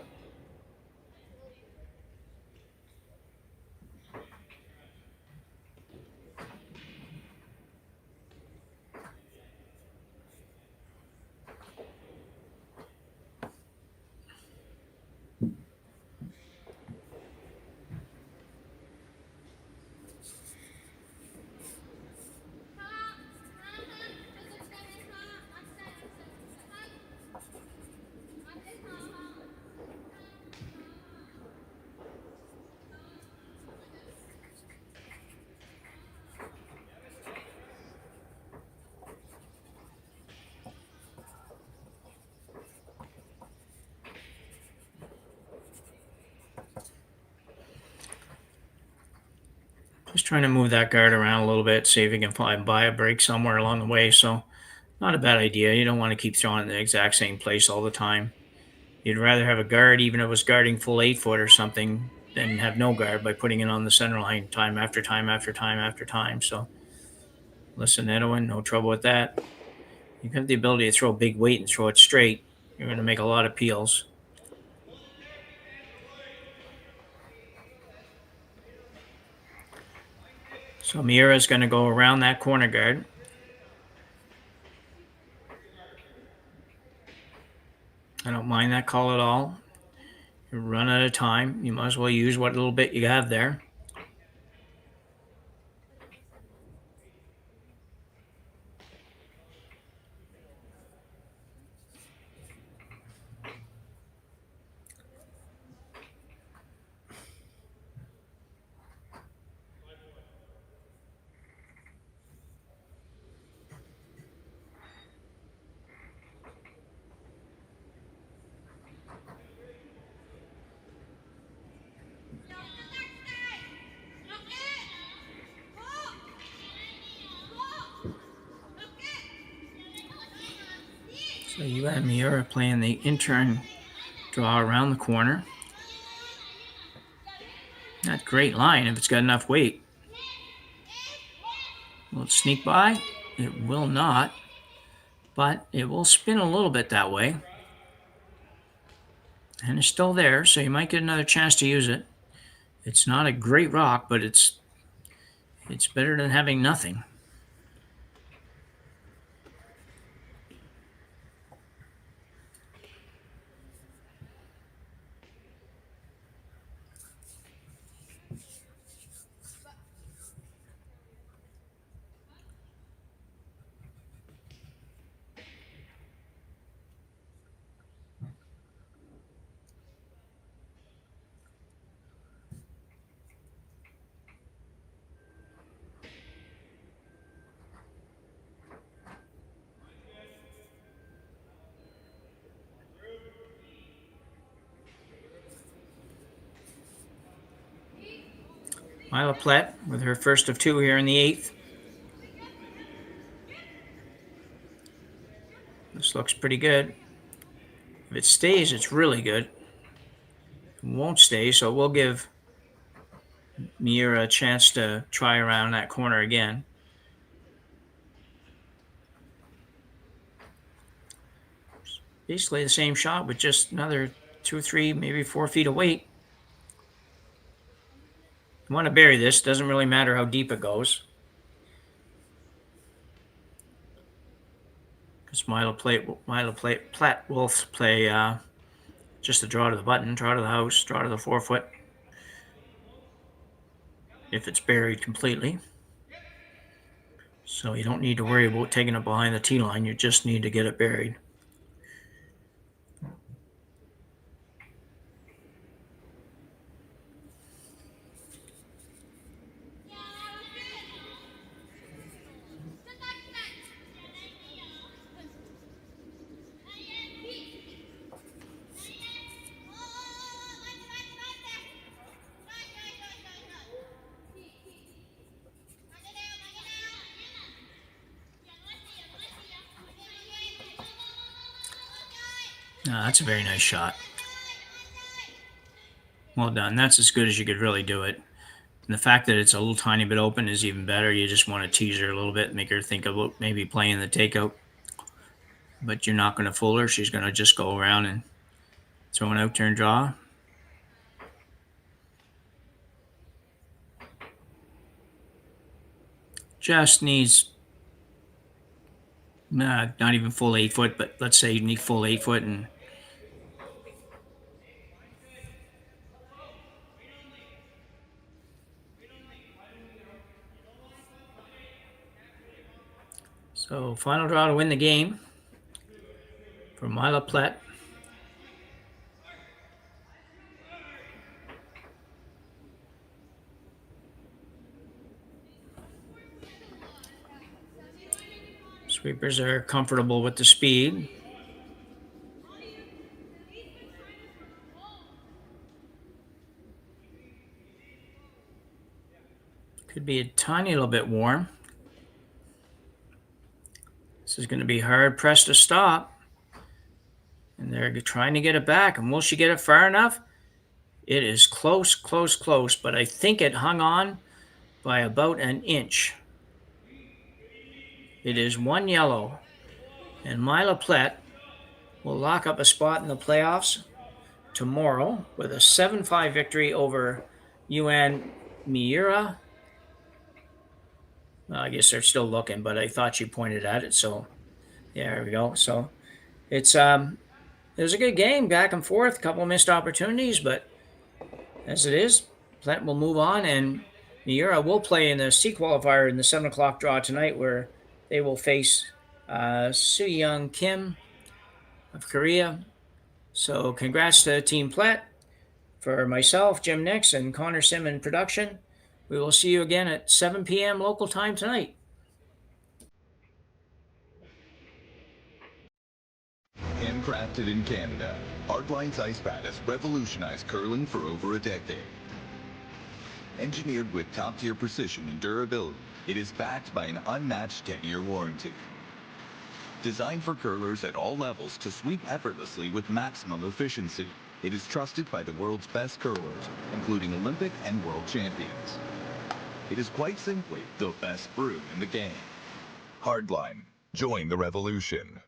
Just trying to move that guard around a little bit, see if you can buy a break somewhere along the way. So not a bad idea. You don't want to keep throwing in the exact same place all the time. You'd rather have a guard, even if it was guarding full 8-foot or something, than have no guard by putting it on the center line time after time after time after time. So listen, Edwin, no trouble with that. You have the ability to throw a big weight and throw it straight. You're going to make a lot of peels. So Miura is going to go around that corner guard. I don't mind that call at all. You run out of time. You might as well use what little bit you have there. So Yuina Miura playing the in-turn draw around the corner. Not great line if it's got enough weight. Will it sneak by? It will not, but it will spin a little bit that way. And it's still there, so you might get another chance to use it. It's not a great rock, but it's better than having nothing. Myla Plett with her first of two here in the 8th. This looks pretty good. If it stays, it's really good. It won't stay, so we'll give Miura a chance to try around that corner again. Basically the same shot with just another 2, 3, maybe 4 feet of weight. You want to bury this. Doesn't really matter how deep it goes. Because Myla Plett will play just a draw to the button, draw to the house, draw to the 4-foot. If it's buried completely. So you don't need to worry about taking it behind the tee line. You just need to get it buried. That's a very nice shot. Well done. That's as good as you could really do it. And the fact that it's a little tiny bit open is even better. You just want to tease her a little bit, make her think about maybe playing the takeout. But you're not going to fool her. She's going to just go around and throw an out-turn draw. Just needs not even full 8-foot, but let's say you need full 8-foot and so final draw to win the game for Myla Plett. Sweepers are comfortable with the speed. Could be a tiny little bit warm. This is going to be hard pressed to stop. And they're trying to get it back. And will she get it far enough? It is close, close, close. But I think it hung on by about an inch. It is 1 yellow. And Myla Plett will lock up a spot in the playoffs tomorrow with a 7-5 victory over Yuina Miura. Well, I guess they're still looking, but I thought you pointed at it. So, yeah, there we go. So, it was a good game, back and forth. A couple of missed opportunities, but as it is, Plett will move on, and Miura will play in the C qualifier in the 7 o'clock draw tonight, where they will face Soo-Young Kim of Korea. So congrats to Team Plett. For myself, Jim Nix, and Connor Sim in production, we will see you again at 7 p.m. local time tonight. Handcrafted in Canada, Hardline's ice pad has revolutionized curling for over a decade. Engineered with top-tier precision and durability, it is backed by an unmatched 10-year warranty. Designed for curlers at all levels to sweep effortlessly with maximum efficiency, it is trusted by the world's best curlers, including Olympic and world champions. It is quite simply the best brew in the game. Hardline. Join the revolution.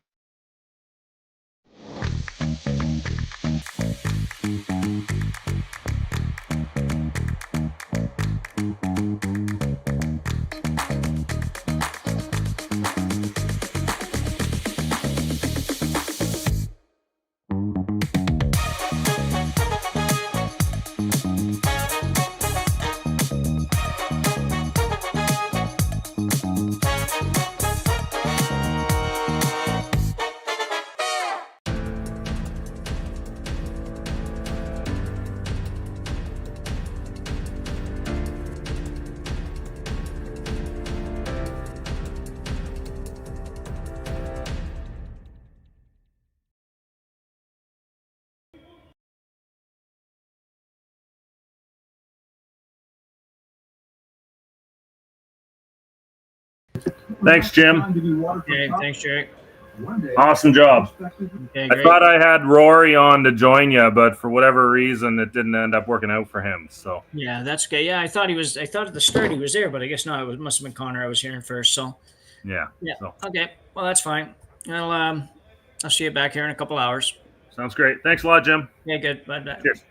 Thanks, Jim. Okay, thanks, Jerry. Awesome job. Okay, I great. thought I had Rory on to join you, but for whatever reason, it didn't end up working out for him. So Yeah, that's okay. Yeah, I thought at the start he was there, but I guess not. It must have been Connor I was hearing first. So yeah. yeah, So, okay. Well, that's fine. I'll see you back here in a couple hours. sounds great. Thanks a lot, Jim. Yeah, good. Bye. Cheers.